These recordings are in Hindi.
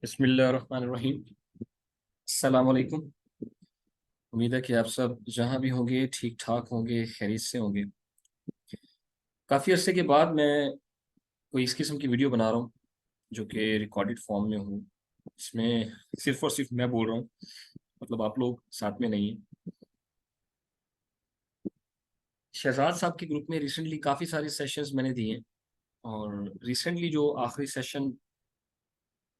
बिस्मिल्लाहिर्रहमानिर्रहीम। अस्सलाम वालेकुम। उम्मीद है कि आप सब जहाँ भी होंगे ठीक ठाक होंगे, खैरियत से होंगे। काफ़ी अरसे के बाद मैं कोई इस किस्म की वीडियो बना रहा हूँ जो कि रिकॉर्डेड फॉर्म में हूँ। इसमें सिर्फ़ और सिर्फ़ मैं बोल रहा हूँ, मतलब आप लोग साथ में नहीं हैं। शहजाद साहब के ग्रुप में रिसेंटली काफ़ी सारे सेशंस मैंने दिए हैं और रिसेंटली जो आखिरी सेशन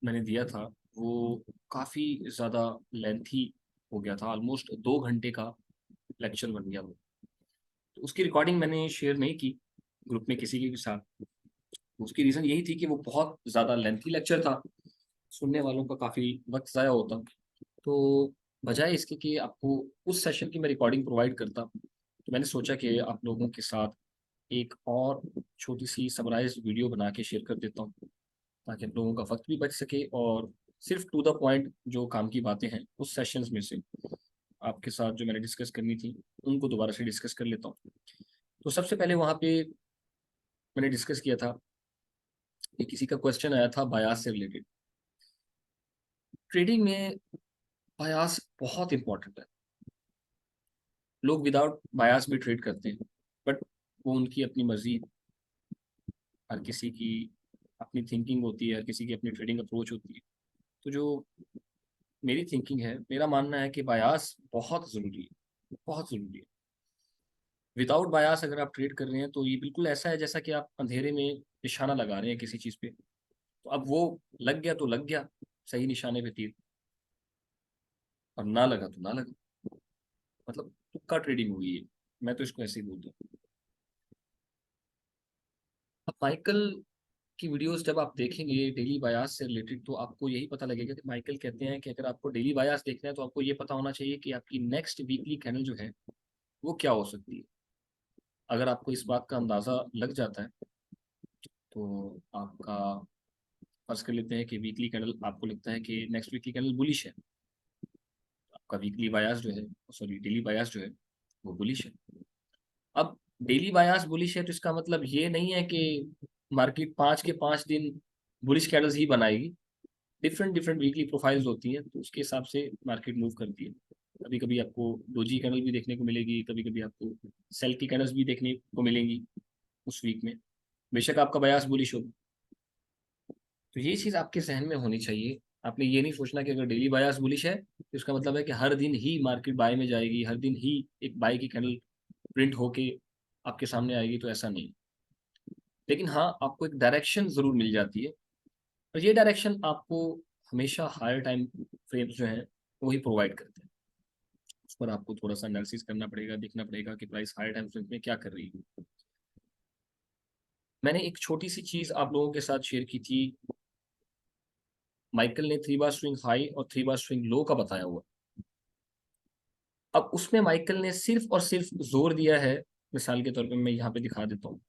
मैंने दिया था, वो काफ़ी ज़्यादा लेंथी हो गया था। ऑलमोस्ट 2 घंटे का लेक्चर बन गया वो। तो उसकी रिकॉर्डिंग मैंने शेयर नहीं की ग्रुप में किसी के भी साथ। उसकी रीज़न यही थी कि वो बहुत ज़्यादा लेंथी लेक्चर था, सुनने वालों का काफ़ी वक़्त ज़ाया होता। तो बजाय इसके कि आपको उस सेशन की मैं रिकॉर्डिंग प्रोवाइड करता, तो मैंने सोचा कि आप लोगों के साथ एक और छोटी-सी समराइज़्ड वीडियो बना के शेयर कर देता हूँ, ताकि आप लोगों का वक़्त भी बच सके और सिर्फ़ टू द पॉइंट जो काम की बातें हैं, उस सेशंस में से आपके साथ जो मैंने डिस्कस करनी थी, उनको दोबारा से डिस्कस कर लेता हूँ। तो सबसे पहले वहाँ पे मैंने डिस्कस किया था कि किसी का क्वेश्चन आया था बायास से रिलेटेड। ट्रेडिंग में बायास बहुत इंपॉर्टेंट है। लोग विदाउट बायास भी ट्रेड करते हैं, बट वो उनकी अपनी मर्जी। हर किसी की अपनी थिंकिंग होती है, हर किसी की अपनी ट्रेडिंग अप्रोच होती है। तो जो मेरी थिंकिंग है, मेरा मानना है कि बायास बहुत ज़रूरी है, बहुत ज़रूरी है। विदाउट बायास अगर आप ट्रेड कर रहे हैं तो ये बिल्कुल ऐसा है जैसा कि आप अंधेरे में निशाना लगा रहे हैं किसी चीज़ पे। तो अब वो लग गया तो लग गया, सही निशाने पे तीर, और ना लगा तो ना लगा। मतलब तुक्का ट्रेडिंग हुई है। मैं तो इसको ऐसे ही बोलता हूँ। अब माइकल की वीडियोस जब आप देखेंगे डेली बायास से रिलेटेड, तो आपको यही पता लगेगा कि माइकल कहते हैं कि अगर आपको डेली बायास देखना है तो आपको ये पता होना चाहिए कि आपकी नेक्स्ट वीकली कैंडल जो है वो क्या हो सकती है। अगर आपको इस बात का अंदाज़ा लग जाता है तो आपका, फर्ज कर लेते हैं कि वीकली कैंडल आपको लगता है कि नेक्स्ट वीकली कैंडल बुलिश है, आपका वीकली बायास जो है, सॉरी डेली बायास जो है, वो बुलिश है। अब डेली बायास बुलिश है तो इसका मतलब ये नहीं है कि मार्केट 5 के 5 दिन बुलिश कैंडल्स ही बनाएगी। डिफरेंट डिफरेंट वीकली प्रोफाइल्स होती हैं, तो उसके हिसाब से मार्केट मूव करती है। कभी-कभी आपको डोजी कैंडल भी देखने को मिलेगी, कभी-कभी आपको सेल की कैंडल्स भी देखने को मिलेंगी उस वीक में। बेशक आपका बायास बुलिश हो। तो ये चीज़ आपके ज़हन में होनी चाहिए। आपने ये नहीं सोचना कि अगर डेली बायस बुलिश है, तो इसका मतलब है कि हर दिन ही मार्केट बाय में जाएगी, हर दिन ही एक बाय की कैंडल प्रिंट होके आपके सामने आएगी, तो ऐसा नहीं। लेकिन हाँ, आपको एक डायरेक्शन ज़रूर मिल जाती है और ये डायरेक्शन आपको हमेशा हायर टाइम फ्रेम्स जो हैं, वो ही प्रोवाइड करते हैं। उस पर आपको थोड़ा-सा एनालिसिस करना पड़ेगा, देखना पड़ेगा कि प्राइस हायर टाइम फ्रेम में क्या कर रही है। मैंने एक छोटी-सी चीज़ आप लोगों के साथ शेयर की थी, माइकल ने 3 बार स्विंग हाई और 3 बार स्विंग लो का बताया हुआ। अब उसमें माइकल ने सिर्फ़ और सिर्फ़ ज़ोर दिया है, मिसाल के तौर पे मैं यहाँ पे दिखा देता हूँ।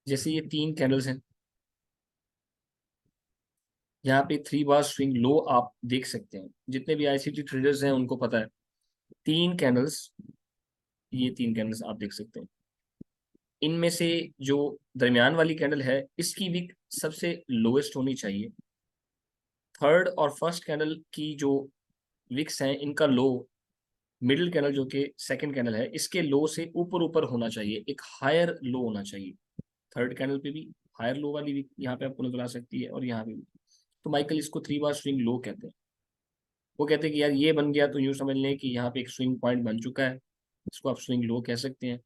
जैसे ये 3 कैंडल्स हैं, यहाँ पे 3 बार स्विंग लो आप देख सकते हैं। जितने भी आईसीटी ट्रेडर्स हैं उनको पता है। 3 कैंडल्स, ये 3 कैंडल्स आप देख सकते हैं। इनमें से जो दरमियान वाली कैंडल है, इसकी विक सबसे लोएस्ट होनी चाहिए। थर्ड और फर्स्ट कैंडल की जो विक्स हैं, इनका लो, मिडल कैंडल जो कि सेकंड कैंडल है, इसके लो से ऊपर-ऊपर होना चाहिए, एक हायर लो होना चाहिए। थर्ड कैंडल पे भी हायर लो वाली विक यहाँ पे आपको नज़र आ सकती है और यहाँ पे भी। तो माइकल इसको 3 बार स्विंग लो कहते हैं। वो कहते हैं कि यार ये बन गया तो यूँ समझ लें कि यहाँ पे एक स्विंग पॉइंट बन चुका है। इसको आप स्विंग लो कह सकते हैं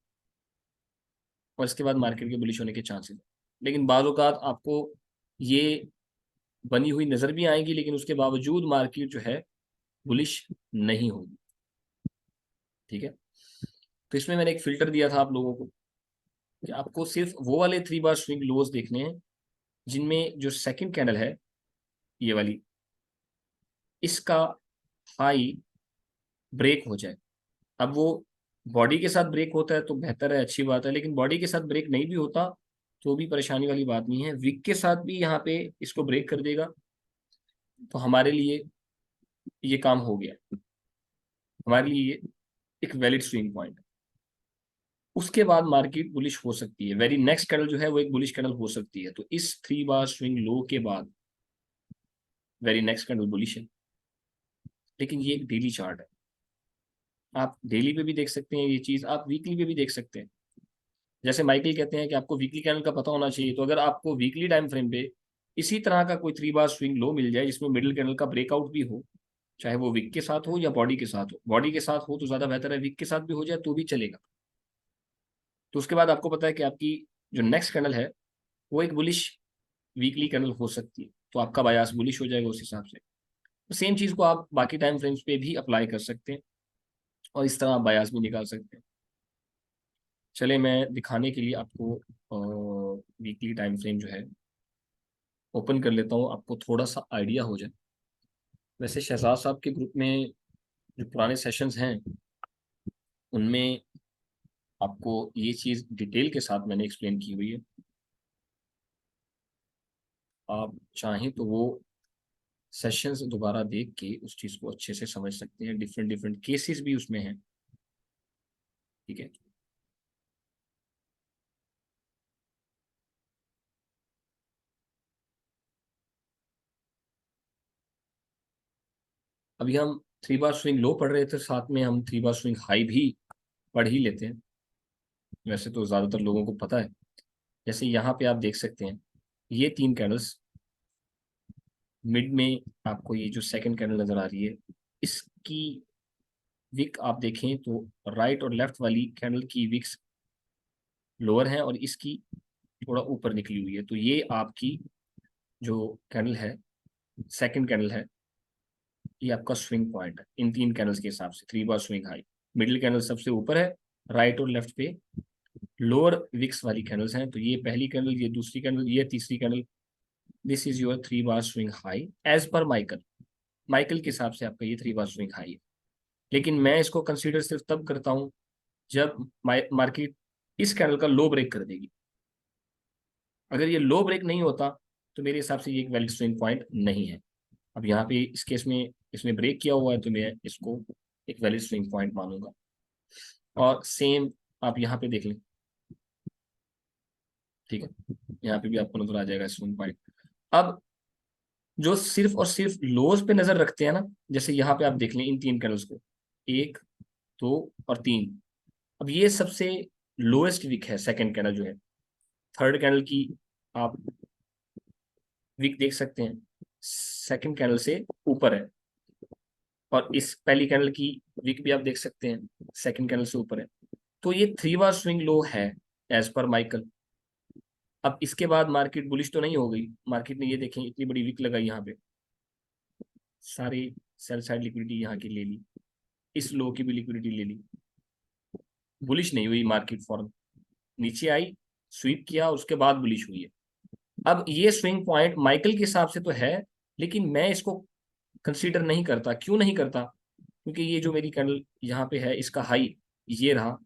और इसके बाद मार्केट के बुलिश होने के चांसेस हैं। लेकिन बाज़ औक़ात आपको ये बनी हुई नज़र भी आएँगी, लेकिन उसके बावजूद मार्केट जो है बुलिश नहीं होगी, ठीक है? तो इसमें मैंने एक फ़िल्टर दिया था आप लोगों को कि आपको सिर्फ़ वो वाले 3 बार स्विंग लोज़ देखने हैं, जिनमें जो सेकंड कैंडल है, ये वाली, इसका हाई ब्रेक हो जाए। अब वो बॉडी के साथ ब्रेक होता है तो बेहतर है, अच्छी बात है, लेकिन बॉडी के साथ ब्रेक नहीं भी होता, तो भी परेशानी वाली बात नहीं है। विक के साथ भी यहाँ पे इसको ब्रेक कर देगा, तो हमारे लिए ये काम हो गया। हमारे लिए ये एक वैलिड स्विंग पॉइंट है। उसके बाद मार्केट बुलिश हो सकती है, वेरी नेक्स्ट कैंडल जो है वो एक बुलिश कैंडल हो सकती है। तो इस 3 बार स्विंग लो के बाद वेरी नेक्स्ट कैंडल बुलिश है, लेकिन ये एक डेली चार्ट है। आप डेली पे भी देख सकते हैं ये चीज, आप वीकली पे भी देख सकते हैं। जैसे माइकल कहते हैं कि आपको वीकली कैंडल का पता होना चाहिए, तो अगर आपको वीकली टाइम फ्रेम पे इसी तरह का कोई 3 बार स्विंग लो मिल जाए जिसमें मिडिल कैंडल का ब्रेकआउट भी हो, चाहे वो विक के साथ हो या बॉडी के साथ हो, बॉडी के साथ हो तो ज्यादा बेहतर है, विक के साथ भी हो जाए तो भी चलेगा, तो उसके बाद आपको पता है कि आपकी जो नेक्स्ट कैंडल है वो एक बुलिश वीकली कैंडल हो सकती है, तो आपका बायास बुलिश हो जाएगा उस हिसाब से। सेम चीज को आप बाकी टाइम फ्रेम्स पे भी अप्लाई कर सकते हैं और इस तरह आप बायास भी निकाल सकते हैं। चले मैं दिखाने के लिए आपको वीकली टाइम फ्रेम जो है ओपन कर लेता हूँ, आपको थोड़ा सा आइडिया हो जाए। वैसे शहजाद साहब के ग्रुप में जो पुराने सेशंस हैं उनमें आपको ये चीज़ डिटेल के साथ मैंने एक्सप्लेन की हुई है, आप चाहें तो वो सेशंस दोबारा देख के उस चीज़ को अच्छे से समझ सकते हैं, डिफरेंट डिफरेंट केसेस भी उसमें हैं। ठीक है, अभी हम 3 बार स्विंग लो पढ़ रहे थे, साथ में हम 3 बार स्विंग हाई भी पढ़ ही लेते हैं, वैसे तो ज़्यादातर लोगों को पता है। जैसे यहाँ पे आप देख सकते हैं ये 3 कैंडल्स मिड में, आपको ये जो सेकंड कैंडल नजर आ रही है इसकी विक आप देखें तो राइट और लेफ्ट वाली कैंडल की विक्स लोअर है और इसकी थोड़ा ऊपर निकली हुई है, तो ये आपकी जो कैंडल है सेकंड कैंडल है, ये आपका स्विंग पॉइंट है इन 3 कैंडल्स के हिसाब से। 3 बार स्विंग हाई, मिडिल कैंडल सबसे ऊपर है, राइट और लेफ्ट पे लोअर विक्स वाली कैंडल्स हैं, तो ये पहली कैंडल, ये दूसरी कैंडल, ये तीसरी candle, this is your 3 bar swing high as per Michael. Michael के हिसाब से आपका ये 3 बार स्विंग हाई है, लेकिन मैं इसको कंसीडर सिर्फ तब करता हूं जब मार्केट इस कैंडल का लो ब्रेक कर देगी। अगर ये लो ब्रेक नहीं होता तो मेरे हिसाब से ये एक वैलिड स्विंग पॉइंट नहीं है। अब यहाँ पे इस केस में इसमें ब्रेक किया हुआ है तो मैं इसको एक वैलिड स्विंग पॉइंट मानूंगा, और सेम आप यहाँ पे देख लें। ठीक है, यहाँ पे भी आपको नजर आ जाएगा स्विंग पॉइंट। अब जो सिर्फ और सिर्फ लोज पे नजर रखते हैं ना, जैसे यहाँ पे आप देख लें इन 3 कैंडल्स को, 1 2 और 3। अब ये सबसे लोएस्ट विक है सेकंड कैंडल जो है, थर्ड कैंडल की आप विक देख सकते हैं सेकंड कैंडल से ऊपर है, और इस पहली कैंडल की विक भी आप देख सकते हैं सेकंड कैंडल से ऊपर है, तो ये 3 बार स्विंग लो है एज पर माइकल। अब इसके बाद मार्केट बुलिश तो नहीं हो गई, मार्केट ने ये देखें इतनी बड़ी विक लगाई यहाँ पे, सारी सेल साइड लिक्विडिटी यहाँ की ले ली, इस लो की भी लिक्विडिटी ले ली, बुलिश नहीं हुई मार्केट फॉरन, नीचे आई, स्वीप किया, उसके बाद बुलिश हुई है। अब ये स्विंग पॉइंट माइकल के हिसाब से तो है, लेकिन मैं इसको कंसीडर नहीं करता। क्यों नहीं करता? क्योंकि ये जो मेरी कैंडल यहाँ पे है इसका हाई ये रहा,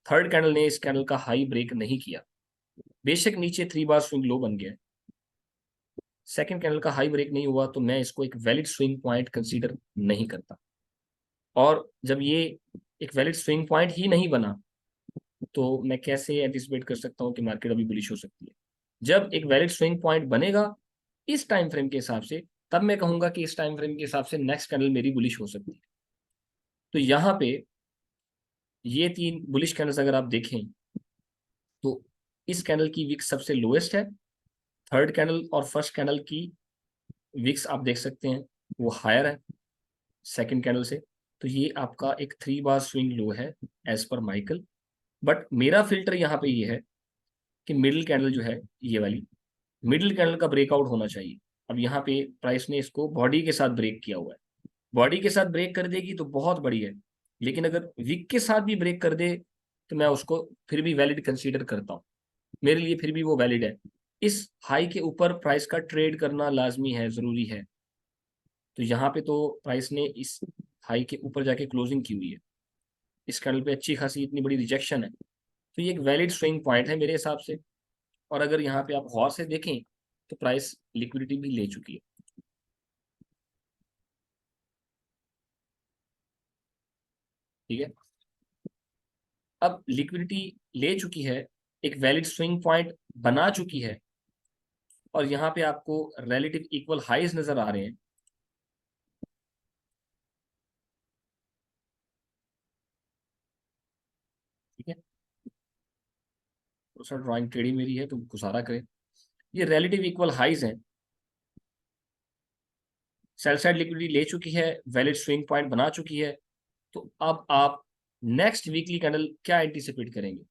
थर्ड कैंडल ने इस कैंडल का हाई ब्रेक नहीं किया, बेशक नीचे 3 बार स्विंग लो बन गया, सेकंड कैंडल का हाई ब्रेक नहीं हुआ, तो मैं इसको एक वैलिड स्विंग पॉइंट कंसीडर नहीं करता। और जब ये एक वैलिड स्विंग पॉइंट ही नहीं बना तो मैं कैसे एंटिसिपेट कर सकता हूँ कि मार्केट अभी बुलिश हो सकती है? जब एक वैलिड स्विंग पॉइंट बनेगा इस टाइम फ्रेम के हिसाब से, तब मैं कहूंगा कि इस टाइम फ्रेम के हिसाब से नेक्स्ट कैंडल मेरी बुलिश हो सकती है। तो यहाँ पे ये 3 बुलिश कैंडल्स अगर आप देखें तो इस कैंडल की विक्स सबसे लोएस्ट है, थर्ड कैंडल और फर्स्ट कैंडल की विक्स आप देख सकते हैं वो हायर है सेकंड कैंडल से, तो ये आपका एक 3 बार स्विंग लो है एज पर माइकल। बट मेरा फिल्टर यहाँ पे ये है कि मिडिल कैंडल जो है ये वाली, मिडिल कैंडल का ब्रेकआउट होना चाहिए। अब यहाँ पे प्राइस ने इसको बॉडी के साथ ब्रेक किया हुआ है, बॉडी के साथ ब्रेक कर देगी तो बहुत बड़ी है, लेकिन अगर विक के साथ भी ब्रेक कर दे तो मैं उसको फिर भी वैलिड कंसीडर करता हूँ, मेरे लिए फिर भी वो वैलिड है। इस हाई के ऊपर प्राइस का ट्रेड करना लाजमी है, जरूरी है। तो यहाँ पे तो प्राइस ने इस हाई के ऊपर जाके क्लोजिंग की हुई है, इस कैंडल पे अच्छी खासी इतनी बड़ी रिजेक्शन है, तो ये एक वैलिड स्विंग पॉइंट है मेरे हिसाब से। और अगर यहाँ पे आप गौर से देखें तो प्राइस लिक्विडिटी भी ले चुकी है। ठीक है, अब लिक्विडिटी ले चुकी है, एक वैलिड स्विंग पॉइंट बना चुकी है, और यहाँ पे आपको रिलेटिव इक्वल हाईज नजर आ रहे हैं। ठीक है, तो सर ड्राइंग टेढ़ी मेरी है तो गुजारा करें। ये रिलेटिव इक्वल हाईज हैं, सेल साइड लिक्विडिटी ले चुकी है, वैलिड स्विंग पॉइंट बना चुकी है। तो अब आप नेक्स्ट वीकली कैंडल क्या एंटीसिपेट करेंगे?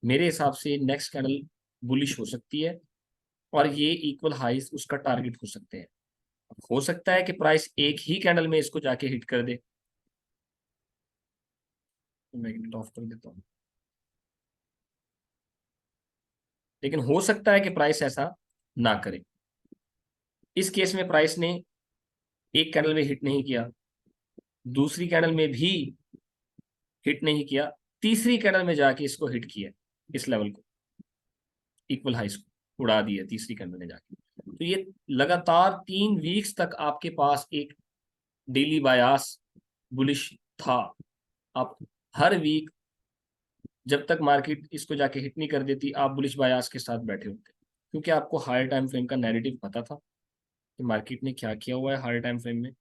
मेरे हिसाब से नेक्स्ट कैंडल बुलिश हो सकती है, और ये इक्वल हाइज उसका टारगेट हो सकते हैं। हो सकता है कि प्राइस एक ही कैंडल में इसको जाके हिट कर दे। मैग्नेट ऑफ कर देता हूँ, लेकिन हो सकता है कि प्राइस ऐसा ना करे। इस केस में प्राइस ने एक कैंडल में हिट नहीं किया, दूसरी कैंडल में भी हिट नहीं किया, तीसरी कैंडल में जाके इसको हिट किया, इस लेवल को, इक्वल हाइज को उड़ा दिया तीसरी कैंडल में जाके। तो ये लगातार 3 वीक्स तक आपके पास एक डेली बायास बुलिश था। आप हर वीक जब तक मार्केट इसको जाके हिट नहीं कर देती, आप बुलिश बायास के साथ बैठे होते, क्योंकि आपको हायर टाइम फ्रेम का नैरेटिव पता था कि मार्केट ने क्या किया हुआ है हायर टाइम फ्रेम में।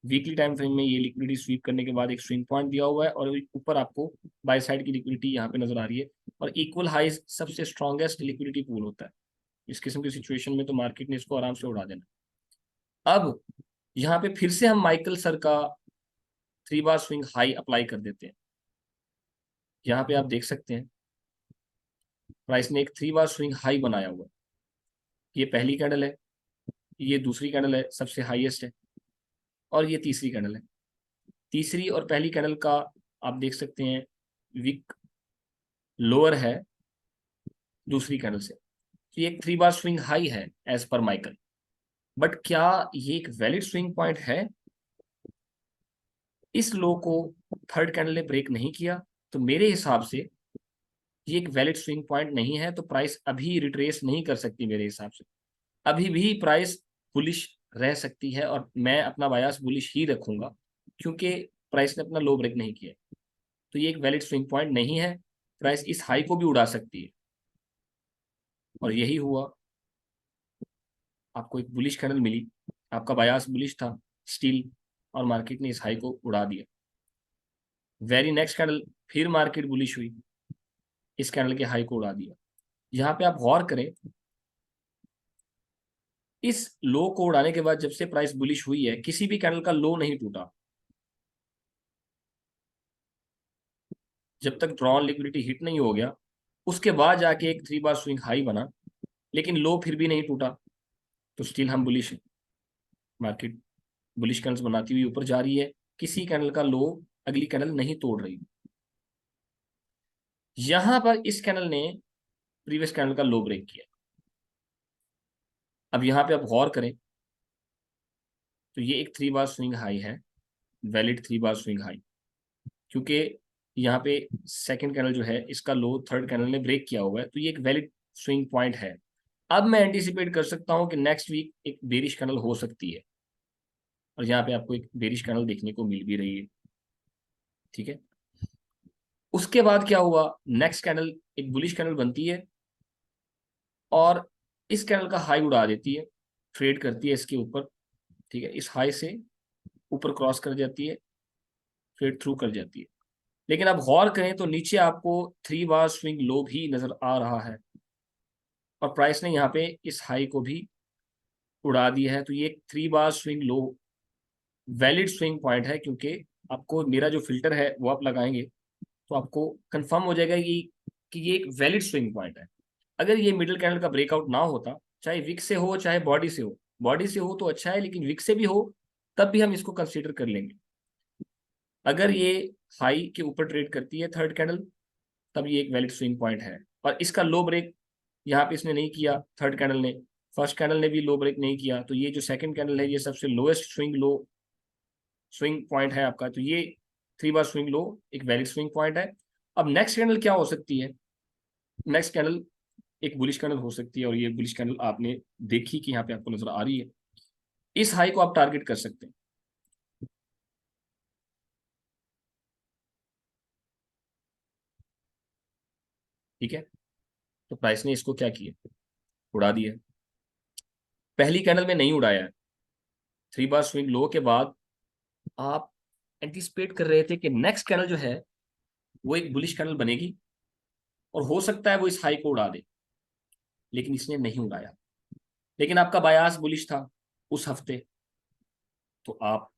वीकली टाइम फ्रेम में ये लिक्विडिटी स्वीप करने के बाद एक स्विंग पॉइंट दिया हुआ है, और ऊपर आपको बाय साइड की लिक्विडिटी यहाँ पे नजर आ रही है, और इक्वल हाइज सबसे स्ट्रॉन्गेस्ट लिक्विडिटी पूल होता है। इस किस्म की सिचुएशन में तो मार्केट ने इसको आराम से उड़ा देना। अब यहाँ पे फिर से हम माइकल सर का 3 बार स्विंग हाई अप्लाई कर देते हैं। यहाँ पे आप देख सकते हैं प्राइस ने एक 3 बार स्विंग हाई बनाया हुआ है। ये पहली कैंडल है, ये दूसरी कैंडल है, सबसे हाईएस्ट है, और ये तीसरी कैंडल है। तीसरी और पहली कैंडल का आप देख सकते हैं विक लोअर है दूसरी कैंडल से। तो ये एक 3 बार स्विंग हाई है एज पर माइकल। बट क्या ये एक वैलिड स्विंग पॉइंट है? इस लो को थर्ड कैंडल ने ब्रेक नहीं किया, तो मेरे हिसाब से ये एक वैलिड स्विंग पॉइंट नहीं है। तो प्राइस अभी रिट्रेस नहीं कर सकती मेरे हिसाब से, अभी भी प्राइस बुलिश रह सकती है, और मैं अपना बायास बुलिश ही रखूंगा, क्योंकि प्राइस ने अपना लो ब्रेक नहीं किया। तो ये एक वैलिड स्विंग पॉइंट नहीं है, प्राइस इस हाई को भी उड़ा सकती है, और यही हुआ। आपको एक बुलिश कैंडल मिली, आपका बायास बुलिश था स्टील, और मार्केट ने इस हाई को उड़ा दिया। वेरी नेक्स्ट कैंडल फिर मार्केट बुलिश हुई, इस कैंडल के हाई को उड़ा दिया। यहाँ पे आप गौर करें, इस लो को उड़ाने के बाद जब से प्राइस बुलिश हुई है, किसी भी कैंडल का लो नहीं टूटा। जब तक ड्रॉन लिक्विडिटी हिट नहीं हो गया, उसके बाद जाके एक 3 बार स्विंग हाई बना, लेकिन लो फिर भी नहीं टूटा। तो स्टिल हम बुलिश है, मार्केट बुलिश कैंडल्स बनाती हुई ऊपर जा रही है, किसी कैंडल का लो अगली कैंडल नहीं तोड़ रही। यहां पर इस कैंडल ने प्रीवियस कैंडल का लो ब्रेक किया। अब यहाँ पे आप गौर करें तो ये एक 3 बार स्विंग हाई है, वैलिड 3 बार स्विंग हाई, क्योंकि यहाँ पे सेकंड कैंडल जो है इसका लो थर्ड कैंडल ने ब्रेक किया हुआ है, तो ये एक वैलिड स्विंग पॉइंट है। अब मैं एंटीसिपेट कर सकता हूँ कि नेक्स्ट वीक एक बेरिश कैंडल हो सकती है, और यहाँ पे आपको एक बेरिश कैंडल देखने को मिल भी रही है। ठीक है, उसके बाद क्या हुआ, नेक्स्ट कैंडल एक बुलिश कैंडल बनती है, और इस कैंडल का हाई उड़ा देती है, ट्रेड करती है इसके ऊपर। ठीक है, इस हाई से ऊपर क्रॉस कर जाती है, ट्रेड थ्रू कर जाती है। लेकिन अब गौर करें तो नीचे आपको 3 बार स्विंग लो भी नजर आ रहा है, और प्राइस ने यहाँ पे इस हाई को भी उड़ा दिया है। तो ये 3 बार swing low valid swing point है, क्योंकि आपको मेरा जो फिल्टर है वो आप लगाएंगे तो आपको कंफर्म हो जाएगा कि ये एक वैलिड स्विंग पॉइंट है। अगर ये मिडिल कैंडल का ब्रेकआउट ना होता, चाहे विक से हो चाहे बॉडी से हो, बॉडी से हो तो अच्छा है, लेकिन विक से भी हो तब भी हम इसको कंसीडर कर लेंगे। अगर ये हाई के ऊपर ट्रेड करती है थर्ड कैंडल, तब ये एक वैलिड स्विंग पॉइंट है। और इसका लो ब्रेक यहाँ पे इसने नहीं किया, थर्ड कैंडल ने, फर्स्ट कैंडल ने भी लो ब्रेक नहीं किया, तो ये जो सेकंड कैंडल है ये सबसे lowest swing low swing point है आपका। तो ये 3 बार स्विंग लो एक वैलिड स्विंग पॉइंट है। अब नेक्स्ट कैंडल क्या हो सकती है? नेक्स्ट कैंडल एक बुलिश कैंडल हो सकती है, और ये बुलिश कैंडल आपने देखी कि यहाँ पे आपको नजर आ रही है। इस हाई को आप टारगेट कर सकते हैं। ठीक है, तो प्राइस ने इसको क्या किया, उड़ा दिया। पहली कैंडल में नहीं उड़ाया है, 3 बार स्विंग लो के बाद आप एंटिसिपेट कर रहे थे कि नेक्स्ट कैंडल जो है वो एक बुलिश कैंडल बनेगी और हो सकता है वो इस हाई को उड़ा दे, लेकिन इसने नहीं उड़ाया। लेकिन आपका बायास बुलिश था उस हफ्ते, तो आप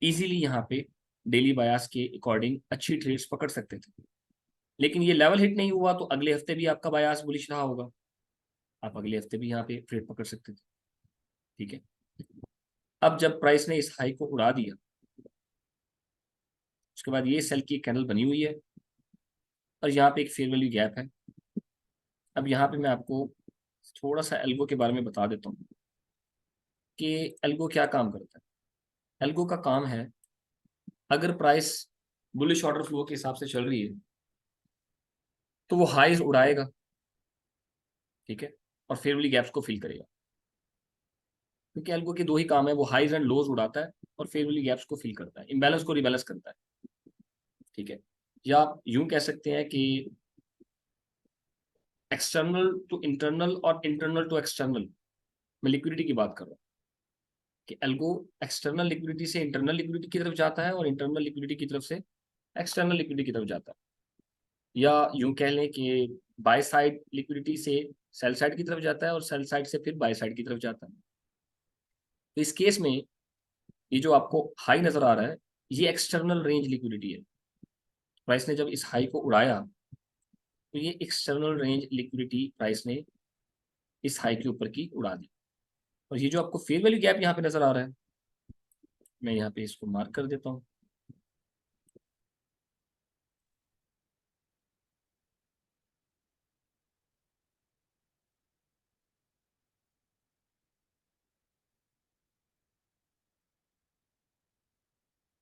इजीली यहाँ पे डेली बायास के अकॉर्डिंग अच्छी ट्रेड्स पकड़ सकते थे। लेकिन ये लेवल हिट नहीं हुआ तो अगले हफ्ते भी आपका बायास बुलिश रहा होगा, आप अगले हफ्ते भी यहाँ पे ट्रेड पकड़ सकते थे। ठीक है, अब जब प्राइस ने इस हाई को उड़ा दिया, उसके बाद ये सेल की कैंडल बनी हुई है और यहाँ पे एक फेयर वैल्यू गैप है। अब यहाँ पे मैं आपको थोड़ा सा एल्गो के बारे में बता देता हूँ कि एल्गो क्या काम करता है। एल्गो का काम है, अगर प्राइस बुलिश ऑर्डर फ्लो के हिसाब से चल रही है तो वो हाईज उड़ाएगा, ठीक है, और फेयर वैल्यू गैप्स को फिल करेगा। क्योंकि एल्गो के दो ही काम है, वो हाईज एंड लोज उड़ाता है और फेयर वैल्यू गैप्स को फिल करता है, इम्बैलेंस को रिबैलेंस करता है। ठीक है, या आप यूं कह सकते हैं कि एक्सटर्नल टू इंटरनल और इंटरनल टू एक्सटर्नल, मैं लिक्विडिटी की बात कर रहा हूँ कि एल्गो एक्सटर्नल लिक्विडिटी से इंटरनल लिक्विडिटी की तरफ जाता है और इंटरनल लिक्विडिटी की तरफ से एक्सटर्नल लिक्विडिटी की तरफ जाता है। या यूं कह लें कि बाय साइड लिक्विडिटी से सेल साइड की तरफ जाता है और सेल साइड से फिर बाय साइड की तरफ जाता है। तो इस केस में ये जो आपको हाई नजर आ रहा है, ये एक्सटर्नल रेंज लिक्विडिटी है। प्राइस ने जब इस हाई को उड़ाया तो ये एक्सटर्नल रेंज लिक्विडिटी प्राइस ने इस हाई के ऊपर की उड़ा दी। और ये जो आपको फेयर वैल्यू गैप यहाँ पे नजर आ रहा है, मैं यहाँ पे इसको मार्क कर देता हूँ।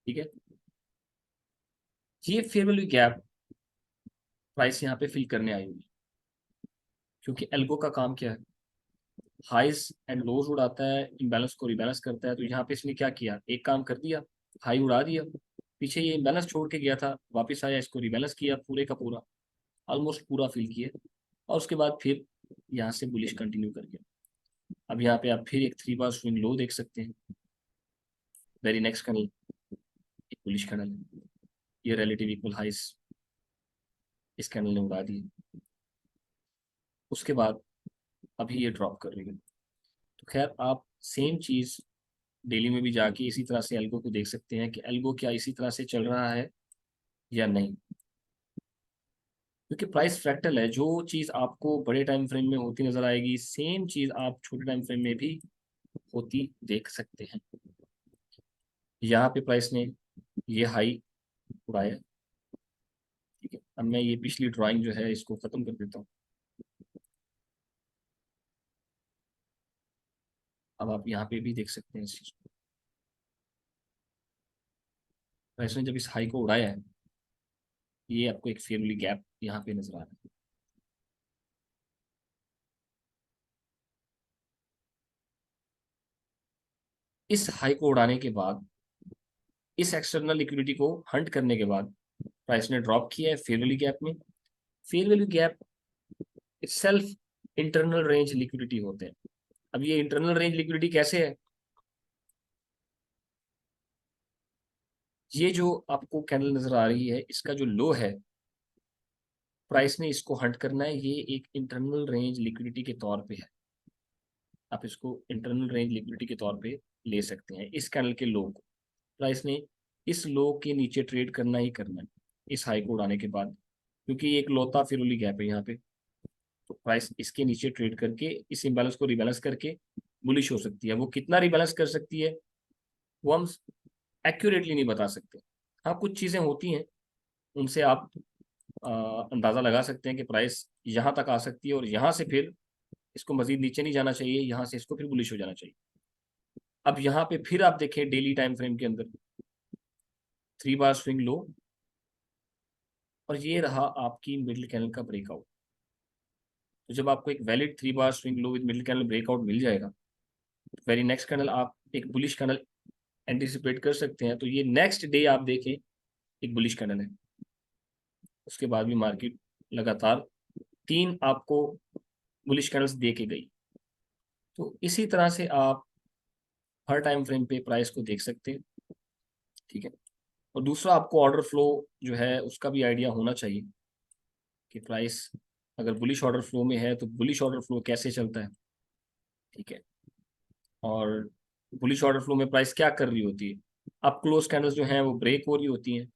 ठीक है, ये फेयर वैल्यू गैप प्राइस यहाँ पे फिल करने आई हुई है। क्योंकि एल्गो का काम क्या है, हाइज एंड लोज उड़ाता है, इम्बैलेंस को रिबैलेंस करता है। तो यहाँ पे इसने क्या किया, एक काम कर दिया, हाई उड़ा दिया, पीछे ये इम्बैलेंस छोड़ के गया था, वापस आया, इसको रिबैलेंस किया पूरे का पूरा, ऑलमोस्ट पूरा फिल किया, और उसके बाद फिर यहाँ से बुलिश कंटिन्यू कर गया। अब यहाँ पे आप फिर एक 3 बार स्विंग लो देख सकते हैं, वेरी नेक्स्ट कैंडल एक बुलिश कैंडल है, ये रिलेटिव इक्वल हाइस इस कैंडल ने उड़ा दिए। उसके बाद अभी ये ड्रॉप कर रही है। तो खैर आप सेम चीज डेली में भी जाके इसी तरह से एल्गो को देख सकते हैं कि एल्गो क्या इसी तरह से चल रहा है या नहीं। क्योंकि प्राइस फ्रैक्टल है, जो चीज आपको बड़े टाइम फ्रेम में होती नजर आएगी सेम चीज आप छोटे टाइम फ्रेम में भी होती देख सकते हैं। यहाँ पे प्राइस ने ये हाई उड़ाया। ठीक है, अब मैं ये पिछली ड्राइंग जो है इसको खत्म कर देता हूँ। अब आप यहाँ पे भी देख सकते हैं इस चीज को, प्राइस ने जब इस हाई को उड़ाया है, ये आपको एक फेयर वैल्यू गैप यहाँ पे नजर आ रहा है। इस हाई को उड़ाने के बाद, इस एक्सटर्नल लिक्विडिटी को हंट करने के बाद प्राइस ने ड्रॉप किया है फेयर वैल्यू गैप में। Fair value gap itself internal range liquidity होते हैं। अब ये इंटरनल रेंज लिक्विडिटी कैसे है, ये जो आपको कैंडल नजर आ रही है, इसका जो लो है, प्राइस ने इसको हंट करना है, ये एक इंटरनल रेंज लिक्विडिटी के तौर पे है। आप इसको इंटरनल रेंज लिक्विडिटी के तौर पे ले सकते हैं। इस कैंडल के लो को प्राइस ने इस लो के नीचे ट्रेड करना ही करना है इस हाई को उड़ाने के बाद, क्योंकि ये एक लौता फिरोली गैप है यहाँ पे। तो प्राइस इसके नीचे ट्रेड करके इस इम्बैलेंस को रिबैलेंस करके बुलिश हो सकती है। वो कितना रिबैलेंस कर सकती है वो हम एक्यूरेटली नहीं बता सकते। हाँ, कुछ चीज़ें होती हैं उनसे आप अंदाज़ा लगा सकते हैं कि प्राइस यहाँ तक आ सकती है और यहाँ से फिर इसको मजीद नीचे नहीं जाना चाहिए, यहाँ से इसको फिर बुलिश हो जाना चाहिए। अब यहाँ पे फिर आप देखें डेली टाइम फ्रेम के अंदर 3 बार स्विंग लो, और ये रहा आपकी मिडिल कैंडल का ब्रेकआउट। तो जब आपको एक valid 3 bar swing low with middle candle breakout मिल जाएगा, तो वेरी नेक्स्ट कैंडल आप एक बुलिश कैंडल एंटिसिपेट कर सकते हैं। तो ये नेक्स्ट डे आप देखें एक बुलिश कैंडल है, उसके बाद भी मार्केट लगातार 3 आपको बुलिश कैंडल्स दे के गई। तो इसी तरह से आप हर टाइम फ्रेम पे प्राइस को देख सकते हैं, ठीक है। और दूसरा, आपको ऑर्डर फ्लो जो है उसका भी आइडिया होना चाहिए कि प्राइस अगर बुलिश ऑर्डर फ्लो में है तो बुलिश ऑर्डर फ्लो कैसे चलता है, ठीक है। और बुलिश ऑर्डर फ्लो में प्राइस क्या कर रही होती है, अप क्लोज कैंडल्स जो हैं वो ब्रेक हो रही होती हैं,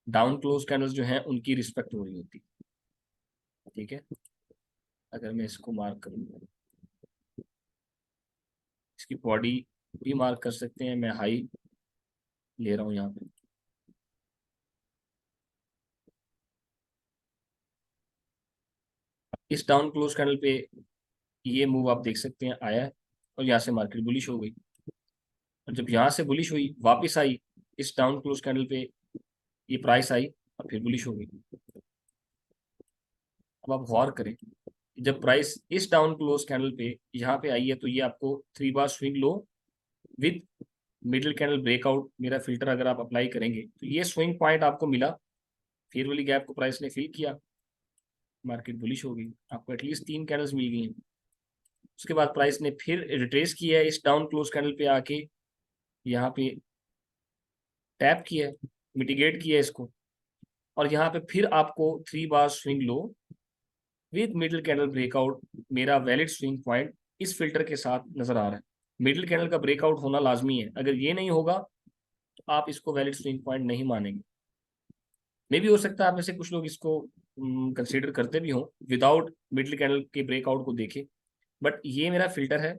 डाउन क्लोज कैंडल्स जो हैं उनकी रिस्पेक्ट हो रही होती है, ठीक है। अगर मैं इसको मार्क करूँ, इसकी बॉडी भी मार्क कर सकते हैं, मैं हाई ले रहा हूँ यहाँ पे। इस डाउन क्लोज कैंडल पे ये मूव आप देख सकते हैं आया है, और यहाँ से मार्केट बुलिश हो गई, और जब यहाँ से बुलिश हुई वापस आई इस डाउन क्लोज कैंडल पे, ये प्राइस आई और फिर बुलिश हो गई। अब आप गौर करें, जब प्राइस इस डाउन क्लोज कैंडल पे यहाँ पे आई है तो ये आपको 3 बार swing low with middle candle breakout, मेरा फिल्टर अगर आप अप्लाई करेंगे तो ये स्विंग पॉइंट आपको मिला, फिर वाली गैप को प्राइस ने फिल किया, मार्केट बुलिश हो गई, आपको एटलीस्ट 3 कैंडल्स मिल गई हैं। उसके बाद प्राइस ने फिर रिट्रेस किया है, इस डाउन क्लोज कैंडल पे आके यहाँ पे टैप किया है, मिटिगेट किया है इसको, और यहाँ पे फिर आपको 3 बार swing low with middle candle breakout, मेरा वैलिड स्विंग पॉइंट इस फिल्टर के साथ नजर आ रहा है। मिडिल कैंडल का ब्रेकआउट होना लाजमी है, अगर ये नहीं होगा तो आप इसको वैलिड स्विंग पॉइंट नहीं मानेंगे। मे भी हो सकता है आप में से कुछ लोग इसको कंसीडर करते भी हों विदाउट मिडिल कैंडल के ब्रेकआउट को देखे, बट ये मेरा फिल्टर है,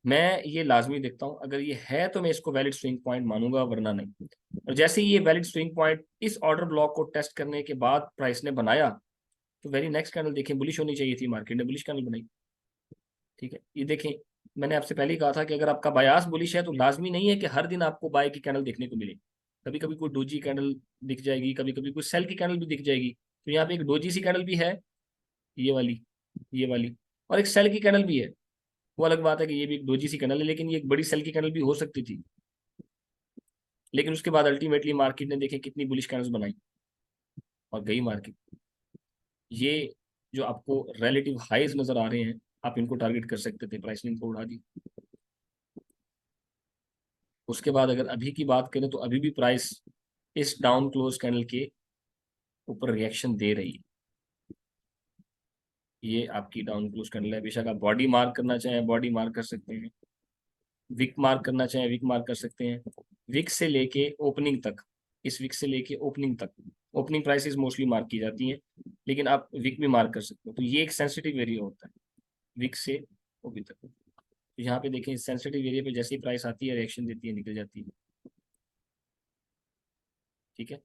मैं ये लाजमी देखता हूँ, अगर ये है तो मैं इसको वैलिड स्विंग पॉइंट मानूंगा, वरना नहीं। और जैसे ही ये वैलिड स्विंग पॉइंट इस ऑर्डर ब्लॉक को टेस्ट करने के बाद प्राइस ने बनाया, तो वेरी नेक्स्ट कैंडल देखें बुलिश होनी चाहिए थी, मार्केट ने बुलिश कैंडल बनाई, ठीक है। ये देखें, मैंने आपसे पहले ही कहा था कि अगर आपका बायास बुलिश है तो लाजमी नहीं है कि हर दिन आपको बाय की कैंडल देखने को मिले, कभी कभी कोई डोजी कैंडल दिख जाएगी, कभी कभी कोई सेल की कैंडल भी दिख जाएगी। तो यहाँ पे एक डोजी सी कैंडल भी है, ये वाली, ये वाली, और एक सेल की कैंडल भी है। वो अलग बात है कि ये भी एक डोजी सी कैंडल है, लेकिन ये एक बड़ी सेल की कैंडल भी हो सकती थी। लेकिन उसके बाद अल्टीमेटली मार्केट ने देखे कितनी बुलिश कैंडल्स बनाई और गई मार्केट। ये जो आपको रिलेटिव हाईज नजर आ रहे हैं, आप इनको टारगेट कर सकते थे, प्राइस ने इनको उड़ा दी। उसके बाद अगर अभी की बात करें तो अभी भी प्राइस इस डाउन क्लोज कैंडल के ऊपर रिएक्शन दे रही है। ये आपकी डाउन क्लोज कैंडल है, बेशक आप बॉडी मार्क करना चाहें बॉडी मार्क कर सकते हैं, विक मार्क करना चाहें विक मार्क कर सकते हैं, विक से लेके ओपनिंग तक, इस विक से लेके ओपनिंग तक, ओपनिंग प्राइसेस मोस्टली मार्क की जाती हैं, लेकिन आप विक भी मार्क कर सकते हो। तो ये एक सेंसिटिव एरिया होता है विक से ओपनिंग तक। तो यहाँ पे देखें, सेंसिटिव एरिया पे जैसे ही प्राइस आती है रिएक्शन देती है, निकल जाती है, ठीक है।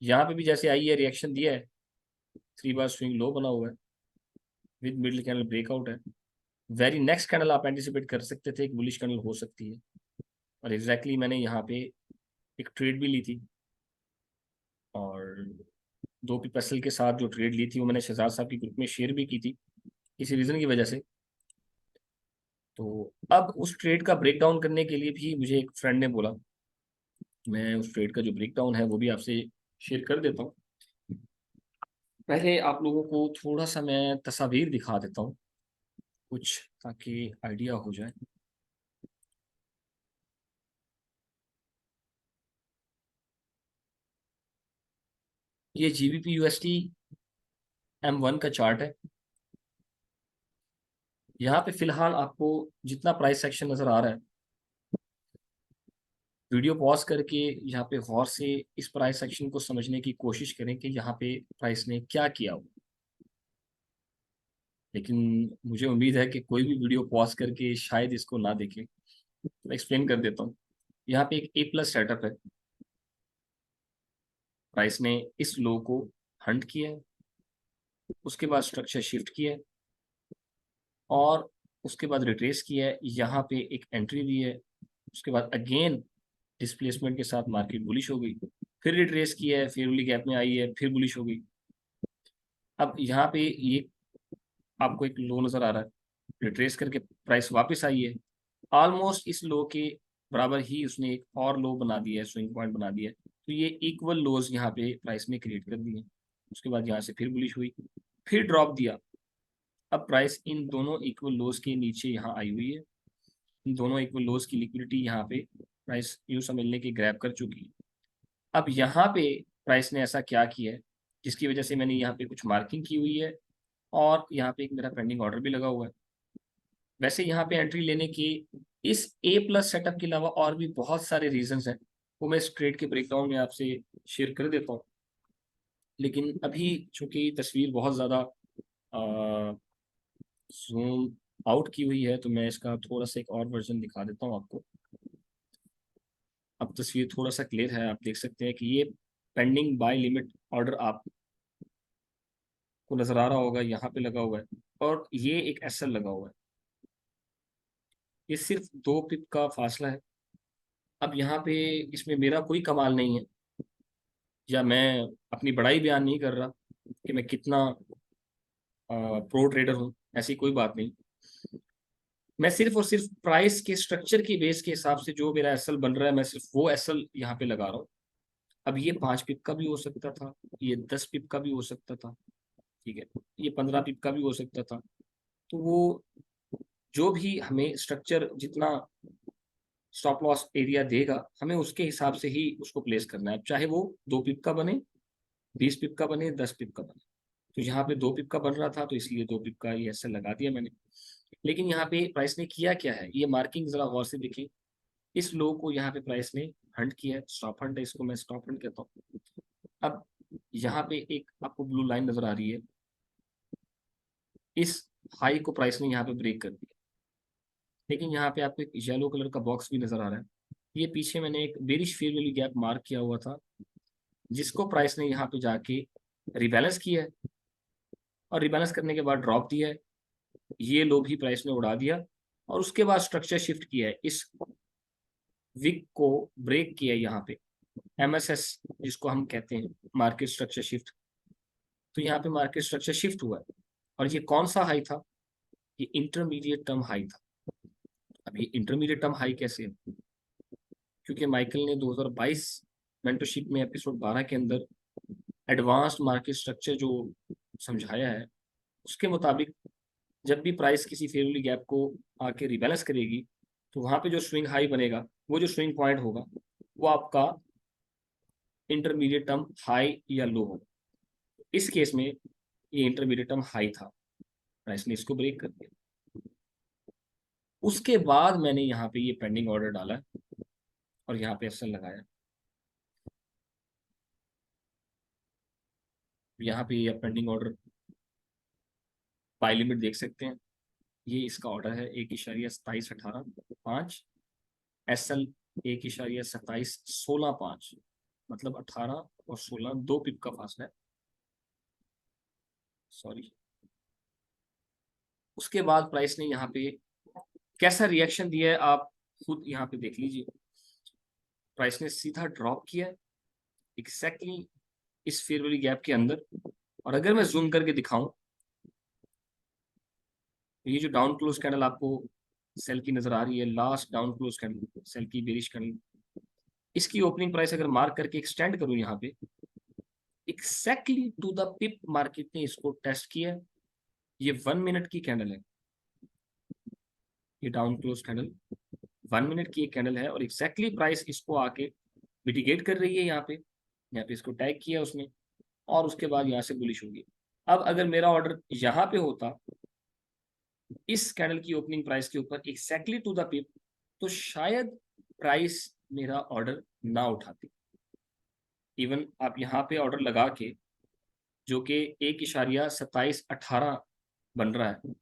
यहाँ पे भी जैसे आई है रिएक्शन दिया है, 3 बार स्विंग लो बना हुआ है विद मिडिल कैंडल ब्रेकआउट है। वेरी नेक्स्ट कैंडल आप एंटिसिपेट कर सकते थे एक बुलिश कैंडल हो सकती है, और एग्जैक्टली मैंने यहाँ पे एक ट्रेड भी ली थी, और 2 पीपल के साथ जो ट्रेड ली थी वो मैंने शहजाद साहब की ग्रुप में शेयर भी की थी किसी रीज़न की वजह से। तो अब उस ट्रेड का ब्रेक डाउन करने के लिए भी मुझे एक फ्रेंड ने बोला, मैं उस ट्रेड का जो ब्रेक डाउन है वो भी आपसे शेयर कर देता हूँ। पहले आप लोगों को थोड़ा सा मैं तस्वीर दिखा देता हूँ कुछ, ताकि आइडिया हो जाए। ये GBP USD M1 का चार्ट है। यहाँ पे फिलहाल आपको जितना प्राइस सेक्शन नजर आ रहा है, वीडियो पॉज करके यहाँ पे गौर से इस प्राइस सेक्शन को समझने की कोशिश करें कि यहाँ पे प्राइस ने क्या किया हो। लेकिन मुझे उम्मीद है कि कोई भी वीडियो पॉज करके शायद इसको ना देखे, तो एक्सप्लेन कर देता हूँ। यहाँ पे एक A+ सेटअप है, प्राइस ने इस लो को हंट किया है, उसके बाद स्ट्रक्चर शिफ्ट किया है, और उसके बाद रिट्रेस किया है, यहाँ पे एक एंट्री दी है, उसके बाद अगेन डिस्प्लेसमेंट के साथ मार्केट बुलिश हो गई, फिर रिट्रेस किया है, फिर वाली गैप में आई है, फिर बुलिश हो गई। अब यहाँ पे ये आपको एक लो नजर आ रहा है, रिट्रेस करके प्राइस वापस आई है, ऑलमोस्ट इस लो के बराबर ही उसने एक और लो बना दिया है, स्विंग पॉइंट बना दिया है। तो ये इक्वल लोज यहाँ पे प्राइस ने क्रिएट कर दिए। उसके बाद यहाँ से फिर बुलिश हुई, फिर ड्रॉप दिया। अब प्राइस इन दोनों इक्वल लोज के नीचे यहाँ आई हुई है, इन दोनों इक्वल लोज की लिक्विडिटी यहाँ पे प्राइस यूँ समझने की ग्रैब कर चुकी है। अब यहाँ पे प्राइस ने ऐसा क्या किया है जिसकी वजह से मैंने यहाँ पे कुछ मार्किंग की हुई है और यहाँ पे एक मेरा पेंडिंग ऑर्डर भी लगा हुआ है। वैसे यहाँ पे एंट्री लेने की इस ए प्लस सेटअप के अलावा और भी बहुत सारे रीजंस हैं, वो मैं इस ट्रेड के ब्रेकडाउन में आपसे शेयर कर देता हूँ। लेकिन अभी चूंकि तस्वीर बहुत ज़्यादा जूम आउट की हुई है तो मैं इसका थोड़ा सा एक और वर्जन दिखा देता हूँ आपको। अब तस्वीर थोड़ा सा क्लियर है, आप देख सकते हैं कि ये पेंडिंग बाय लिमिट ऑर्डर आपको नजर आ रहा होगा, यहाँ पे लगा हुआ है और ये एक एसएल लगा हुआ है। ये सिर्फ 2 पिप का फासला है। अब यहाँ पे इसमें मेरा कोई कमाल नहीं है या मैं अपनी बड़ाई बयान नहीं कर रहा कि मैं कितना प्रो ट्रेडर हूँ, ऐसी कोई बात नहीं। मैं सिर्फ और सिर्फ प्राइस के स्ट्रक्चर की बेस के हिसाब से जो मेरा एसएल बन रहा है मैं सिर्फ वो एसएल यहाँ पे लगा रहा हूँ। अब ये 5 पिप का भी हो सकता था, ये 10 पिप का भी हो सकता था, ठीक है, ये 15 पिप का भी हो सकता था। तो वो जो भी हमें स्ट्रक्चर जितना स्टॉप लॉस एरिया देगा हमें उसके हिसाब से ही उसको प्लेस करना है, चाहे वो 2 पिप का बने, 20 पिप का बने, 10 पिप का बने। तो यहाँ पे 2 पिप का बन रहा था तो इसलिए 2 पिप का ये एसएल लगा दिया मैंने। लेकिन यहाँ पे प्राइस ने किया क्या है, ये मार्किंग जरा गौर से देखें। इस लो को यहाँ पे प्राइस ने हंट किया है, स्टॉप हंट है, इसको मैं स्टॉप हंट कहता हूँ। अब यहाँ पे एक आपको ब्लू लाइन नजर आ रही है, इस हाई को प्राइस ने यहाँ पे ब्रेक कर दिया। लेकिन यहाँ पे आपको एक येलो कलर का बॉक्स भी नजर आ रहा है, ये पीछे मैंने एक bearish fair value gap mark किया हुआ था जिसको प्राइस ने यहाँ पे जाके रिबैलेंस किया है और रिबैलेंस करने के बाद ड्रॉप दिया है। ये लो भी प्राइस ने उड़ा दिया और उसके बाद स्ट्रक्चर शिफ्ट किया है, इस विक को ब्रेक किया है यहाँ पे, एमएसएस जिसको हम कहते हैं मार्केट स्ट्रक्चर शिफ्ट। तो यहाँ पे मार्केट स्ट्रक्चर शिफ्ट हुआ है और ये कौन सा हाई था, ये इंटरमीडिएट टर्म हाई था। अब ये इंटरमीडिएट टर्म हाई कैसे है, क्योंकि माइकल ने 2022 मेंटरशिप में एपिसोड 12 के अंदर एडवांस्ड मार्केट स्ट्रक्चर जो समझाया है उसके मुताबिक जब भी प्राइस किसी फेवरली गैप को आके रिबैलेंस करेगी तो वहां पे जो स्विंग हाई बनेगा, वो जो स्विंग पॉइंट होगा वो आपका इंटरमीडिएट टर्म हाई या लो होगा। इस केस में ये इंटरमीडिएट टर्म हाई था, प्राइस ने इसको ब्रेक कर दिया। उसके बाद मैंने यहाँ पे ये पेंडिंग ऑर्डर डाला और यहाँ पे एसएल लगाया। यहाँ पे ये पेंडिंग ऑर्डर बाय लिमिट देख सकते हैं, ये इसका ऑर्डर है 1.2718 5, एसएल 1.2716 5, मतलब 18 और 16 2 पिप का फासला है, सॉरी। उसके बाद प्राइस ने यहाँ पे कैसा रिएक्शन दिया है आप खुद यहाँ पे देख लीजिए। प्राइस ने सीधा ड्रॉप किया है एग्जैक्टली इस फेयर वैल्यू गैप के अंदर, और अगर मैं जूम करके दिखाऊं तो ये जो डाउन क्लोज कैंडल आपको सेल की नजर आ रही है, last down close candle sell की बेरिश कैंडल, इसकी ओपनिंग प्राइस अगर मार्क करके एक्सटेंड करूं यहाँ पे exactly to the pip market ने इसको टेस्ट किया। ये 1 मिनट की कैंडल है, ये डाउन क्लोज कैंडल 1 मिनट की एक कैंडल है और एग्जैक्टली प्राइस इसको आके मिटिगेट कर रही है यहाँ पे इसको टैग किया उसने और उसके बाद यहाँ से बुलिश होगी। अब अगर मेरा ऑर्डर यहाँ पे होता इस कैंडल की ओपनिंग प्राइस के ऊपर एग्जैक्टली टू द पिप तो शायद प्राइस मेरा ऑर्डर ना उठाती। इवन आप यहाँ पे ऑर्डर लगा के जो कि 1.2718 बन रहा है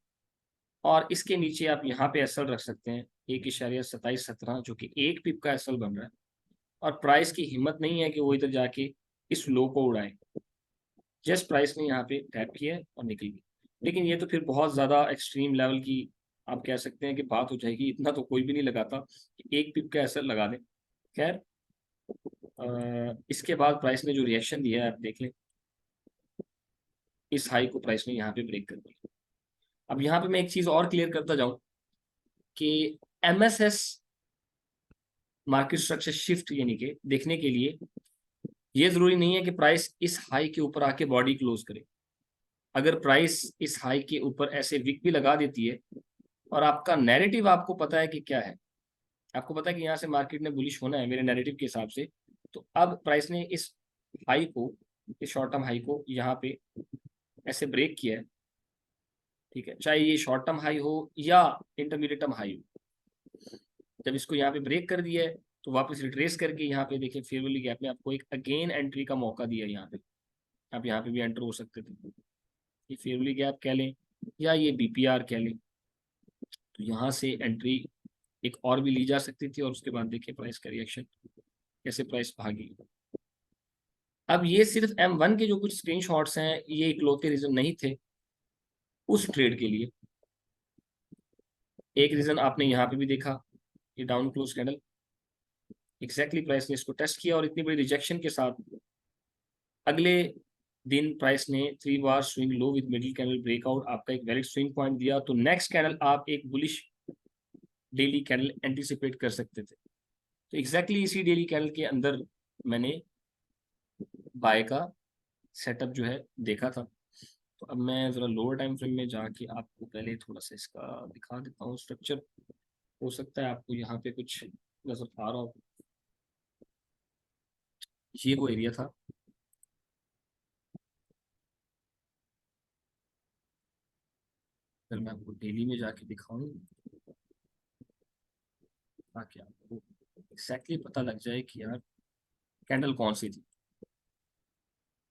और इसके नीचे आप यहाँ पे एसएल रख सकते हैं 1.2717 जो कि 1 पिप का एसएल बन रहा है और प्राइस की हिम्मत नहीं है कि वो इधर जाके इस लो को उड़ाए। जस्ट प्राइस ने यहाँ पे टैप किया और निकल गई। लेकिन ये तो फिर बहुत ज़्यादा एक्सट्रीम लेवल की आप कह सकते हैं कि बात हो जाएगी, इतना तो कोई भी नहीं लगाता कि 1 पिप का एसएल लगा दें। खैर इसके बाद प्राइस ने जो रिएक्शन दिया है आप देख लें, इस हाई को प्राइस ने यहाँ पे ब्रेक कर दिया। अब यहाँ पे मैं एक चीज और क्लियर करता जाऊं कि एमएसएस मार्केट स्ट्रक्चर शिफ्ट यानी कि देखने के लिए ये जरूरी नहीं है कि प्राइस इस हाई के ऊपर आके बॉडी क्लोज करे। अगर प्राइस इस हाई के ऊपर ऐसे विक भी लगा देती है और आपका नैरेटिव आपको पता है कि क्या है, आपको पता है कि यहाँ से मार्केट ने बुलिश होना है मेरे नैरेटिव के हिसाब से, तो अब प्राइस ने इस हाई को, इस शॉर्ट टर्म हाई को यहाँ पे ऐसे ब्रेक किया है, ठीक है, चाहे ये शॉर्ट टर्म हाई हो या इंटरमीडिएट टर्म हाई हो। जब इसको यहाँ पे ब्रेक कर दिया है तो वापस रिट्रेस करके यहाँ पे देखिए फेयर वैल्यू गैप में आपको एक अगेन एंट्री का मौका दिया है। यहाँ पे आप यहाँ पे भी एंटर हो सकते थे, ये फेयर वैल्यू गैप कह लें या ये बीपीआर कह लें, तो यहाँ से एंट्री एक और भी ली जा सकती थी। और उसके बाद देखिए प्राइस का रिएक्शन कैसे, प्राइस भागी। अब ये सिर्फ M1 के जो कुछ स्क्रीनशॉट्स हैं, ये इकलौते रीजन नहीं थे उस ट्रेड के लिए। एक रीजन आपने यहाँ पे भी देखा, ये down close candle, exactly price ने इसको टेस्ट किया और इतनी बड़ी रिजेक्शन के साथ अगले दिन प्राइस ने 3 बार swing low with middle candle breakout आपका एक वैलिड स्विंग पॉइंट दिया। तो नेक्स्ट कैंडल आप एक बुलिश डेली कैंडल एंटिसिपेट कर सकते थे। तो एग्जैक्टली इसी डेली कैंडल के अंदर मैंने बाय का सेटअप जो है देखा था। तो अब मैं ज़रा लोअर टाइम फ्रेम में जाके आपको पहले थोड़ा सा इसका दिखा देता हूँ स्ट्रक्चर। हो सकता है आपको यहाँ पे कुछ नजर आ रहा हो। ये वो एरिया था, अगर मैं आपको डेली में जाके दिखाऊं ताकि आपको एग्जैक्टली पता लग जाए कि यार कैंडल कौन सी थी।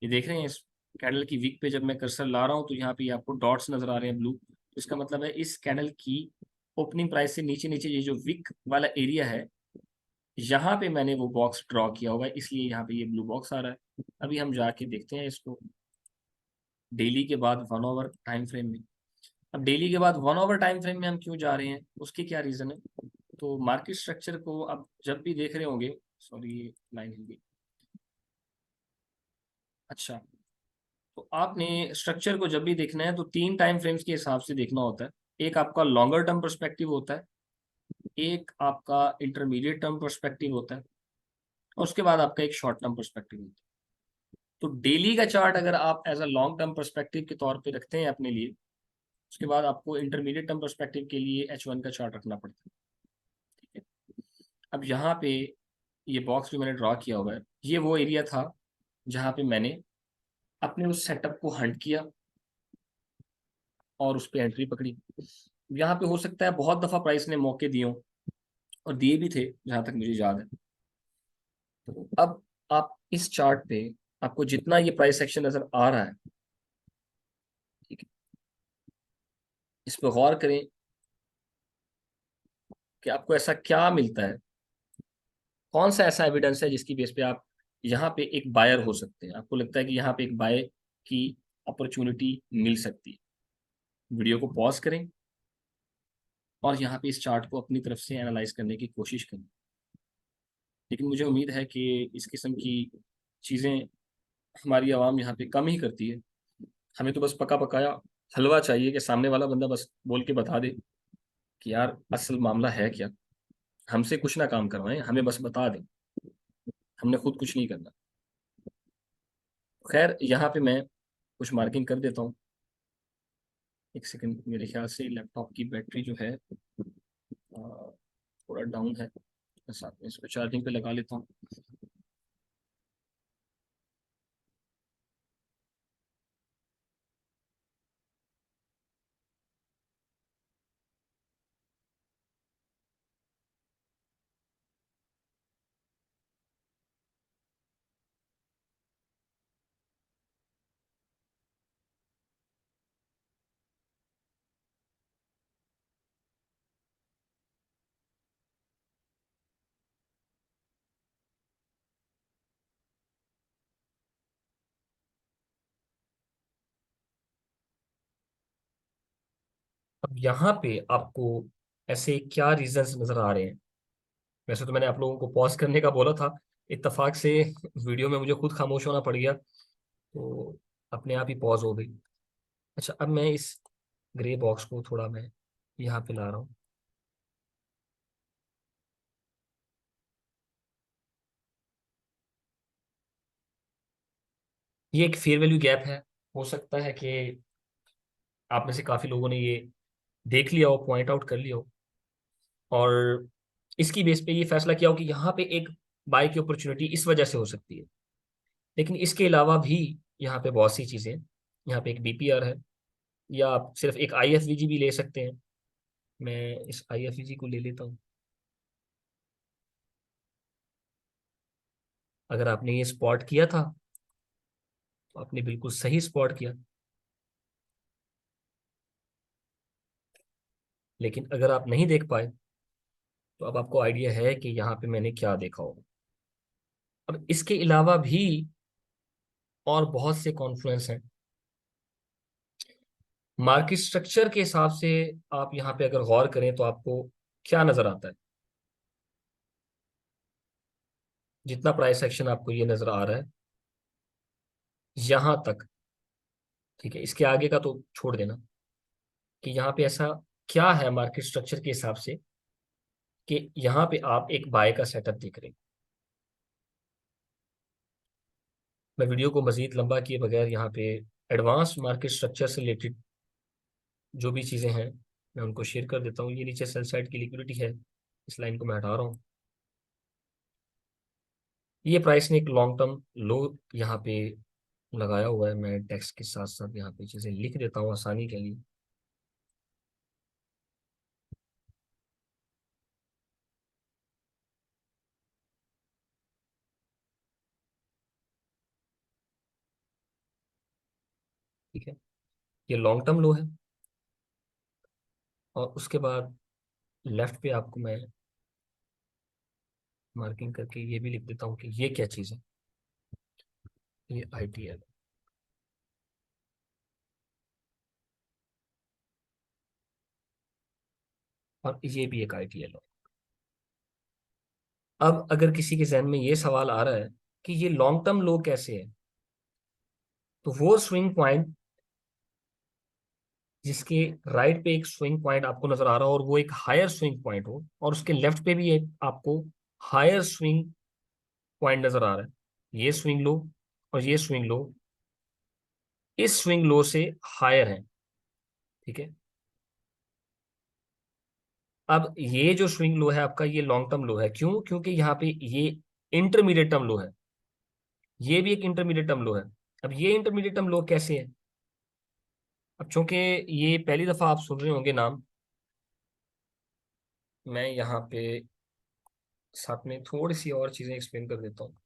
ये देख रहे हैं इस कैंडल की वीक पे जब मैं कर्सर ला रहा हूँ तो यहाँ पे आपको डॉट्स नजर आ रहे हैं ब्लू, तो इसका मतलब है इस कैंडल की ओपनिंग प्राइस से नीचे नीचे ये जो वीक वाला एरिया है, यहाँ पे मैंने वो बॉक्स ड्रॉ किया हुआ है, इसलिए यहाँ पे ये ब्लू बॉक्स आ रहा है। अभी हम जाके देखते हैं इसको डेली के बाद 1 आवर टाइम फ्रेम में। अब डेली के बाद 1 आवर टाइम फ्रेम में हम क्यों जा रहे हैं, उसके क्या रीजन है। तो मार्केट स्ट्रक्चर को अब जब भी देख रहे होंगे, सॉरी ये लाइन हिल गई, अच्छा, तो आपने स्ट्रक्चर को जब भी देखना है तो 3 टाइम फ्रेम्स के हिसाब से देखना होता है। एक आपका लॉन्गर टर्म पर्सपेक्टिव होता है, एक आपका इंटरमीडिएट टर्म पर्सपेक्टिव होता है, और उसके बाद आपका एक शॉर्ट टर्म पर्सपेक्टिव होता है। तो डेली का चार्ट अगर आप as a long term perspective के तौर पे रखते हैं अपने लिए, उसके बाद आपको इंटरमीडिएट टर्म पर्सपेक्टिव के लिए H1 का चार्ट रखना पड़ता है, ठीक है। अब यहाँ पे ये बॉक्स जो मैंने ड्रॉ किया हुआ है, ये वो एरिया था जहाँ पे मैंने अपने उस सेटअप को हंट किया और उस पर एंट्री पकड़ी। यहाँ पे हो सकता है बहुत दफा प्राइस ने मौके दिए हों, और दिए भी थे जहां तक मुझे याद है। तो अब आप इस चार्ट पे आपको जितना ये प्राइस एक्शन नजर आ रहा है, ठीक है, इस पर गौर करें कि आपको ऐसा क्या मिलता है, कौन सा ऐसा एविडेंस है जिसकी बेस पे आप यहाँ पे एक बायर हो सकते हैं, आपको लगता है कि यहाँ पे एक बाय की अपॉर्चुनिटी मिल सकती है। वीडियो को पॉज करें और यहाँ पे इस चार्ट को अपनी तरफ से एनालाइज करने की कोशिश करें। लेकिन मुझे उम्मीद है कि इस किस्म की चीज़ें हमारी आवाम यहाँ पे कम ही करती है। हमें तो बस पका पकाया हलवा चाहिए कि सामने वाला बंदा बस बोल के बता दे कि यार असल मामला है क्या। हमसे कुछ ना काम करवाएं, हमें बस बता दें, हमने खुद कुछ नहीं करना। खैर यहाँ पे मैं कुछ मार्किंग कर देता हूँ। एक सेकंड, मेरे ख्याल से लैपटॉप की बैटरी जो है थोड़ा डाउन है, मैं साथ में इसको चार्जिंग पे लगा लेता हूँ। अब यहाँ पे आपको ऐसे क्या रीजंस नजर आ रहे हैं। वैसे तो मैंने आप लोगों को पॉज करने का बोला था, इत्तेफाक से वीडियो में मुझे खुद खामोश होना पड़ गया, तो अपने आप ही पॉज हो गई। अच्छा, अब मैं इस ग्रे बॉक्स को थोड़ा मैं यहाँ पे ला रहा हूँ। ये एक फेयर वैल्यू गैप है। हो सकता है कि आप में से काफी लोगों ने ये देख लिया हो, पॉइंट आउट कर लिया हो, और इसकी बेस पे ये फैसला किया हो कि यहाँ पे एक बाय की अपॉर्चुनिटी इस वजह से हो सकती है। लेकिन इसके अलावा भी यहाँ पे बहुत सी चीजें हैं। यहाँ पे एक बीपीआर है, या आप सिर्फ एक आईएफवीजी भी ले सकते हैं। मैं इस आईएफवीजी को ले लेता हूँ। अगर आपने ये स्पॉट किया था तो आपने बिल्कुल सही स्पॉट किया। लेकिन अगर आप नहीं देख पाए तो अब आपको आइडिया है कि यहाँ पे मैंने क्या देखा होगा। अब इसके अलावा भी और बहुत से कॉन्फ्लुएंस हैं। मार्केट स्ट्रक्चर के हिसाब से आप यहाँ पे अगर गौर करें तो आपको क्या नजर आता है? जितना प्राइस एक्शन आपको ये नजर आ रहा है यहां तक, ठीक है, इसके आगे का तो छोड़ देना, कि यहाँ पे ऐसा क्या है मार्केट स्ट्रक्चर के हिसाब से कि यहाँ पे आप एक बाय का सेटअप देख रहे हैं। मैं वीडियो को मजीद लंबा किए बगैर यहाँ पे एडवांस मार्केट स्ट्रक्चर से रिलेटेड जो भी चीज़ें हैं मैं उनको शेयर कर देता हूँ। ये नीचे सेल साइड की लिक्विडिटी है, इस लाइन को मैं हटा रहा हूँ। ये प्राइस ने एक लॉन्ग टर्म लो यहाँ पे लगाया हुआ है। मैं टेक्स्ट के साथ साथ यहाँ पे चीज़ें लिख देता हूँ आसानी के लिए। ठीक है, ये लॉन्ग टर्म लो है। और उसके बाद लेफ्ट पे आपको मैं मार्किंग करके ये भी लिख देता हूँ कि ये क्या चीज़ है। ये आईटीएल, और ये भी एक आईटीएल है। अब अगर किसी के जहन में ये सवाल आ रहा है कि ये लॉन्ग टर्म लो कैसे है, तो वो स्विंग पॉइंट जिसके राइट पे एक स्विंग पॉइंट आपको नजर आ रहा हो और वो एक हायर स्विंग पॉइंट हो, और उसके लेफ्ट पे भी एक आपको हायर स्विंग पॉइंट नजर आ रहा है, ये स्विंग लो और ये स्विंग लो इस स्विंग लो से हायर है। ठीक है, अब ये जो स्विंग लो है आपका, ये लॉन्ग टर्म लो है। क्यों? क्योंकि यहाँ पे ये इंटरमीडिएट टर्म लो है, ये भी एक इंटरमीडिएट टर्म लो है। अब ये इंटरमीडिएट टर्म लो कैसे है? अब चूंकि ये पहली दफा आप सुन रहे होंगे नाम, मैं यहाँ पे साथ में थोड़ी सी और चीजें एक्सप्लेन कर देता हूँ।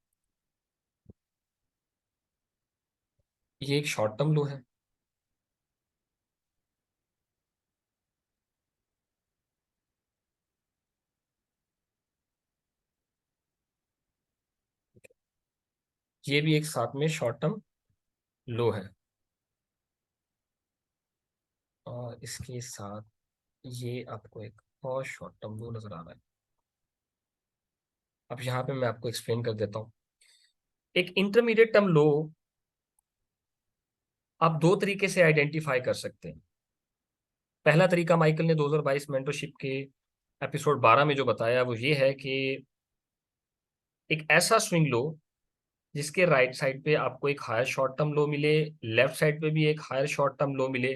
ये एक शॉर्ट टर्म लो है, ये भी एक साथ में शॉर्ट टर्म लो है, और इसके साथ ये आपको एक और शॉर्ट टर्म लो नजर आ रहा है। अब यहाँ पे मैं आपको एक्सप्लेन कर देता हूँ। एक इंटरमीडिएट टर्म लो आप दो तरीके से आइडेंटिफाई कर सकते हैं। पहला तरीका माइकल ने 2022 मेंटरशिप के एपिसोड 12 में जो बताया वो ये है कि एक ऐसा स्विंग लो जिसके राइट साइड पे आपको एक हायर शॉर्ट टर्म लो मिले, लेफ्ट साइड पे भी एक हायर शॉर्ट टर्म लो मिले,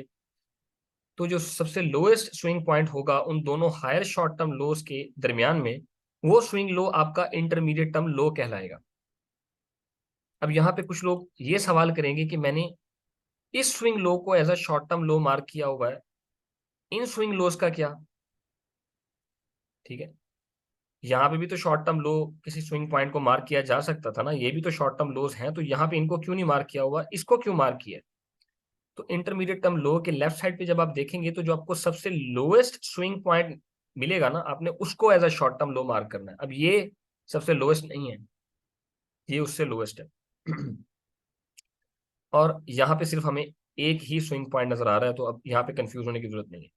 तो जो सबसे लोएस्ट स्विंग पॉइंट होगा उन दोनों हायर शॉर्ट टर्म लोस के दरमियान में, वो स्विंग लो आपका इंटरमीडिएट टर्म लो कहलाएगा। अब यहाँ पे कुछ लोग ये सवाल करेंगे कि मैंने इस स्विंग लो को as a short term low mark किया हुआ है, इन स्विंग लोस का क्या? ठीक है, यहाँ पे भी तो शॉर्ट टर्म लो किसी स्विंग पॉइंट को मार्क किया जा सकता था ना, ये भी तो शॉर्ट टर्म लोस हैं, तो यहाँ पे इनको क्यों नहीं मार्क किया हुआ, इसको क्यों मार्क किया? तो इंटरमीडिएट टर्म लो के लेफ्ट साइड पे जब आप देखेंगे तो जो आपको सबसे लोएस्ट स्विंग पॉइंट मिलेगा ना, आपने उसको as a short term low mark करना है। अब ये सबसे लोएस्ट नहीं है, ये उससे लोएस्ट है। और यहाँ पे सिर्फ हमें एक ही स्विंग पॉइंट नजर आ रहा है, तो अब यहाँ पे कंफ्यूज होने की जरूरत नहीं है।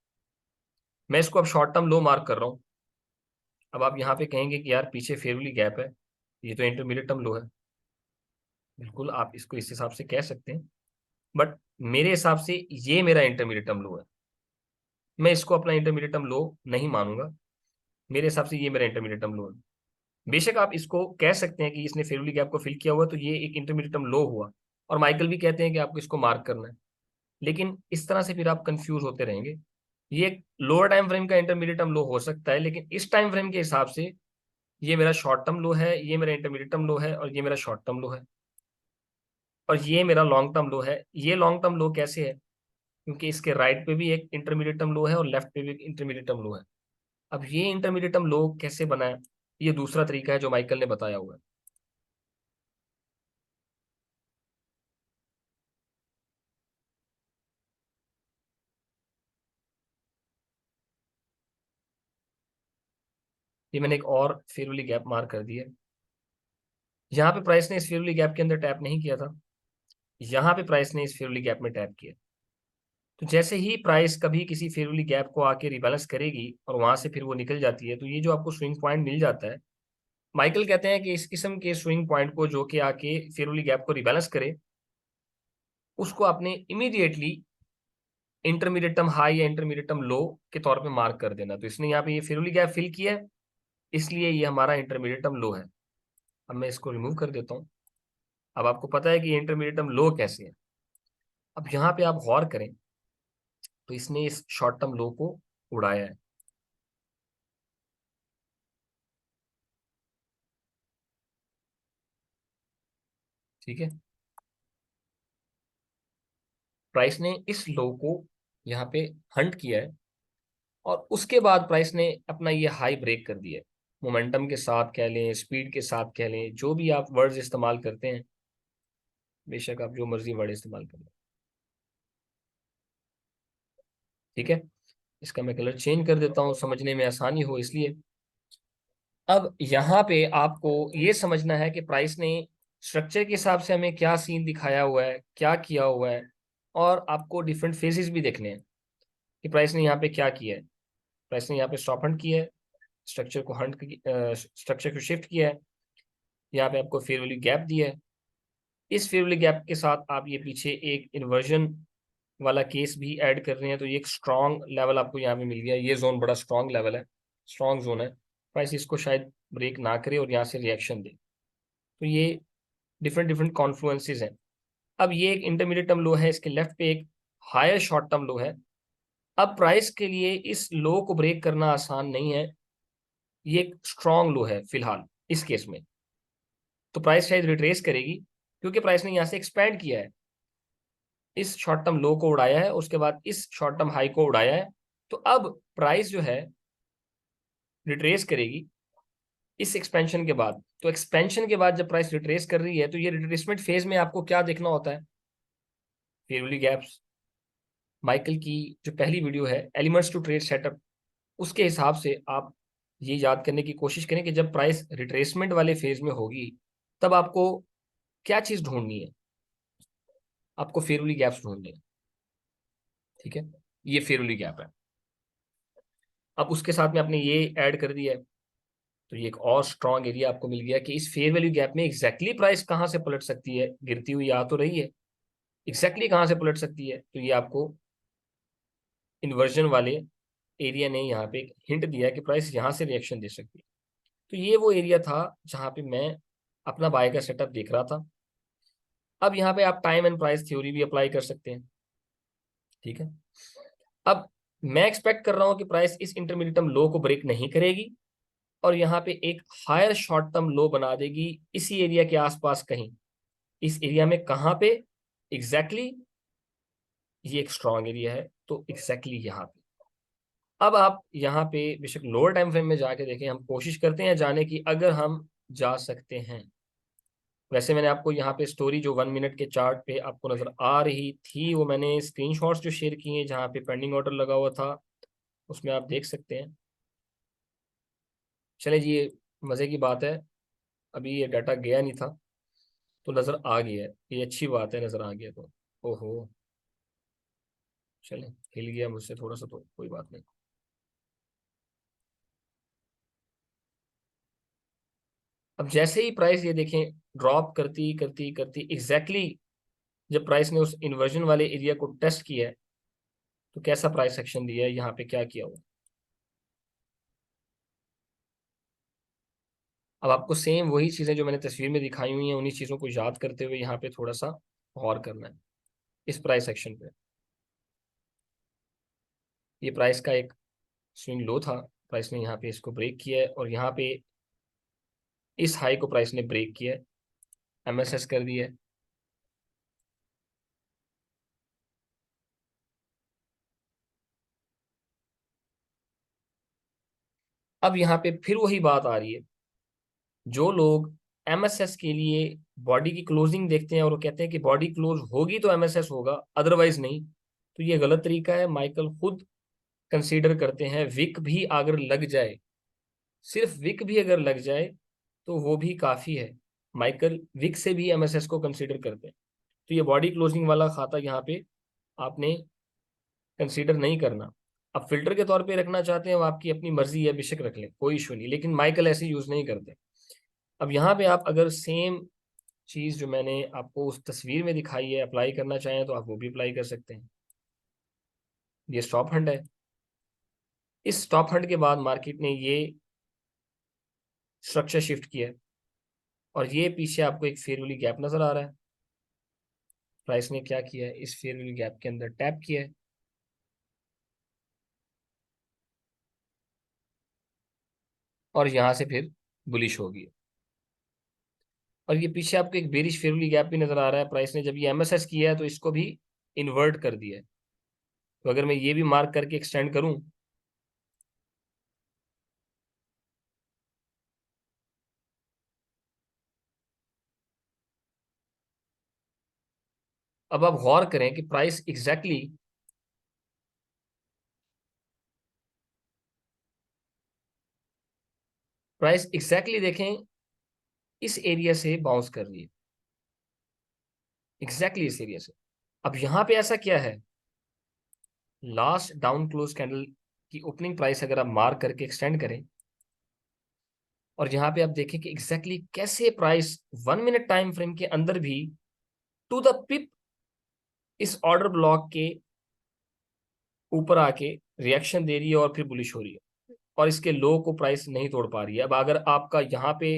मैं इसको अब शॉर्ट टर्म लो मार्क कर रहा हूँ। अब आप यहाँ पे कहेंगे कि यार पीछे फेवरली गैप है, ये तो इंटरमीडिएट टर्म लो है। बिल्कुल आप इसको इस हिसाब से कह सकते हैं, बट मेरे हिसाब से ये मेरा इंटरमीडिएट टर्म लो है। मैं इसको अपना इंटरमीडिएट टर्म लो नहीं मानूंगा, मेरे हिसाब से ये मेरा इंटरमीडिएट टर्म लो है। बेशक आप इसको कह सकते हैं कि इसने फेवरली गैप को फिल किया हुआ तो ये एक इंटरमीडिएट टर्म लो हुआ, और माइकल भी कहते हैं कि आपको इसको मार्क करना है। लेकिन इस तरह से फिर आप कंफ्यूज होते रहेंगे। ये लोअर टाइम फ्रेम का इंटरमीडिएट टर्म लो हो सकता है, लेकिन इस टाइम फ्रेम के हिसाब से ये मेरा शॉर्ट टर्म लो है, ये मेरा इंटरमीडिएट टर्म लो है, और ये मेरा शॉर्ट टर्म लो है, और ये मेरा लॉन्ग टर्म लो है। ये लॉन्ग टर्म लो कैसे है? क्योंकि इसके राइट पे भी एक इंटरमीडिएट टर्म लो है और लेफ्ट पे भी एक इंटरमीडिएट टर्म लो है। अब ये इंटरमीडिएट टर्म लो कैसे बना है? ये दूसरा तरीका है जो माइकल ने बताया हुआ है। ये मैंने एक और फेयर वैल्यू गैप मार्क कर दिया है। यहाँ पे प्राइस ने इस फेयर वैल्यू गैप के अंदर टैप नहीं किया था, यहाँ पे प्राइस ने इस फेयर वैल्यू गैप में टैप किया। तो जैसे ही प्राइस कभी किसी फेयर वैल्यू गैप को आके रिबैलेंस करेगी और वहां से फिर वो निकल जाती है, तो ये जो आपको स्विंग पॉइंट मिल जाता है, माइकल कहते हैं कि इस किस्म के स्विंग पॉइंट को जो कि आके फेयर वैल्यू गैप को रिबैलेंस करे, उसको आपने इमीडिएटली इंटरमीडिएट टर्म हाई या इंटरमीडिएट टर्म लो के तौर पे मार्क कर देना। तो इसने यहाँ पे ये फेयर वैल्यू गैप फिल किया है, इसलिए ये हमारा इंटरमीडिएट टर्म लो है। अब मैं इसको रिमूव कर देता हूँ। अब आपको पता है कि इंटरमीडिएट टर्म लो कैसे है। अब यहाँ पे आप गौर करें तो इसने इस शॉर्ट टर्म लो को उड़ाया है। ठीक है, प्राइस ने इस लो को यहाँ पे हंट किया है, और उसके बाद प्राइस ने अपना ये हाई ब्रेक कर दिया है। मोमेंटम के साथ कह लें, स्पीड के साथ कह लें, जो भी आप वर्ड्स इस्तेमाल करते हैं, बेशक आप जो मर्जी वर्ड इस्तेमाल कर लें। ठीक है, इसका मैं कलर चेंज कर देता हूँ समझने में आसानी हो इसलिए। अब यहाँ पे आपको ये समझना है कि प्राइस ने स्ट्रक्चर के हिसाब से हमें क्या सीन दिखाया हुआ है, क्या किया हुआ है, और आपको डिफरेंट फेजेस भी देखने हैं कि प्राइस ने यहाँ पे क्या किया है। प्राइस ने यहाँ पे स्टॉप हंट किया है, स्ट्रक्चर को स्ट्रक्चर को शिफ्ट किया है, यहाँ पे आपको फेयर वैल्यू गैप दिया है। इस फेयर वैल्यू गैप के साथ आप ये पीछे एक इन्वर्जन वाला केस भी ऐड कर रहे हैं, तो ये एक स्ट्रॉन्ग लेवल आपको यहाँ पे मिल गया। ये जोन बड़ा स्ट्रॉन्ग लेवल है, स्ट्रॉन्ग जोन है। प्राइस इसको शायद ब्रेक ना करे और यहाँ से रिएक्शन दे। तो ये डिफरेंट डिफरेंट कॉन्फ्लुएंसेस हैं। अब ये एक इंटरमीडिएट टर्म लो है, इसके लेफ्ट पे एक हायर शॉर्ट टर्म लो है। अब प्राइस के लिए इस लो को ब्रेक करना आसान नहीं है, ये एक स्ट्रॉन्ग लो है फिलहाल इस केस में। तो प्राइस शायद रिट्रेस करेगी, क्योंकि प्राइस ने यहाँ से एक्सपैंड किया है, इस शॉर्ट टर्म लो को उड़ाया है, उसके बाद इस शॉर्ट टर्म हाई को उड़ाया है। तो अब प्राइस जो है रिट्रेस करेगी इस एक्सपेंशन के बाद। तो एक्सपेंशन के बाद जब प्राइस रिट्रेस कर रही है, तो ये रिट्रेसमेंट फेज में आपको क्या देखना होता है? Fair value gaps. माइकल की जो पहली वीडियो है एलिमेंट्स टू ट्रेड सेटअप, उसके हिसाब से आप ये याद करने की कोशिश करें कि जब प्राइस रिट्रेसमेंट वाले फेज में होगी, तब आपको क्या चीज ढूंढनी है? आपको फेयर वैल्यू गैप्स ढूंढने हैं। ठीक है, ये फेयर वैल्यू गैप है। अब उसके साथ में आपने ये ऐड कर दिया है, तो ये एक और स्ट्रॉन्ग एरिया आपको मिल गया कि इस फेयर वैल्यू गैप में एग्जैक्टली प्राइस कहाँ से पलट सकती है। गिरती हुई आ तो रही है, एग्जैक्टली कहाँ से पलट सकती है? तो ये आपको इन्वर्जन वाले एरिया ने यहाँ पे एक हिंट दिया है कि प्राइस यहाँ से रिएक्शन दे सकती है। तो ये वो एरिया था जहाँ पे मैं अपना बाय का सेटअप देख रहा था। अब यहाँ पे आप टाइम एंड प्राइस थ्योरी भी अप्लाई कर सकते हैं। ठीक है, अब मैं एक्सपेक्ट कर रहा हूँ कि प्राइस इस इंटरमीडिएट टर्म लो को ब्रेक नहीं करेगी, और यहाँ पे एक हायर शॉर्ट टर्म लो बना देगी इसी एरिया के आसपास कहीं। इस एरिया में कहाँ पे एग्जैक्टली exactly, ये एक स्ट्रॉन्ग एरिया है, तो एग्जैक्टली exactly यहाँ पे। अब आप यहाँ पे बेशक लोअर टाइम फ्रेम में जाके देखें, हम कोशिश करते हैं जाने की, अगर हम जा सकते हैं। वैसे मैंने आपको यहाँ पे स्टोरी जो 1 मिनट के चार्ट पे आपको नजर आ रही थी, वो मैंने स्क्रीनशॉट्स जो शेयर किए हैं जहाँ पे पेंडिंग ऑर्डर लगा हुआ था, उसमें आप देख सकते हैं। चले जी, ये मज़े की बात है, अभी ये डाटा गया नहीं था तो नज़र आ गया है, ये अच्छी बात है, नज़र आ गया तो। ओहो, चले, हिल गया मुझसे थोड़ा सा, तो कोई बात नहीं। अब जैसे ही प्राइस ये देखें ड्रॉप करती करती करती एग्जैक्टली जब प्राइस ने उस इन्वर्जन वाले एरिया को टेस्ट किया है, तो कैसा प्राइस एक्शन दिया है, यहाँ पे क्या किया हुआ। अब आपको सेम वही चीज़ें जो मैंने तस्वीर में दिखाई हुई हैं, उन्हीं चीज़ों को याद करते हुए यहाँ पे थोड़ा सा गौर करना है इस प्राइस एक्शन पे। ये प्राइस का एक स्विंग लो था, प्राइस ने यहाँ पे इसको ब्रेक किया है और यहाँ पे इस हाई को प्राइस ने ब्रेक किया है, एमएसएस कर दिया है। अब यहाँ पे फिर वही बात आ रही है, जो लोग एमएसएस के लिए बॉडी की क्लोजिंग देखते हैं और वो कहते हैं कि बॉडी क्लोज होगी तो एमएसएस होगा, अदरवाइज नहीं, तो ये गलत तरीका है। माइकल खुद कंसीडर करते हैं विक भी अगर लग जाए, सिर्फ विक भी अगर लग जाए तो वो भी काफी है। माइकल विक से भी एमएसएस को कंसीडर करते हैं। तो ये बॉडी क्लोजिंग वाला खाता यहाँ पे आपने कंसीडर नहीं करना। अब फिल्टर के तौर पे रखना चाहते हैं वो आपकी अपनी मर्जी है, बेशक रख लें, कोई इशू नहीं, लेकिन माइकल ऐसे यूज नहीं करते। अब यहाँ पे आप अगर सेम चीज जो मैंने आपको उस तस्वीर में दिखाई है अप्लाई करना चाहें तो आप वो भी अप्लाई कर सकते हैं। ये स्टॉप हंड है। इस स्टॉप हंड के बाद मार्केट ने ये स्ट्रक्चर शिफ्ट किया है और ये पीछे आपको एक फेयर वैल्यू गैप नजर आ रहा है। प्राइस ने क्या किया है, इस फेयर वैल्यू गैप के अंदर टैप किया है और यहां से फिर बुलिश होगी। और ये पीछे आपको एक बेरिश फेयर वैल्यू गैप भी नजर आ रहा है। प्राइस ने जब ये एमएसएस किया है तो इसको भी इन्वर्ट कर दिया है। तो अगर मैं ये भी मार्क करके एक्सटेंड करूं, अब आप गौर करें कि प्राइस एग्जैक्टली देखें इस एरिया से बाउंस कर रही है, एग्जैक्टली इस एरिया से। अब यहां पे ऐसा क्या है, लास्ट डाउन क्लोज कैंडल की ओपनिंग प्राइस अगर आप मार्क करके एक्सटेंड करें और यहाँ पे आप देखें कि एग्जैक्टली कैसे प्राइस 1 मिनट टाइम फ्रेम के अंदर भी टू द पिप इस ऑर्डर ब्लॉक के ऊपर आके रिएक्शन दे रही है और फिर बुलिश हो रही है और इसके लो को प्राइस नहीं तोड़ पा रही है। अब अगर आपका यहाँ पे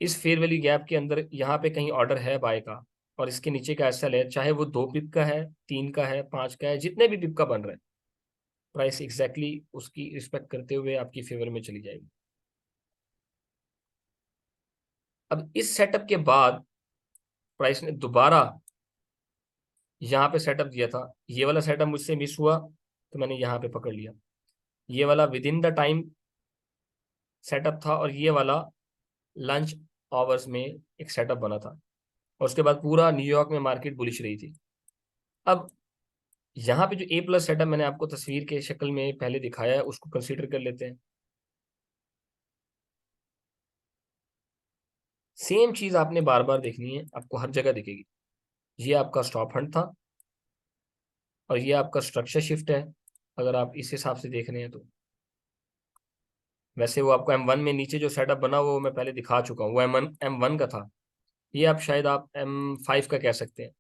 इस फेयर वैल्यू गैप के अंदर यहाँ पे कहीं ऑर्डर है बाय का और इसके नीचे का एसएल है, चाहे वो 2 पिप का है, 3 का है, 5 का है, जितने भी पिप का बन रहा है, प्राइस एग्जैक्टली उसकी रिस्पेक्ट करते हुए आपकी फेवर में चली जाएगी। अब इस सेटअप के बाद प्राइस ने दोबारा यहाँ पे सेटअप दिया था, ये वाला सेटअप मुझसे मिस हुआ तो मैंने यहाँ पे पकड़ लिया। ये वाला with in the time setup था और ये वाला लंच आवर्स में एक सेटअप बना था और उसके बाद पूरा न्यूयॉर्क में मार्केट बुलिश रही थी। अब यहाँ पे जो ए प्लस सेटअप मैंने आपको तस्वीर के शक्ल में पहले दिखाया है उसको कंसीडर कर लेते हैं। सेम चीज आपने बार बार देखनी है, आपको हर जगह दिखेगी। ये आपका स्टॉप हंड था और ये आपका स्ट्रक्चर शिफ्ट है, अगर आप इस हिसाब से देख रहे हैं तो। वैसे वो आपको M1 में नीचे जो सेटअप बना वो मैं पहले दिखा चुका हूँ, वो M1 का था। ये आप शायद आप M5 का कह सकते हैं।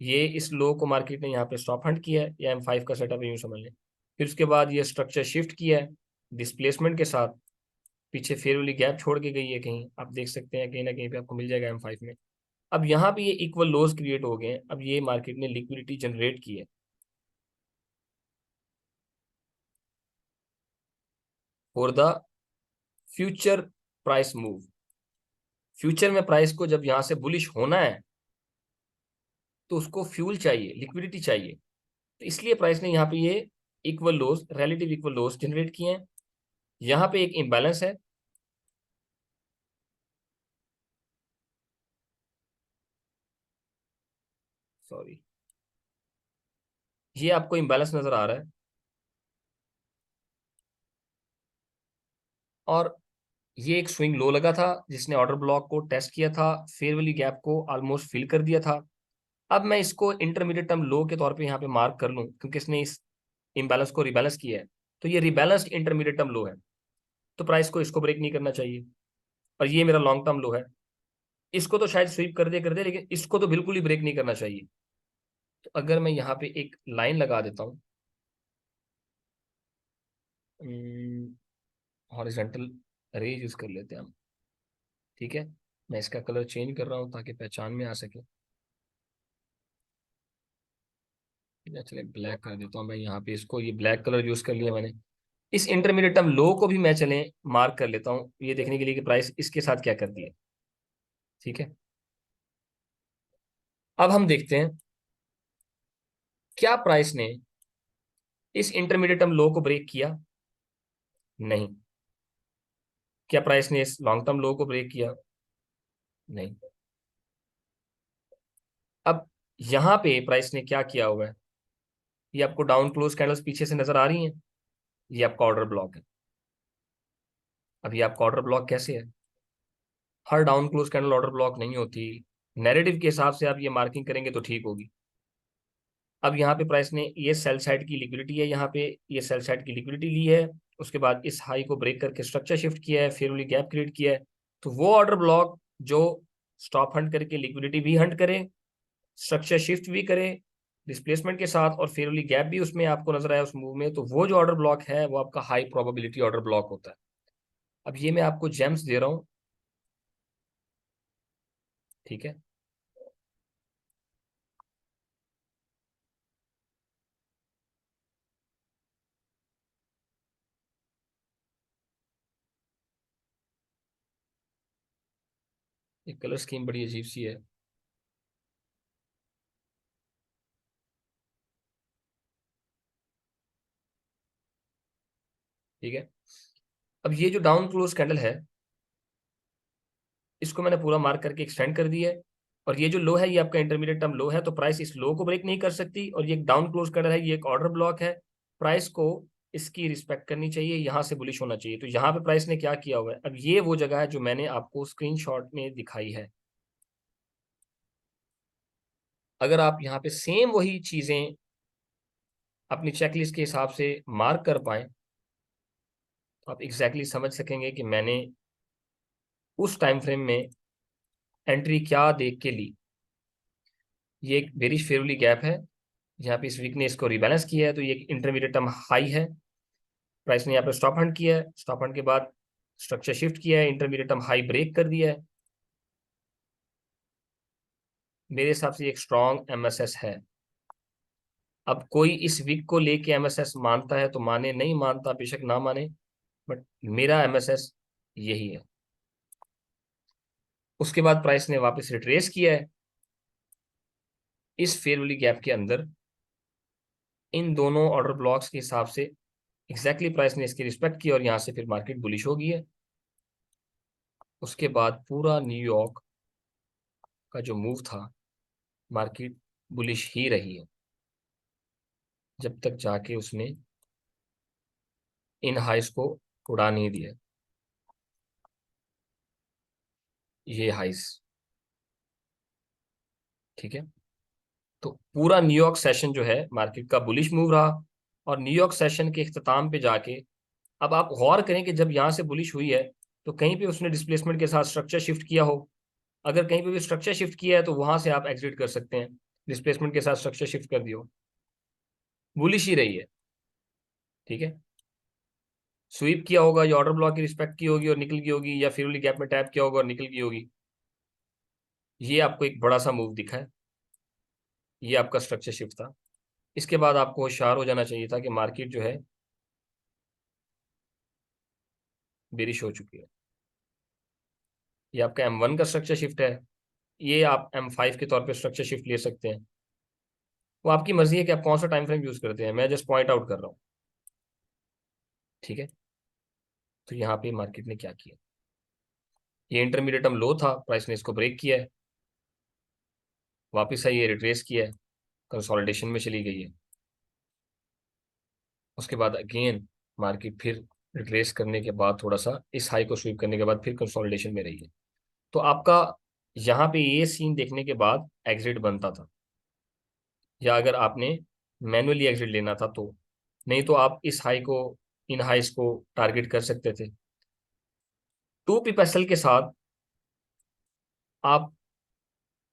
ये इस लो को मार्केट ने यहाँ पे स्टॉप हंट किया है, या M5 का सेटअप यूँ समझ लें। फिर उसके बाद ये स्ट्रक्चर शिफ्ट किया है डिस्प्लेसमेंट के साथ, पीछे फेयर वाली गैप छोड़ के गई है, कहीं आप देख सकते हैं कहीं ना कहीं पे आपको मिल जाएगा M5 में। अब यहाँ पे ये इक्वल लोज क्रिएट हो गए हैं। अब ये मार्केट ने लिक्विडिटी जनरेट की है for the future price move. Future में प्राइस को जब यहाँ से बुलिश होना है तो उसको फ्यूल चाहिए, लिक्विडिटी चाहिए, तो इसलिए प्राइस ने यहाँ पे ये इक्वल लोज, रिलेटिव इक्वल लोज जनरेट किए हैं। यहाँ पे एक इम्बैलेंस है, सॉरी, ये आपको इम्बैलेंस नजर आ रहा है और ये एक स्विंग लो लगा था जिसने ऑर्डर ब्लॉक को टेस्ट किया था, फेयर वैल्यू गैप को ऑलमोस्ट फिल कर दिया था। अब मैं इसको इंटरमीडिएट टर्म लो के तौर पे यहाँ पे मार्क कर लूँ क्योंकि इसने इस इम्बैलेंस को रिबैलेंस किया है, तो ये रिबैलेंस्ड इंटरमीडिएट टर्म लो है, तो प्राइस को इसको ब्रेक नहीं करना चाहिए। और ये मेरा लॉन्ग टर्म लो है, इसको तो शायद स्वीप कर दे लेकिन इसको तो बिल्कुल ही ब्रेक नहीं करना चाहिए। तो अगर मैं यहाँ पे एक लाइन लगा देता हूँ, हॉरिजॉन्टल रे यूज कर लेते हैं हम, ठीक है। मैं इसका कलर चेंज कर रहा हूँ ताकि पहचान में आ सके। चलिए ब्लैक कर देता हूँ मैं यहाँ पे इसको, ये ब्लैक कलर यूज कर लिया मैंने। इस इंटरमीडिएट टर्म लो को भी मैं चले मार्क कर लेता हूँ, ये देखने के लिए कि प्राइस इसके साथ क्या करती है। ठीक है, अब हम देखते हैं क्या प्राइस ने इस इंटरमीडिएट टर्म लो को ब्रेक किया। नहीं। क्या प्राइस ने इस लॉन्ग टर्म लो को ब्रेक किया। नहीं। अब यहां पे प्राइस ने क्या किया हुआ है, ये आपको डाउन क्लोज कैंडल्स पीछे से नजर आ रही हैं, ये आपका ऑर्डर ब्लॉक है। अब ये आपका ऑर्डर ब्लॉक कैसे है, her down close candle order block नहीं होती, नैरेटिव के हिसाब से आप ये मार्किंग करेंगे तो ठीक होगी। अब यहाँ पे प्राइस ने ये सेल साइड की लिक्विडिटी है, यहाँ पे ये सेल साइड की लिक्विडिटी ली है, उसके बाद इस हाई को ब्रेक करके स्ट्रक्चर शिफ्ट किया है, फेयरली गैप क्रिएट किया है। तो वो ऑर्डर ब्लॉक जो स्टॉप हंट करके लिक्विडिटी भी हंट करे, स्ट्रक्चर शिफ्ट भी करे डिस्प्लेसमेंट के साथ, और फेयरली गैप भी उसमें आपको नजर आया उस मूव में, तो वो जो ऑर्डर ब्लॉक है वो आपका हाई प्रोबेबिलिटी ऑर्डर ब्लॉक होता है। अब ये मैं आपको जेम्स दे रहा हूँ। ठीक है, ये कलर स्कीम बड़ी अजीब सी है। ठीक है, अब ये जो डाउन क्लोज कैंडल है इसको मैंने पूरा मार्क करके एक्सटेंड कर दिया है, और ये जो लो है ये आपका इंटरमीडिएट टर्म लो है, तो प्राइस इस लो को ब्रेक नहीं कर सकती, और ये एक डाउन क्लोज कैंडल है, ये एक ऑर्डर ब्लॉक है, प्राइस को इसकी रिस्पेक्ट करनी चाहिए, यहां से बुलिश होना चाहिए। तो यहाँ पे प्राइस ने क्या किया हुआ है, अब ये वो जगह है जो मैंने आपको स्क्रीनशॉट में दिखाई है। अगर आप यहाँ पे सेम वही चीजें अपनी चेकलिस्ट के हिसाब से मार्क कर पाए तो आप एग्जैक्टली समझ सकेंगे कि मैंने उस टाइम फ्रेम में एंट्री क्या देख के ली। ये एक वेरी फेयरली गैप है, यहाँ पे इस वीकनेस को रिबैलेंस किया है, तो ये इंटरमीडिएट टर्म हाई है, प्राइस ने यहाँ पे स्टॉप हंट किया है, स्टॉप हंट के बाद स्ट्रक्चर शिफ्ट किया है, इंटरमीडिएट टर्म हाई ब्रेक कर दिया है। मेरे हिसाब से एक स्ट्रॉन्ग एमएसएस है। अब कोई इस वीक को लेके एमएसएस मानता है तो माने, नहीं मानता बेशक ना माने, बट मेरा एमएसएस यही है। उसके बाद प्राइस ने वापस रिट्रेस किया है इस फेयरली गैप के अंदर, इन दोनों ऑर्डर ब्लॉक्स के हिसाब से एग्जैक्टली प्राइस ने इसकी रिस्पेक्ट की, और यहां से फिर मार्केट बुलिश हो गई है। उसके बाद पूरा न्यूयॉर्क का जो मूव था, मार्केट बुलिश ही रही है जब तक जाके उसने इन हाइस को उड़ा नहीं दिया। ये हाइस, ठीक है, तो पूरा न्यूयॉर्क सेशन जो है मार्केट का बुलिश मूव रहा, और न्यूयॉर्क सेशन के इख्तिताम पे जाके अब आप गौर करें कि जब यहाँ से बुलिश हुई है तो कहीं पे उसने डिस्प्लेसमेंट के साथ स्ट्रक्चर शिफ्ट किया हो, अगर कहीं पे भी स्ट्रक्चर शिफ्ट किया है तो वहां से आप एग्जिट कर सकते हैं, डिस्प्लेसमेंट के साथ स्ट्रक्चर शिफ्ट कर दियो, बुलिश ही रही है। ठीक है, स्वीप किया होगा या ऑर्डर ब्लॉक की रिस्पेक्ट की होगी और निकल गई होगी, या फिर गैप में टैप किया होगा और निकल गई होगी। ये आपको एक बड़ा सा मूव दिखा है, ये आपका स्ट्रक्चर शिफ्ट था। इसके बाद आपको होशियार हो जाना चाहिए था कि मार्केट जो है बेरिश हो चुकी है। ये आपका M1 का स्ट्रक्चर शिफ्ट है, ये आप M5 के तौर पे स्ट्रक्चर शिफ्ट ले सकते हैं, वो आपकी मर्जी है कि आप कौन सा टाइम फ्रेम यूज करते हैं, मैं जस्ट पॉइंट आउट कर रहा हूँ। ठीक है, तो यहाँ पे मार्केट ने क्या किया, ये इंटरमीडिएट लो था, प्राइस ने इसको ब्रेक किया है, वापस आई है, रिट्रेस किया है, कंसोलिडेशन में चली गई है। उसके बाद अगेन मार्केट फिर रिट्रेस करने के बाद थोड़ा सा इस हाई को स्वीप करने के बाद फिर कंसोलिडेशन में रही है। तो आपका यहाँ पे ये सीन देखने के बाद एग्जिट बनता था, या अगर आपने मैनुअली एग्जिट लेना था तो, नहीं तो आप इस हाई को, इन हाइस को टारगेट कर सकते थे। 2 पीप एसएल के साथ आप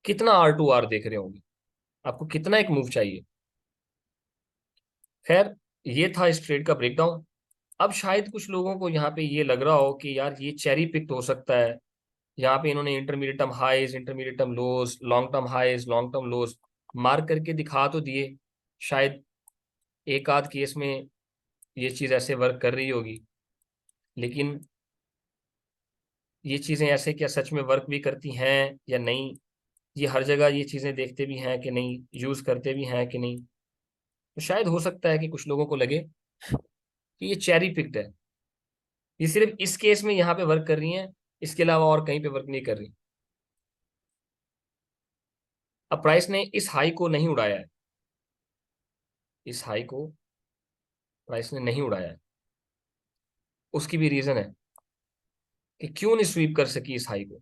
कितना R2R देख रहे होंगे, आपको कितना एक मूव चाहिए। खैर, ये था इस ट्रेड का ब्रेकडाउन। अब शायद कुछ लोगों को यहाँ पे ये लग रहा हो कि यार ये चेरी पिक्ड हो सकता है, यहाँ पे इन्होंने intermediate term highs, intermediate term lows, long term highs, long term lows mark करके दिखा तो दिए, शायद एक आध केस में ये चीज़ ऐसे वर्क कर रही होगी, लेकिन ये चीज़ें ऐसे क्या सच में वर्क भी करती हैं या नहीं, ये हर जगह ये चीज़ें देखते भी हैं कि नहीं, यूज़ करते भी हैं कि नहीं। तो शायद हो सकता है कि कुछ लोगों को लगे कि ये चेरी पिक्ड है, ये सिर्फ इस केस में यहाँ पे वर्क कर रही हैं, इसके अलावा और कहीं पे वर्क नहीं कर रही। अब प्राइस ने इस हाई को नहीं उड़ाया है, इस हाई को प्राइस ने नहीं उड़ाया है। उसकी भी रीजन है कि क्यों नहीं स्वीप कर सकी इस हाई को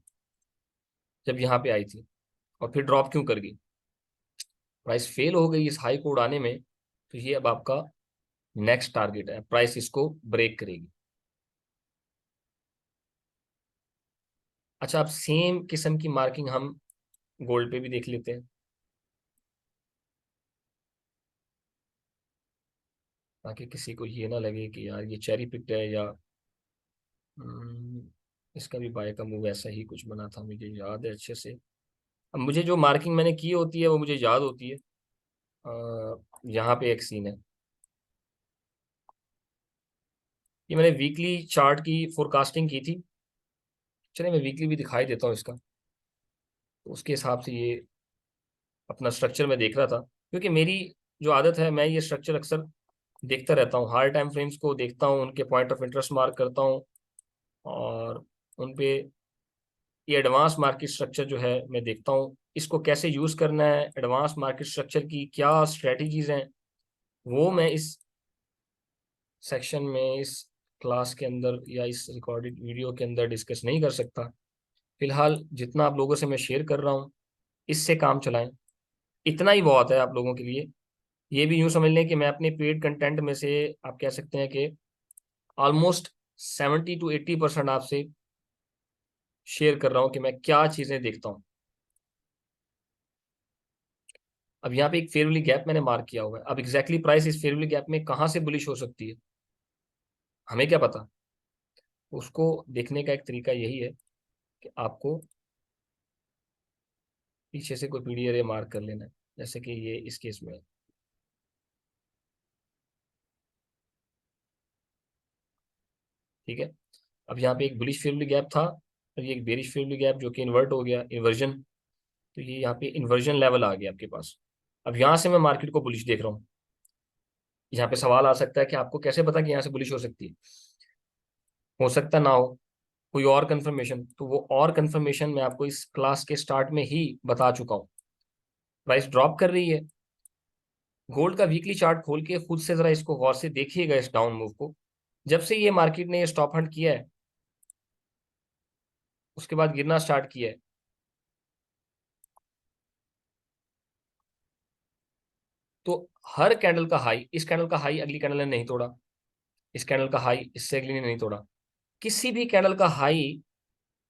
जब यहाँ पे आई थी, और फिर ड्रॉप क्यों कर गई। प्राइस फेल हो गई इस हाई को उड़ाने में, तो ये अब आपका नेक्स्ट टारगेट है, प्राइस इसको ब्रेक करेगी। अच्छा, अब सेम किस्म की मार्किंग हम गोल्ड पे भी देख लेते हैं, ताकि किसी को ये ना लगे कि यार ये चेरी पिक्ड है, या इसका भी बाय का मूव ऐसा ही कुछ बना था, मुझे याद है अच्छे से। अब मुझे जो मार्किंग मैंने की होती है वो मुझे याद होती है। यहाँ पे एक सीन है, ये मैंने वीकली चार्ट की फोरकास्टिंग की थी। चलिए मैं वीकली भी दिखाई देता हूँ इसका, तो उसके हिसाब से ये अपना स्ट्रक्चर मैं देख रहा था, क्योंकि मेरी जो आदत है, मैं ये स्ट्रक्चर अक्सर देखता रहता हूँ, हार्ड टाइम फ्रेम्स को देखता हूँ, उनके पॉइंट ऑफ इंटरेस्ट मार्क करता हूँ, और उन पे ये एडवांस मार्केट स्ट्रक्चर जो है मैं देखता हूँ, इसको कैसे यूज़ करना है, एडवांस मार्केट स्ट्रक्चर की क्या स्ट्रेटजीज हैं, वो मैं इस सेक्शन में, इस क्लास के अंदर या इस रिकॉर्डेड वीडियो के अंदर डिस्कस नहीं कर सकता। फिलहाल जितना आप लोगों से मैं शेयर कर रहा हूँ, इससे काम चलाएं, इतना ही बहुत है आप लोगों के लिए। ये भी यूं समझ लें कि मैं अपने पेड कंटेंट में से, आप कह सकते हैं कि ऑलमोस्ट 70 to 80% आपसे शेयर कर रहा हूँ कि मैं क्या चीज़ें देखता हूँ। अब यहाँ पे एक फेयर वैल्यू गैप मैंने मार्क किया हुआ है, अब एग्जैक्टली प्राइस इस फेयर वैल्यू गैप में कहाँ से बुलिश हो सकती है, हमें क्या पता। उसको देखने का एक तरीका यही है कि आपको पीछे से कोई पीडी एरे मार्क कर लेना है, जैसे कि ये इस केस में है। ठीक है, अब यहाँ पे एक बुलिश फेयर वैल्यू गैप था, और ये एक बेरिश फेयर वैल्यू गैप जो कि इन्वर्ट हो गया, इन्वर्जन। तो ये यहाँ पे इन्वर्जन लेवल आ गया आपके पास। अब यहाँ से मैं मार्केट को बुलिश देख रहा हूँ। यहाँ पे सवाल आ सकता है कि आपको कैसे पता कि यहाँ से बुलिश हो सकती है, हो सकता ना हो कोई और कंफर्मेशन, तो वो और कंफर्मेशन मैं आपको इस क्लास के स्टार्ट में ही बता चुका हूँ। प्राइस ड्रॉप कर रही है, गोल्ड का वीकली चार्ट खोल के खुद से जरा इसको गौर से देखिएगा, इस डाउन मूव को। जब से ये मार्केट ने ये स्टॉप हंट किया है, उसके बाद गिरना स्टार्ट किया है, तो हर कैंडल का हाई, इस कैंडल का हाई अगली कैंडल ने नहीं तोड़ा, इस कैंडल का हाई इससे अगली ने नहीं तोड़ा, किसी भी कैंडल का हाई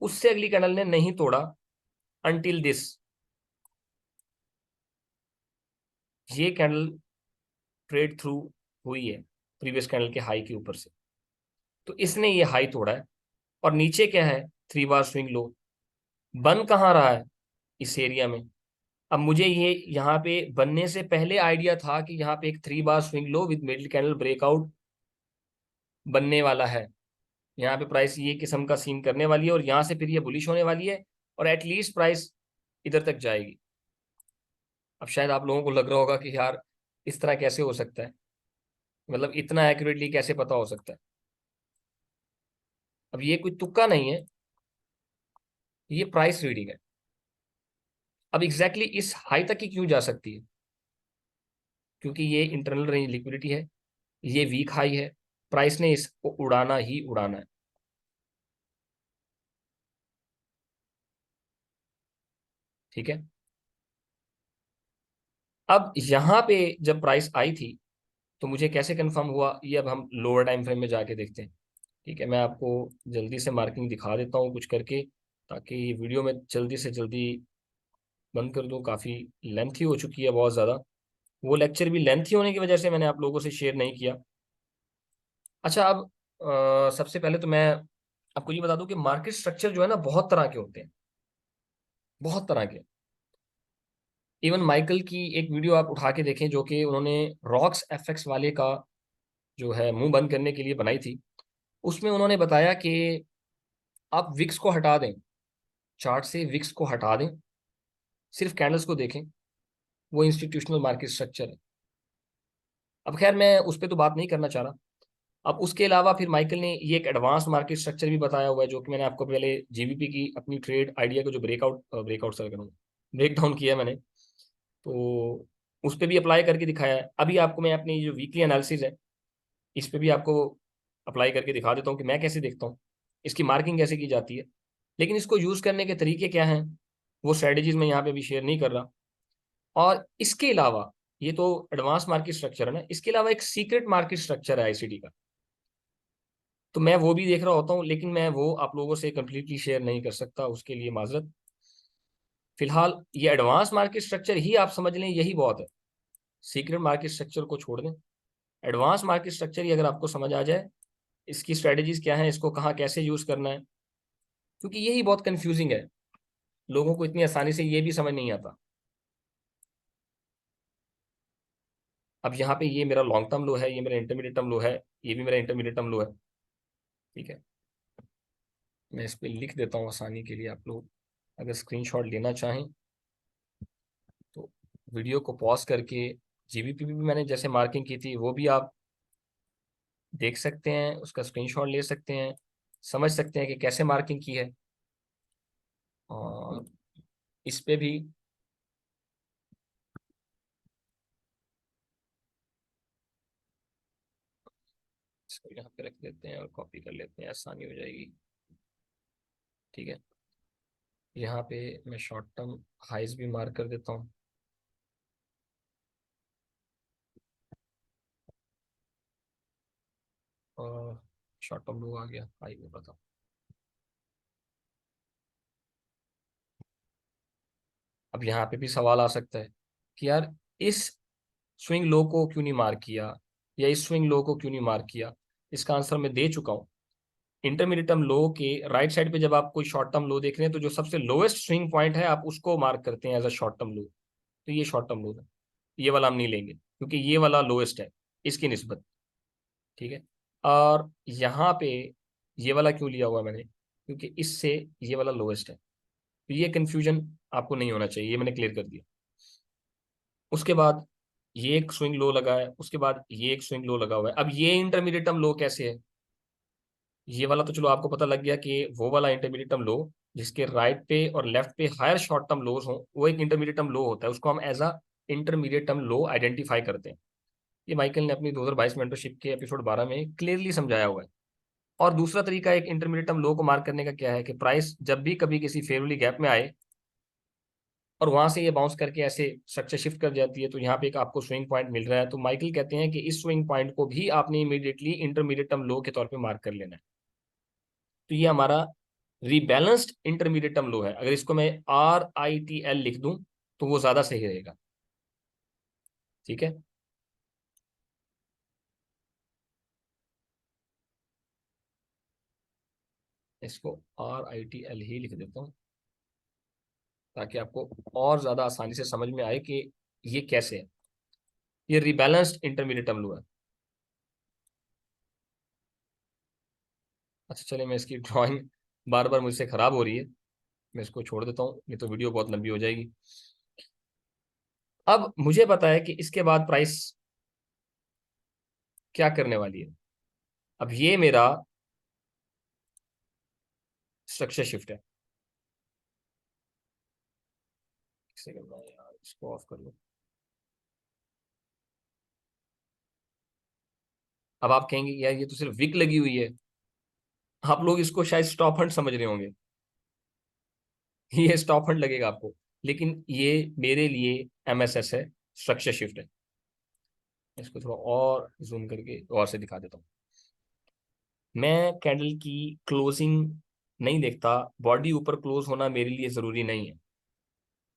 उससे अगली कैंडल ने नहीं तोड़ा, अनटिल दिस, ये कैंडल ट्रेड थ्रू हुई है प्रीवियस कैंडल के हाई के ऊपर से, तो इसने ये हाई तोड़ा है। और नीचे क्या है, 3 बार स्विंग लो, बन कहाँ रहा है, इस एरिया में। अब मुझे ये यहाँ पे बनने से पहले आइडिया था कि यहाँ पे एक 3 बार swing low with middle candle breakout बनने वाला है, यहाँ पे प्राइस ये किस्म का सीन करने वाली है, और यहाँ से फिर ये बुलिश होने वाली है, और एटलीस्ट प्राइस इधर तक जाएगी। अब शायद आप लोगों को लग रहा होगा कि यार इस तरह कैसे हो सकता है, मतलब इतना एक्यूरेटली कैसे पता हो सकता है। अब ये कोई तुक्का नहीं है, ये प्राइस रीडिंग है। अब एग्जैक्टली इस हाई तक ही क्यों जा सकती है, क्योंकि ये इंटरनल रेंज लिक्विडिटी है, ये वीक हाई है, प्राइस ने इसको उड़ाना ही उड़ाना है। ठीक है, अब यहाँ पे जब प्राइस आई थी, तो मुझे कैसे कंफर्म हुआ, ये अब हम लोअर टाइम फ्रेम में जाके देखते हैं। ठीक है, मैं आपको जल्दी से मार्किंग दिखा देता हूँ कुछ करके, ताकि ये वीडियो में जल्दी से जल्दी बंद कर दूँ, काफ़ी लेंथी हो चुकी है बहुत ज़्यादा। वो लेक्चर भी लेंथी होने की वजह से मैंने आप लोगों से शेयर नहीं किया। अच्छा, अब सबसे पहले तो मैं आपको ये बता दूं कि मार्केट स्ट्रक्चर जो है ना, बहुत तरह के होते हैं, बहुत तरह के। इवन माइकल की एक वीडियो आप उठा के देखें जो कि उन्होंने रॉक्स एफएक्स वाले का जो है मुंह बंद करने के लिए बनाई थी। उसमें उन्होंने बताया कि आप विक्स को हटा दें, चार्ट से विक्स को हटा दें, सिर्फ कैंडल्स को देखें, वो इंस्टीट्यूशनल मार्केट स्ट्रक्चर है। अब खैर मैं उस पर तो बात नहीं करना चाह रहा। अब उसके अलावा फिर माइकल ने ये एक एडवांस मार्केट स्ट्रक्चर भी बताया हुआ है, जो कि मैंने आपको पहले जीबीपी की अपनी ट्रेड आइडिया को जो ब्रेकआउट सर करूँ ब्रेक डाउन किया है मैंने, तो उस पर भी अप्लाई करके दिखाया है। अभी आपको मैं अपनी जो वीकली एनालिसिस है इस पे भी आपको अप्लाई करके दिखा देता हूँ कि मैं कैसे देखता हूँ, इसकी मार्किंग कैसे की जाती है। लेकिन इसको यूज़ करने के तरीके क्या हैं वो स्ट्रेटेजीज मैं यहाँ पे भी शेयर नहीं कर रहा। और इसके अलावा ये तो एडवांस मार्केट स्ट्रक्चर है ना, इसके अलावा एक सीक्रेट मार्केट स्ट्रक्चर है आईसीटी का, तो मैं वो भी देख रहा होता हूँ, लेकिन मैं वो आप लोगों से कंप्लीटली शेयर नहीं कर सकता, उसके लिए माजरत। फिलहाल ये एडवांस मार्केट स्ट्रक्चर ही आप समझ लें, यही बहुत है। सीक्रेट मार्केट स्ट्रक्चर को छोड़ दें, एडवांस मार्केट स्ट्रक्चर ही अगर आपको समझ आ जाए, इसकी स्ट्रेटेजीज क्या है, इसको कहाँ कैसे यूज करना है, क्योंकि यही बहुत कंफ्यूजिंग है, लोगों को इतनी आसानी से ये भी समझ नहीं आता। अब यहाँ पे ये मेरा लॉन्ग टर्म लो है, ये मेरा इंटरमीडिएट टर्म लो है, ये भी मेरा इंटरमीडिएट टर्म लो है। ठीक है, मैं इस पर लिख देता हूँ आसानी के लिए, आप लोग अगर स्क्रीनशॉट लेना चाहें तो वीडियो को पॉज करके जीबीपी भी मैंने जैसे मार्किंग की थी वो भी आप देख सकते हैं, उसका स्क्रीनशॉट ले सकते हैं, समझ सकते हैं कि कैसे मार्किंग की है। और इस पे भी इसको यहाँ पे रख देते हैं और कॉपी कर लेते हैं, आसानी हो जाएगी। ठीक है, यहाँ पे मैं शॉर्ट टर्म हाइज भी मार्क कर देता हूँ। और शॉर्ट टर्म लो आ गया, हाई में बताओ। अब यहाँ पे भी सवाल आ सकता है कि यार इस स्विंग लो को क्यों नहीं मार्क किया, या इस स्विंग लो को क्यों नहीं मार्क किया। इसका आंसर मैं दे चुका हूँ। इंटरमीडिएट टर्म लो के राइट साइड पे जब आप कोई शॉर्ट टर्म लो देख रहे हैं तो जो सबसे लोएस्ट स्विंग पॉइंट है आप उसको मार्क करते हैं as a short term low. तो ये शॉर्ट टर्म लो है, ये वाला हम नहीं लेंगे क्योंकि ये वाला लोएस्ट है इसकी निस्बत। ठीक है, और यहाँ पे ये वाला क्यों लिया हुआ है मैंने, क्योंकि इससे ये वाला लोएस्ट है। तो ये कंफ्यूजन आपको नहीं होना चाहिए, ये मैंने क्लियर कर दिया। उसके बाद ये एक स्विंग लो लगा है, उसके बाद ये एक स्विंग लो लगा हुआ है। अब ये इंटरमीडिएट टर्म लो कैसे है, ये वाला तो चलो आपको पता लग गया कि वो वाला इंटरमीडिएट टर्म लो जिसके राइट पे और लेफ्ट पे हायर शॉर्ट टर्म लोज हो वो एक इंटरमीडिएट टर्म लो होता है, उसको हम as a intermediate term low identify करते हैं। ये माइकल ने अपनी 2022 मेंटरशिप के एपिसोड 12 में क्लियरली समझाया हुआ है। और दूसरा तरीका एक इंटरमीडिएट टर्म लो को मार्क करने का क्या है कि प्राइस जब भी कभी किसी फेवरली गैप में आए और वहां से ये बाउंस करके ऐसे स्ट्रक्चर शिफ्ट कर जाती है, तो यहाँ पे एक आपको स्विंग पॉइंट मिल रहा है, तो माइकल कहते हैं कि इस स्विंग पॉइंट को भी आपने इमीडिएटली इंटरमीडिएट टर्म लो के तौर पे मार्क कर लेना है। तो ये हमारा रीबैलेंस्ड इंटरमीडिएट टर्म लो है। अगर इसको मैं RITL लिख दूं तो वो ज्यादा सही रहेगा। ठीक है, इसको RITL ही लिख देता हूँ ताकि आपको और ज्यादा आसानी से समझ में आए कि ये कैसे है। ये रिबैलेंस्ड इंटरमीडिएट टर्म लो है। अच्छा चलिए, मैं इसकी ड्राइंग बार बार मुझसे खराब हो रही है, मैं इसको छोड़ देता हूँ, ये तो वीडियो बहुत लंबी हो जाएगी। अब मुझे पता है कि इसके बाद प्राइस क्या करने वाली है। अब ये मेरा स्ट्रक्चर शिफ्ट है। एक सेकंड में यार इसको ऑफ कर लो। अब आप कहेंगे यार ये तो सिर्फ विक लगी हुई है, आप लोग इसको शायद स्टॉप हंड समझ रहे होंगे। ये स्टॉप हंड लगेगा आपको, लेकिन ये मेरे लिए MSS है, स्ट्रक्चर शिफ्ट है। इसको थोड़ा और जूम करके और से दिखा देता हूँ। मैं कैंडल की क्लोजिंग नहीं देखता, बॉडी ऊपर क्लोज होना मेरे लिए जरूरी नहीं है।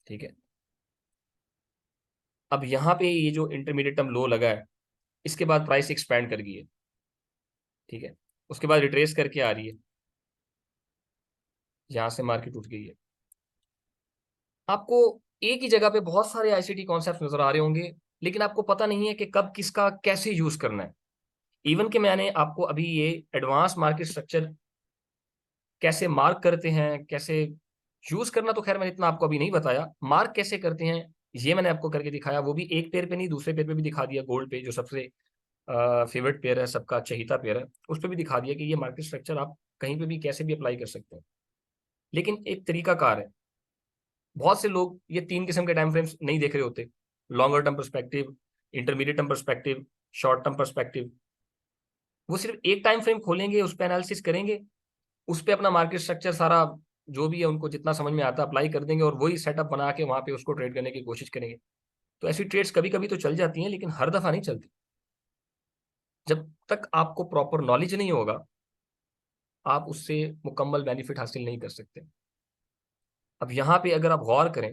ठीक है, अब यहाँ पे ये जो इंटरमीडिएट टर्म लो लगा है इसके बाद प्राइस एक्सपैंड कर गई है। ठीक है, उसके बाद रिट्रेस करके आ रही है, यहाँ से मार्केट उठ गई है। आपको एक ही जगह पे बहुत सारे आईसीटी कॉन्सेप्ट नजर आ रहे होंगे, लेकिन आपको पता नहीं है कि कब किसका कैसे यूज करना है। इवन कि मैंने आपको अभी ये एडवांस मार्केट स्ट्रक्चर कैसे मार्क करते हैं, कैसे यूज करना, तो खैर मैंने इतना आपको अभी नहीं बताया। मार्क कैसे करते हैं ये मैंने आपको करके दिखाया, वो भी एक पेयर पे नहीं, दूसरे पेयर पे भी दिखा दिया। गोल्ड पे जो सबसे फेवरेट पेयर है, सबका चहीता पेयर है, उस पर भी दिखा दिया कि ये मार्केट स्ट्रक्चर आप कहीं पे भी कैसे भी अप्लाई कर सकते हैं। लेकिन एक तरीकाकार है। बहुत से लोग ये तीन किस्म के टाइम फ्रेम्स नहीं देख रहे होते, longer term perspective, intermediate term perspective, short term perspective. वो सिर्फ एक टाइम फ्रेम खोलेंगे, उस पर एनालिसिस करेंगे, उस पर अपना मार्केट स्ट्रक्चर सारा जो भी है उनको जितना समझ में आता है अप्लाई कर देंगे, और वही सेटअप बना के वहां पे उसको ट्रेड करने की कोशिश करेंगे। तो ऐसी ट्रेड्स कभी कभी तो चल जाती हैं, लेकिन हर दफा नहीं चलती। जब तक आपको प्रॉपर नॉलेज नहीं होगा, आप उससे मुकम्मल बेनिफिट हासिल नहीं कर सकते। अब यहाँ पे अगर आप गौर करें,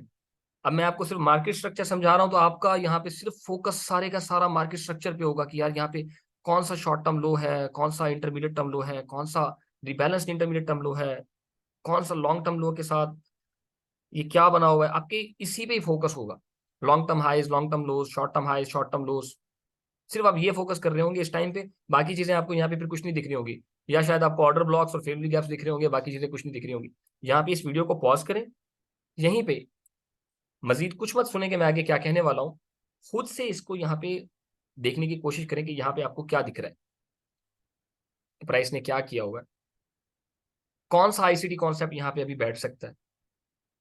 अब मैं आपको सिर्फ मार्केट स्ट्रक्चर समझा रहा हूं, तो आपका यहाँ पे सिर्फ फोकस सारे का सारा मार्केट स्ट्रक्चर पे होगा कि यार यहाँ पे कौन सा शॉर्ट टर्म लो है, कौन सा इंटरमीडिएट टर्म लो है, कौन सा रिबैलेंस्ड इंटरमीडिएट टर्म लो है, कौन सा लॉन्ग टर्म लो के साथ ये क्या बना हुआ है, आपके इसी पे ही फोकस होगा। Long term highs, long term lows, short term highs, short term lows, सिर्फ आप ये फोकस कर रहे होंगे इस टाइम पे। बाकी चीजें आपको यहाँ पे फिर कुछ नहीं दिख रही होंगी, या शायद आपको ऑर्डर ब्लॉक्स और फेवरेट गैप्स दिख रहे होंगे, बाकी चीजें कुछ नहीं दिख रही होंगी। यहाँ पे इस वीडियो को पॉज करें, यहीं पे मजीद कुछ मत सुने कि मैं आगे क्या कहने वाला हूँ, खुद से इसको यहाँ पे देखने की कोशिश करें कि यहाँ पे आपको क्या दिख रहा है, प्राइस ने क्या किया हुआ है, कौन सा आईसीटी कॉन्सेप्ट यहाँ पे अभी बैठ सकता है,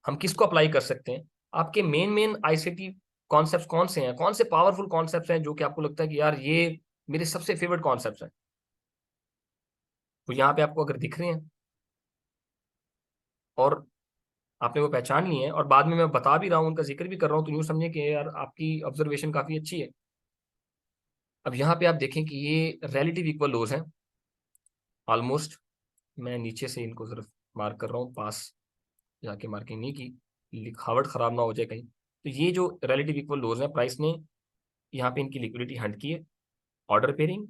हम किसको अप्लाई कर सकते हैं। आपके मेन मेन आईसीटी कॉन्सेप्ट कौन से हैं, कौन से पावरफुल कॉन्सेप्ट हैं जो कि आपको लगता है कि यार ये मेरे सबसे फेवरेट कॉन्सेप्ट हैं, तो यहाँ पे आपको अगर दिख रहे हैं और आपने वो पहचान लिए हैं, और बाद में मैं बता भी रहा हूँ, उनका जिक्र भी कर रहा हूँ, तो यूँ समझे कि यार आपकी ऑब्जर्वेशन काफी अच्छी है। अब यहाँ पे आप देखें कि ये रिलेटिव इक्वल लोज हैं ऑलमोस्ट। मैं नीचे से इनको सिर्फ मार्क कर रहा हूँ, पास जाके मार्किंग नहीं की, लिखावट खराब ना हो जाए कहीं। तो ये जो रिलेटिव इक्वल लोज हैं, प्राइस ने यहाँ पे इनकी लिक्विडिटी हंट की है, ऑर्डर पेयरिंग,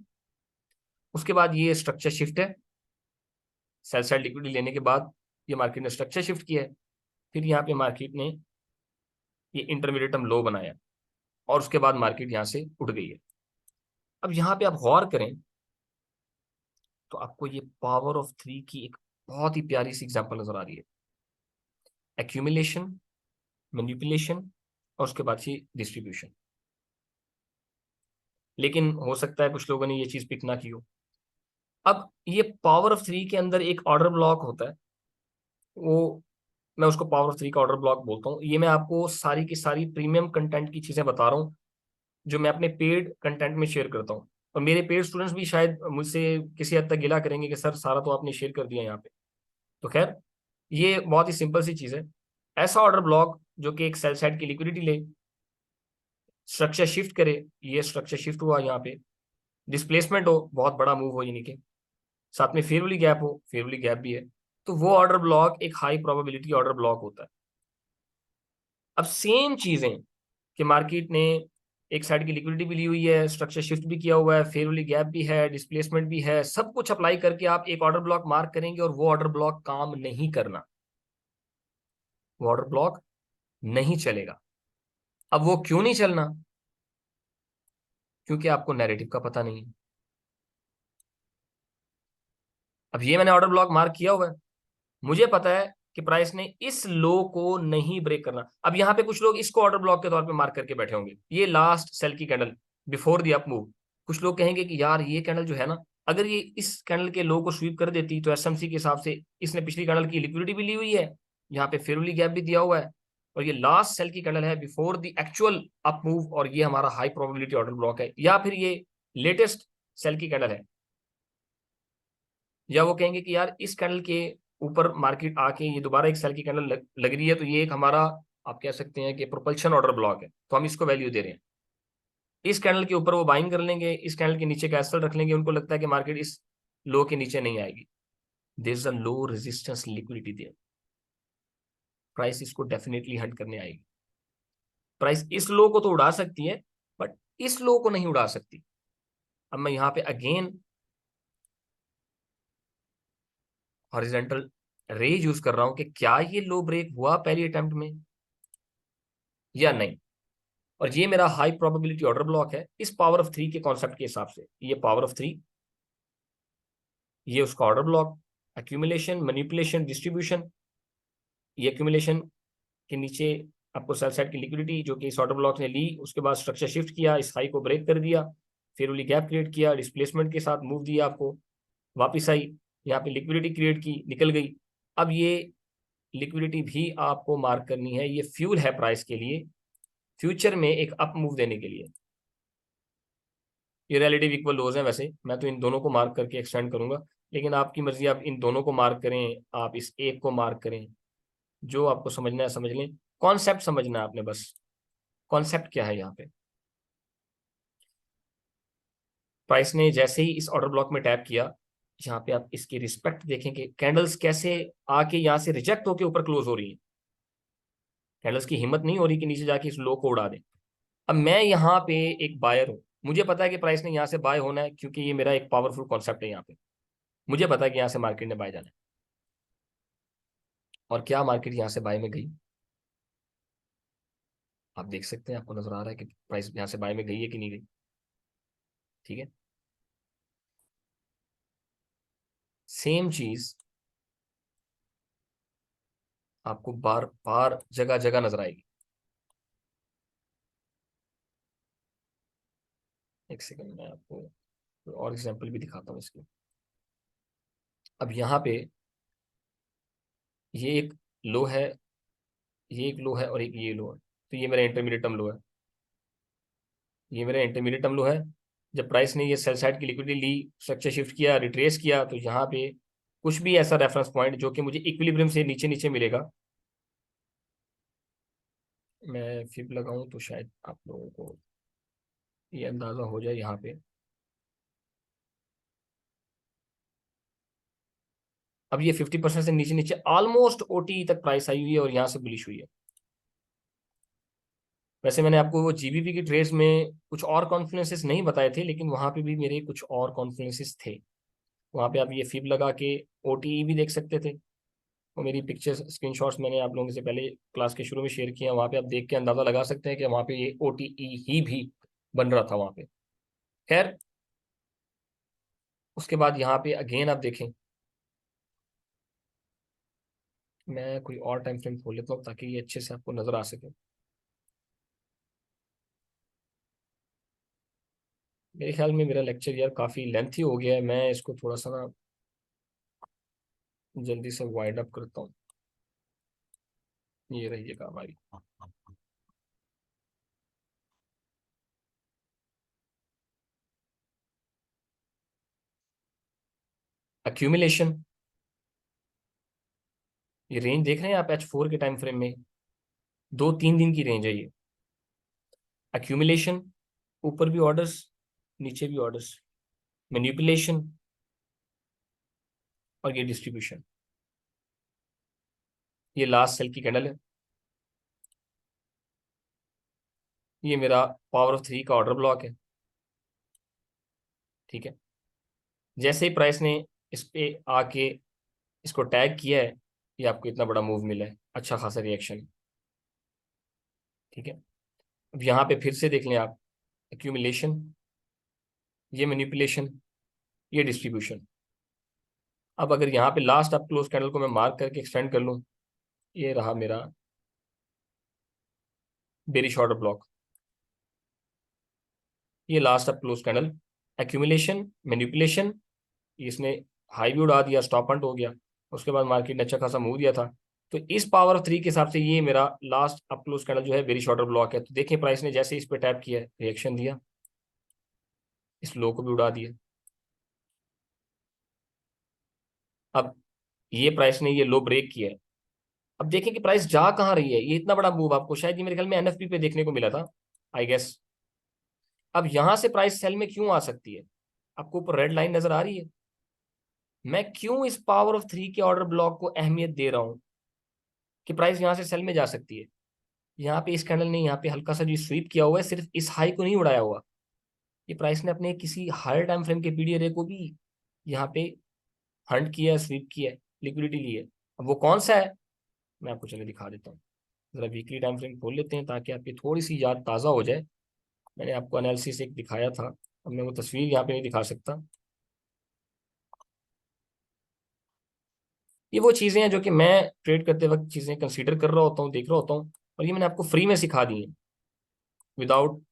उसके बाद ये स्ट्रक्चर शिफ्ट है, सेल साइड लिक्विडिटी लेने के बाद ये मार्केट ने स्ट्रक्चर शिफ्ट किया है, फिर यहाँ पे मार्केट ने ये इंटरमीडिएट लो बनाया, और उसके बाद मार्केट यहाँ से उठ गई है। अब यहाँ पे आप गौर करें तो आपको ये पावर ऑफ थ्री की एक बहुत ही प्यारी सी एग्जांपल नजर आ रही है। एक्यूमुलेशन, मैनिपुलेशन, और उसके बाद से डिस्ट्रीब्यूशन। लेकिन हो सकता है कुछ लोगों ने ये चीज पिक ना की हो। अब ये पावर ऑफ थ्री के अंदर एक ऑर्डर ब्लॉक होता है, वो मैं उसको पावर ऑफ थ्री का ऑर्डर ब्लॉक बोलता हूँ। ये मैं आपको सारी की सारी प्रीमियम कंटेंट की चीजें बता रहा हूँ जो मैं अपने पेड कंटेंट में शेयर करता हूँ, और मेरे पेड स्टूडेंट्स भी शायद मुझसे किसी हद तक गिला करेंगे कि सर सारा तो आपने शेयर कर दिया यहाँ पे। तो खैर, ये बहुत ही सिंपल सी चीज है। ऐसा ऑर्डर ब्लॉक जो कि एक सेल साइड की लिक्विडिटी ले, स्ट्रक्चर शिफ्ट करे, ये स्ट्रक्चर शिफ्ट हुआ यहाँ पे, डिस्प्लेसमेंट हो, बहुत बड़ा मूव हो यानी कि, साथ में फेवरली गैप हो, फेवरली गैप भी है, तो वो ऑर्डर ब्लॉक एक हाई प्रोबेबिलिटी ऑर्डर ब्लॉक होता है। अब सेम चीजें कि मार्केट ने एक साइड की लिक्विडिटी भी ली हुई है, स्ट्रक्चर शिफ्ट भी किया हुआ है, फेवरली गैप भी है, डिस्प्लेसमेंट भी है, सब कुछ अप्लाई करके आप एक ऑर्डर ब्लॉक मार्क करेंगे, और वो ऑर्डर ब्लॉक काम नहीं करना, वो ऑर्डर ब्लॉक नहीं चलेगा। अब वो क्यों नहीं चलना? क्योंकि आपको नैरेटिव का पता नहीं है। अब ये मैंने ऑर्डर ब्लॉक मार्क किया हुआ है, मुझे पता है कि प्राइस ने इस लो को नहीं ब्रेक करना। अब यहाँ पे कुछ लोग इसको ऑर्डर ब्लॉक के तौर पे मार्क करके बैठे होंगे, ये लास्ट सेल की candle before the up move. कुछ लोग कहेंगे कि यार ये कैंडल जो है ना, अगर ये इस कैंडल के लो को स्वीप कर देती तो एसएमसी के हिसाब से इसने पिछली कैंडल की लिक्विडिटी भी ली हुई है, यहाँ पे फेवरली गैप भी दिया हुआ है, और ये लास्ट सेल की कैंडल है before the actual up move, और ये हमारा हाई प्रोबेबिलिटी ऑर्डर ब्लॉक है, या फिर ये लेटेस्ट सेल की कैंडल है। या वो कहेंगे कि यार इस कैंडल के ऊपर मार्केट आके ये दोबारा एक सेल की कैंडल लग रही है, तो ये एक हमारा, आप कह सकते हैं कि प्रोपल्शन ऑर्डर ब्लॉक है, तो हम इसको वैल्यू दे रहे हैं। इस कैंडल के ऊपर वो बाइंग कर लेंगे, इस कैंडल के नीचे कैसल रख लेंगे, उनको लगता है कि मार्केट इस लो के नीचे नहीं आएगी, there is a low resistance liquidity there, price इसको डेफिनेटली हंट करने आएगी। प्राइस इस लो को तो उड़ा सकती है, बट इस लो को नहीं उड़ा सकती। अब मैं यहाँ पे अगेन हॉरिजॉन्टल रे यूज कर रहा हूं कि क्या ये लो ब्रेक हुआ पहली अटेम्प्ट में, या नहीं। और ये मेरा हाई प्रोबेबिलिटी ऑर्डर ब्लॉक है इस पावर ऑफ 3 के कॉन्सेप्ट के हिसाब से। ये पावर ऑफ 3, ये उसका order block, accumulation, manipulation, distribution. ये एक्यूमुलेशन के नीचे आपको सेल साइड की लिक्विडिटी जो कि इस ऑर्डर ब्लॉक ने ली, उसके बाद स्ट्रक्चर शिफ्ट किया, इस हाई को ब्रेक कर दिया, फिर उली गैप क्रिएट किया, डिस्प्लेसमेंट के साथ मूव दिया आपको, वापिस आई, यहाँ पे लिक्विडिटी क्रिएट की, निकल गई। अब ये लिक्विडिटी भी आपको मार्क करनी है, ये फ्यूल है प्राइस के लिए फ्यूचर में एक अप मूव देने के लिए। ये रिलेटिव इक्वल लोज हैं, वैसे मैं तो इन दोनों को मार्क करके एक्सटेंड करूंगा, लेकिन आपकी मर्जी, आप इन दोनों को मार्क करें, आप इस एक को मार्क करें, जो आपको समझना है समझ लें। कॉन्सेप्ट समझना है आपने बस, कॉन्सेप्ट क्या है यहाँ पे। प्राइस ने जैसे ही इस ऑर्डर ब्लॉक में टैप किया, यहाँ पे आप इसकी रिस्पेक्ट देखेंगे, कैंडल्स कैसे आके यहाँ से रिजेक्ट होके ऊपर क्लोज हो रही है। कैंडल्स की हिम्मत नहीं हो रही कि नीचे जाके इस लो को उड़ा दे। अब मैं यहाँ पे एक बायर हूँ, मुझे पता है कि प्राइस ने यहाँ से बाय होना है, क्योंकि ये मेरा एक पावरफुल कॉन्सेप्ट है यहाँ पे। मुझे पता है कि यहाँ से मार्केट ने बाय जाना है। और क्या मार्केट यहाँ से बाय में गई, आप देख सकते हैं, आपको नजर आ रहा है कि प्राइस यहाँ से बाय में गई है कि नहीं गई। ठीक है, सेम चीज आपको बार बार जगह जगह नजर आएगी। एक सेकंड में आपको और एग्जांपल भी दिखाता हूँ इसके। अब यहाँ पे ये एक लो है, ये एक लो है, और एक ये लो है, तो ये मेरा इंटरमीडिएट टर्म लो है, ये मेरा इंटरमीडिएट टर्म लो है। जब प्राइस ने ये सेल साइड की लिक्विडिटी ली, स्ट्रक्चर शिफ्ट किया, रिट्रेस किया, तो यहाँ पे कुछ भी ऐसा रेफरेंस पॉइंट जो कि मुझे इक्विलिब्रियम से नीचे नीचे मिलेगा, मैं फिब लगाऊं तो शायद आप लोगों को ये अंदाजा हो जाए। यहाँ पे अब ये 50% से नीचे नीचे ऑलमोस्ट ओटी तक प्राइस आई हुई है, और यहाँ से बुलिश हुई है। वैसे मैंने आपको वो जीबीपी की ट्रेड्स में कुछ और कॉन्फ्लुएंसेस नहीं बताए थे, लेकिन वहां पे भी मेरे कुछ और कॉन्फ्लुएंसेस थे। वहां पे आप ये फिब लगा के ओटीई भी देख सकते थे। वो मेरी पिक्चर्स स्क्रीनशॉट्स मैंने आप लोगों से पहले क्लास के शुरू में शेयर किया, वहां पे आप देख के अंदाजा लगा सकते हैं कि वहां पे ये ओटीई ही भी बन रहा था वहां पे। खैर, उसके बाद यहाँ पे अगेन आप देखें, मैं कोई और टाइम फ्रेम खोल लेता हूँ ताकि ये अच्छे से आपको नजर आ सके। मेरे ख्याल में मेरा लेक्चर यार काफी लेंथी हो गया है, मैं इसको थोड़ा सा ना जल्दी से वाइड अप करता हूँ। ये रहिएगा हमारी एक्यूमुलेशन। ये रेंज देख रहे हैं आप H4 के टाइम फ्रेम में, 2-3 दिन की रेंज है ये। एक्यूमुलेशन, ऊपर भी ऑर्डर्स, नीचे भी ऑर्डर्स, मैनिपुलेशन, और ये डिस्ट्रीब्यूशन। ये लास्ट सेल की कैंडल है, ये मेरा पावर ऑफ 3 का ऑर्डर ब्लॉक है। ठीक है, जैसे ही प्राइस ने इस पे आके इसको टैग किया है, ये आपको इतना बड़ा मूव मिला है, अच्छा खासा रिएक्शन। ठीक है, अब यहाँ पे फिर से देख लें आप, एक्यूमुलेशन, ये मैनिपुलेशन, ये डिस्ट्रीब्यूशन। अब अगर यहाँ पे लास्ट अप क्लोज कैंडल को मैं मार्क करके एक्सटेंड कर लूँ, ये रहा मेरा बेरिश ऑर्डर ब्लॉक, ये last up close candle, accumulation, manipulation, इसने हाई भी उड़ा दिया, स्टॉप हंट हो गया, उसके बाद मार्केट ने अच्छा खासा मूव दिया था। तो इस पावर ऑफ 3 के हिसाब से ये मेरा लास्ट अप क्लोज कैंडल जो है बेरिश ऑर्डर ब्लॉक है। तो देखिए प्राइस ने जैसे इस पे टैप किया, रिएक्शन दिया, इस लो को भी उड़ा दिया। अब ये प्राइस ने ये लो ब्रेक किया है, अब देखें कि प्राइस जा कहाँ रही है। ये इतना बड़ा मूव आपको शायद ये मेरे ख्याल में एनएफपी पे देखने को मिला था, आई गेस। अब यहां से प्राइस सेल में क्यों आ सकती है, आपको ऊपर रेड लाइन नजर आ रही है। मैं क्यों इस पावर ऑफ 3 के ऑर्डर ब्लॉक को अहमियत दे रहा हूं कि प्राइस यहां से सेल में जा सकती है। यहाँ पे इस कैंडल ने यहाँ पे हल्का सा जो स्वीप किया हुआ है, सिर्फ इस हाई को नहीं उड़ाया हुआ, ये प्राइस ने अपने किसी हायर टाइम फ्रेम के पीडीआर को भी यहाँ पे हंट किया है, स्वीप किया है, लिक्विडिटी ली है। अब वो कौन सा है, मैं आपको चले दिखा देता हूँ। जरा वीकली टाइम फ्रेम खोल लेते हैं ताकि आपकी थोड़ी सी याद ताज़ा हो जाए। मैंने आपको एनालिसिस एक दिखाया था, अब मैं वो तस्वीर यहाँ पे नहीं दिखा सकता। ये वो चीज़ें हैं जो कि मैं ट्रेड करते वक्त चीज़ें कंसीडर कर रहा होता हूँ, देख रहा होता हूँ, और ये मैंने आपको फ्री में सिखा दी है, विदाउट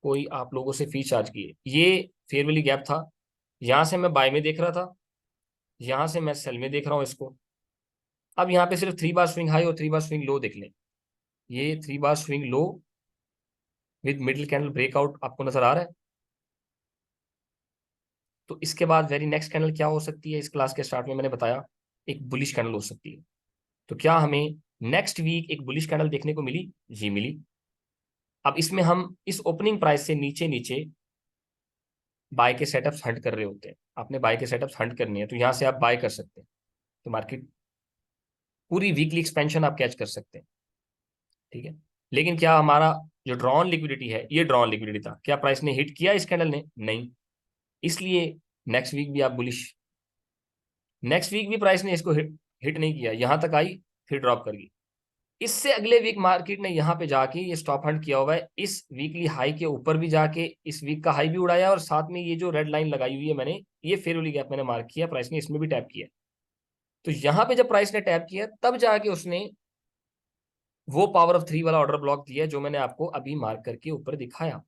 कोई आप लोगों से फीस चार्ज किए। ये फेयर वैल्यू गैप था, यहाँ से मैं बाय में देख रहा था, यहाँ से मैं सेल में देख रहा हूँ इसको। अब यहाँ पे सिर्फ 3 बार स्विंग हाई और 3 बार स्विंग लो देख लें। ये 3 बार swing low with middle candle breakout आपको नजर आ रहा है। तो इसके बाद वेरी नेक्स्ट कैंडल क्या हो सकती है, इस क्लास के स्टार्ट में मैंने बताया एक बुलिश कैंडल हो सकती है। तो क्या हमें नेक्स्ट वीक एक बुलिश कैंडल देखने को मिली? जी मिली। अब इसमें हम इस ओपनिंग प्राइस से नीचे नीचे बाय के सेटअप्स हंट कर रहे होते हैं। आपने बाय के सेटअप्स हंट करनी है तो यहाँ से आप बाय कर सकते हैं, तो मार्केट पूरी वीकली एक्सपेंशन आप कैच कर सकते हैं। ठीक है, लेकिन क्या हमारा जो ड्रॉन लिक्विडिटी है, ये ड्रॉन लिक्विडिटी था, क्या प्राइस ने हिट किया इस कैंडल ने? नहीं। इसलिए नेक्स्ट वीक भी आप बुलिश, नेक्स्ट वीक भी प्राइस ने इसको हिट नहीं किया, यहां तक आई फिर ड्रॉप कर गई। इससे अगले वीक मार्केट ने यहाँ पे जाके ये स्टॉप हंट किया हुआ है, इस वीकली हाई के ऊपर भी जाके इस वीक का हाई भी उड़ाया, और साथ में ये जो रेड लाइन लगाई हुई है मैंने, ये फेयर वैल्यू गैप मैंने मार्क किया, प्राइस ने इसमें भी टैप किया। तो यहाँ पे जब प्राइस ने टैप किया तब जाके उसने वो पावर ऑफ 3 वाला ऑर्डर ब्लॉक दिया जो मैंने आपको अभी मार्क करके ऊपर दिखाया।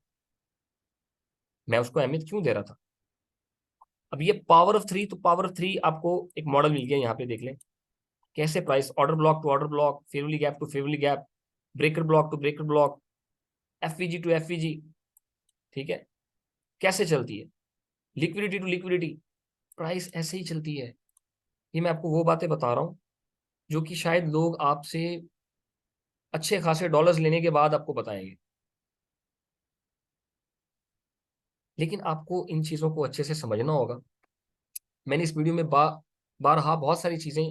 मैं उसको अहमियत क्यों दे रहा था? अब ये पावर ऑफ 3, तो पावर ऑफ 3 आपको एक मॉडल मिल गया, यहाँ पे देख लें कैसे price order block to order block, fair value gap to fair value gap, breaker block to breaker block, FVG to FVG. ठीक है, कैसे चलती है, लिक्विडिटी टू लिक्विडिटी, प्राइस ऐसे ही चलती है। ये मैं आपको वो बातें बता रहा हूँ जो कि शायद लोग आपसे अच्छे खासे डॉलर्स लेने के बाद आपको बताएंगे, लेकिन आपको इन चीज़ों को अच्छे से समझना होगा। मैंने इस वीडियो में बारहा बहुत सारी चीज़ें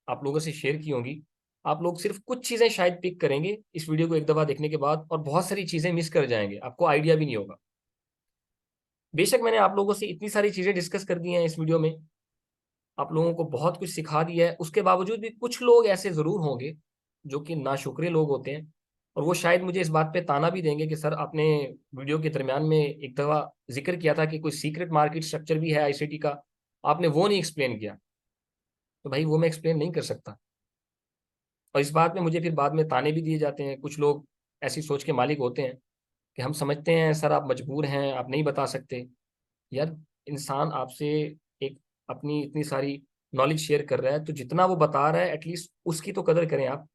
आप लोगों से शेयर की होंगी। आप लोग सिर्फ कुछ चीज़ें शायद पिक करेंगे इस वीडियो को एक दफ़ा देखने के बाद, और बहुत सारी चीज़ें मिस कर जाएंगे, आपको आइडिया भी नहीं होगा। बेशक मैंने आप लोगों से इतनी सारी चीज़ें डिस्कस कर दी हैं इस वीडियो में, आप लोगों को बहुत कुछ सिखा दिया है, उसके बावजूद भी कुछ लोग ऐसे ज़रूर होंगे जो कि नाशुक्रे लोग होते हैं, और वो शायद मुझे इस बात पे ताना भी देंगे कि सर आपने वीडियो के दरमियान में एक दफ़ा जिक्र किया था कि कोई सीक्रेट मार्केट स्ट्रक्चर भी है आईसीटी का, आपने वो नहीं एक्सप्लेन किया। तो भाई वो मैं एक्सप्लेन नहीं कर सकता, और इस बात में मुझे फिर बाद में ताने भी दिए जाते हैं। कुछ लोग ऐसी सोच के मालिक होते हैं कि हम समझते हैं सर आप मजबूर हैं, आप नहीं बता सकते। यार, इंसान आपसे एक अपनी इतनी सारी नॉलेज शेयर कर रहा है, तो जितना वो बता रहा है एटलीस्ट उसकी तो कदर करें आप।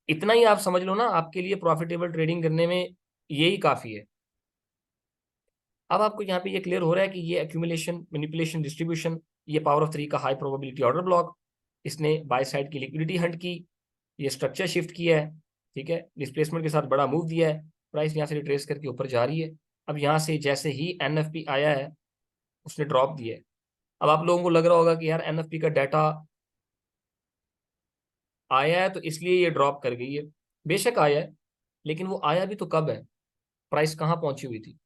इतना ही आप समझ लो ना, आपके लिए प्रॉफिटेबल ट्रेडिंग करने में यही काफ़ी है। अब आपको यहाँ पे ये क्लियर हो रहा है कि ये एक्यूमुलेशन, मैनिपुलेशन, डिस्ट्रीब्यूशन, ये पावर ऑफ 3 का हाई प्रोबेबिलिटी ऑर्डर ब्लॉक, इसने बाय साइड की लिक्विडिटी हंट की, ये स्ट्रक्चर शिफ्ट किया है। ठीक है, डिस्प्लेसमेंट के साथ बड़ा मूव दिया है, प्राइस यहाँ से रिट्रेस करके ऊपर जा रही है। अब यहाँ से जैसे ही एनएफपी आया है उसने ड्रॉप दिया है। अब आप लोगों को लग रहा होगा कि यार एनएफपी का डाटा आया है तो इसलिए ये ड्रॉप कर गई है। बेशक आया है, लेकिन वो आया भी तो कब है, प्राइस कहाँ पहुंची हुई थी?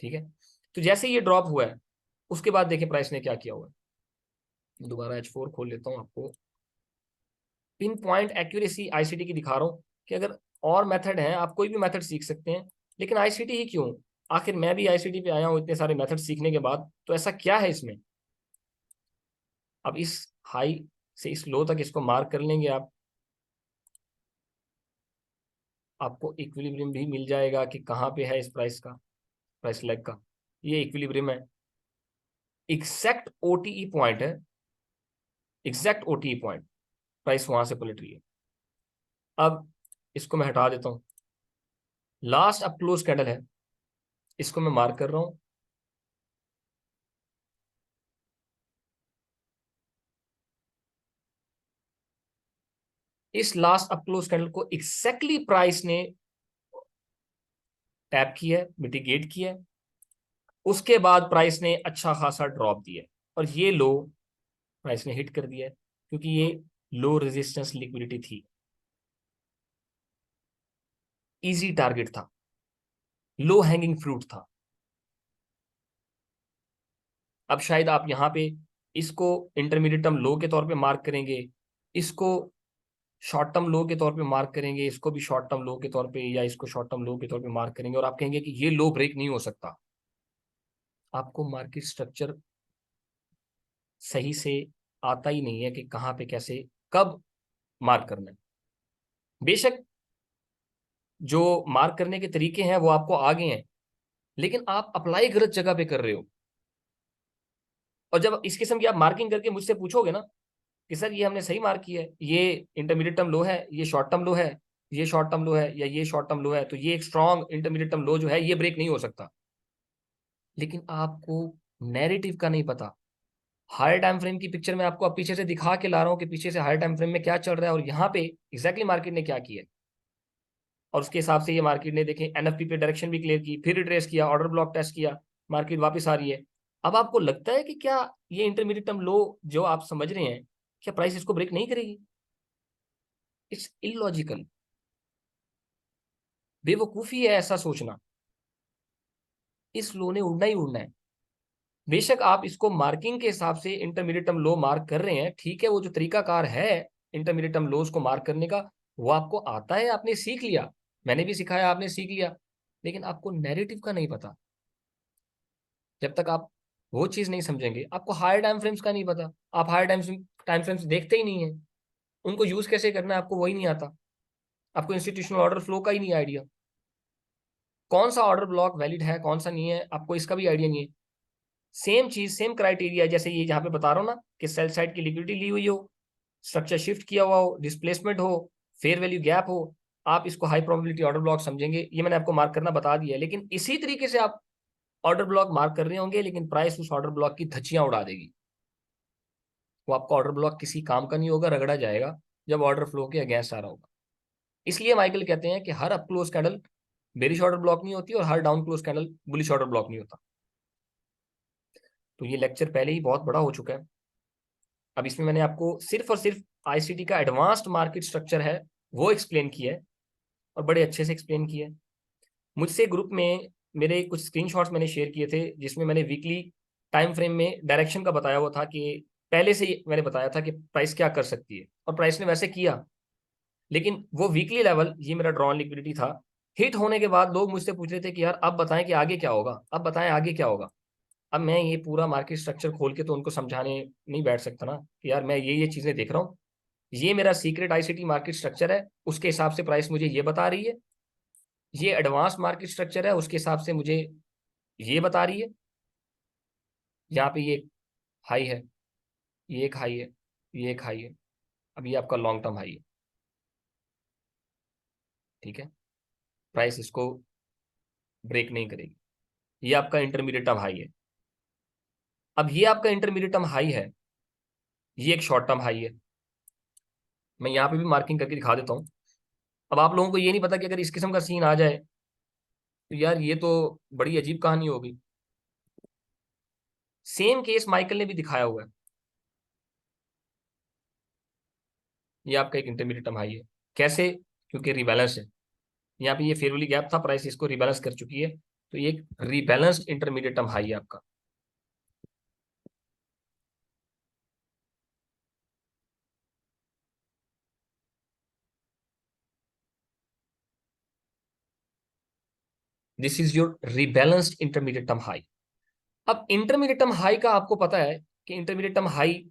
ठीक है, तो जैसे ये ड्रॉप हुआ है उसके बाद देखिए प्राइस ने क्या किया हुआ है। दोबारा H4 खोल लेता हूँ, आपको पिन पॉइंट एक्यूरेसी आईसीटी की दिखा रहा हूँ कि अगर और मेथड है आप कोई भी मेथड सीख सकते हैं, लेकिन आईसीटी ही क्यों? आखिर मैं भी आईसीटी पे आया हूँ इतने सारे मेथड सीखने के बाद, तो ऐसा क्या है इसमें? अब इस हाई से इस लो तक इसको मार्क कर लेंगे आप, आपको इक्विलिब्रियम भी मिल जाएगा कि कहाँ पे है इस प्राइस का, प्राइस लेग का। ये इक्विलिब्रियम है, एग्जैक्ट ओटीई पॉइंट है, एग्जैक्ट ओटीई पॉइंट, प्राइस वहां से पलट रही है। अब इसको मैं हटा देता हूँ, लास्ट अप क्लोज कैंडल है, इसको मैं मार्क कर रहा हूँ। इस लास्ट अप क्लोज कैंडल को एग्जैक्टली प्राइस ने टैप किया है, मिटिगेट किया है, उसके बाद प्राइस ने अच्छा खासा ड्रॉप दिया है, और ये लो प्राइस ने हिट कर दिया है, क्योंकि ये लो रेजिस्टेंस लिक्विडिटी थी, इजी टारगेट था, लो हैंगिंग फ्रूट था। अब शायद आप यहाँ पे इसको इंटरमीडिएट टर्म लो के तौर पे मार्क करेंगे, इसको शॉर्ट टर्म लो के तौर पे मार्क करेंगे, इसको भी शॉर्ट टर्म लो के तौर पे या इसको शॉर्ट टर्म लो के तौर पे मार्क करेंगे, और आप कहेंगे कि ये लो ब्रेक नहीं हो सकता। आपको मार्केट स्ट्रक्चर सही से आता ही नहीं है कि कहाँ पे कैसे कब मार्क करना है। बेशक जो मार्क करने के तरीके हैं वो आपको आ गए हैं, लेकिन आप अप्लाई गलत जगह पे कर रहे हो। और जब इस किस्म की आप मार्किंग करके मुझसे पूछोगे ना कि सर ये हमने सही मार्क किया है, ये इंटरमीडिएट टर्म लो है, ये शॉर्ट टर्म लो है, ये शॉर्ट टर्म लो है, या ये शॉर्ट टर्म लो है, तो ये एक स्ट्रॉन्ग इंटरमीडिएट टर्म लो जो है ये ब्रेक नहीं हो सकता। लेकिन आपको नैरेटिव का नहीं पता। हायर टाइम फ्रेम की पिक्चर में आपको अब पीछे से दिखा के ला रहा हूँ कि पीछे से हायर टाइम फ्रेम में क्या चल रहा है और यहाँ पे एग्जैक्टली मार्केट ने क्या किया है, और उसके हिसाब से ये मार्केट ने देखें एनएफपी पे डायरेक्शन भी क्लियर की, फिर रिट्रेस किया, ऑर्डर ब्लॉक टेस्ट किया, मार्केट वापस आ रही है। अब आपको लगता है कि क्या ये इंटरमीडिएट टर्म लो जो आप समझ रहे हैं, क्या प्राइस इसको ब्रेक नहीं करेगी? इट्स इलॉजिकल, बेवकूफी है ऐसा सोचना। इस लो ने उड़ना ही उड़ना है। बेशक आप इसको मार्किंग के हिसाब से इंटरमीडिएट टर्म लो मार्क कर रहे हैं, ठीक है, वो जो तरीकाकार है इंटरमीडिएट टर्म लोज को मार्क करने का वो आपको आता है, आपने सीख लिया, मैंने भी सिखाया, आपने सीख लिया, लेकिन आपको नैरेटिव का नहीं पता। जब तक आप वो चीज नहीं समझेंगे, आपको हायर टाइम फ्रेम्स का नहीं पता, आप हायर टाइम फ्रेम्स देखते ही नहीं है, उनको यूज कैसे करना है आपको वही नहीं आता, आपको इंस्टीट्यूशनल ऑर्डर फ्लो का ही नहीं आइडिया, कौन सा ऑर्डर ब्लॉक वैलिड है कौन सा नहीं है आपको इसका भी आइडिया नहीं है। सेम चीज सेम क्राइटेरिया जैसे ये जहां पे बता रहा हूँ ना कि सेल साइड की लिक्विडिटी ली हुई हो, स्ट्रक्चर शिफ्ट किया हुआ हो, डिस्प्लेसमेंट हो, फेयर वैल्यू गैप हो, आप इसको हाई प्रोबेबिलिटी ऑर्डर ब्लॉक समझेंगे। ये मैंने आपको मार्क करना बता दिया है, लेकिन इसी तरीके से आप ऑर्डर ब्लॉक मार्क कर रहे होंगे, लेकिन प्राइस उस ऑर्डर ब्लॉक की धज्जियां उड़ा देगी। वो आपका ऑर्डर ब्लॉक किसी काम का नहीं होगा, रगड़ा जाएगा जब ऑर्डर फ्लो के अगेंस्ट आ रहा होगा। इसलिए माइकल कहते हैं कि her up close candle bearish order block नहीं होती और her down close candle bullish order block नहीं होता। तो ये लेक्चर पहले ही बहुत बड़ा हो चुका है। अब इसमें मैंने आपको सिर्फ और सिर्फ आईसीटी का एडवांस्ड मार्केट स्ट्रक्चर है वो एक्सप्लेन किया है, और बड़े अच्छे से एक्सप्लेन किया है। मुझसे ग्रुप में मेरे कुछ स्क्रीनशॉट्स मैंने शेयर किए थे जिसमें मैंने वीकली टाइम फ्रेम में डायरेक्शन का बताया हुआ था कि पहले से ही मैंने बताया था कि प्राइस क्या कर सकती है, और प्राइस ने वैसे किया। लेकिन वो वीकली लेवल, ये मेरा ड्रॉन लिक्विडिटी था, हिट होने के बाद लोग मुझसे पूछ रहे थे कि यार अब बताएं कि आगे क्या होगा, अब बताएं आगे क्या होगा। अब मैं ये पूरा मार्केट स्ट्रक्चर खोल के तो उनको समझाने नहीं बैठ सकता ना कि यार मैं ये चीजें देख रहा हूँ, ये मेरा सीक्रेट आईसीटी मार्केट स्ट्रक्चर है, उसके हिसाब से प्राइस मुझे ये बता रही है, ये एडवांस मार्केट स्ट्रक्चर है उसके हिसाब से मुझे ये बता रही है। यहाँ पे ये हाई है, ये एक हाई है, ये एक हाई है, अब ये आपका लॉन्ग टर्म हाई है, ठीक है, प्राइस इसको ब्रेक नहीं करेगी। ये आपका इंटरमीडिएट टर्म हाई है। अब ये आपका इंटरमीडिएट टर्म हाई है, ये एक शॉर्ट टर्म हाई है। मैं यहाँ पे भी मार्किंग करके दिखा देता हूँ। अब आप लोगों को ये नहीं पता कि अगर इस किस्म का सीन आ जाए तो यार ये तो बड़ी अजीब कहानी होगी। सेम केस माइकल ने भी दिखाया हुआ है। ये आपका एक इंटरमीडिएट टर्म हाई है, कैसे? क्योंकि रिबैलेंस है, यहाँ पे ये फेयर वैल्यू गैप था, प्राइस इसको रिबैलेंस कर चुकी है, तो ये एक रिबैलेंस्ड इंटरमीडिएट टर्म हाई है आपका। This is your rebalanced intermediate term high. अब इंटरमीडिएट टर्म हाई का आपको पता है कि इंटरमीडिएट टर्म हाई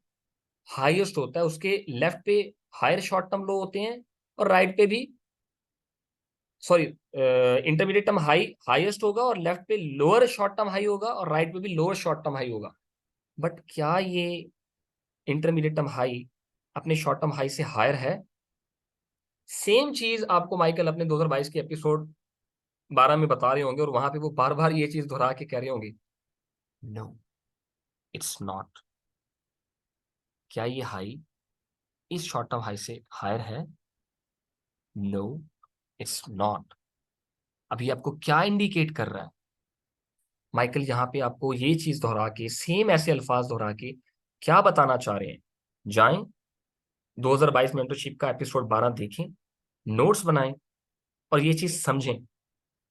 हाईएस्ट होता है, उसके लेफ्ट पे हायर शॉर्ट टर्म लो होते हैं और राइट पे भी, sorry, intermediate term high highest होगा और लेफ्ट पे लोअर शॉर्ट टर्म हाई होगा और राइट पे भी लोअर शॉर्ट टर्म हाई होगा। बट क्या ये इंटरमीडिएट टर्म हाई अपने शॉर्ट टर्म हाई से हायर है? सेम चीज आपको माइकल अपने 2022 के एपिसोड 12 में बता रहे होंगे और वहां पे वो बार बार ये चीज दोहरा के कह रहे होंगे, नो इट्स नॉट। क्या ये हाई इस शॉर्ट टर्म हाई से हायर है? No it's not. अभी आपको क्या इंडिकेट कर रहा है माइकल यहाँ पे? आपको ये चीज दोहरा के, सेम ऐसे अल्फाज दोहरा के क्या बताना चाह रहे हैं? जाएं 2022 मेंटरशिप का एपिसोड 12 देखें, नोट्स बनाएं, और ये चीज समझें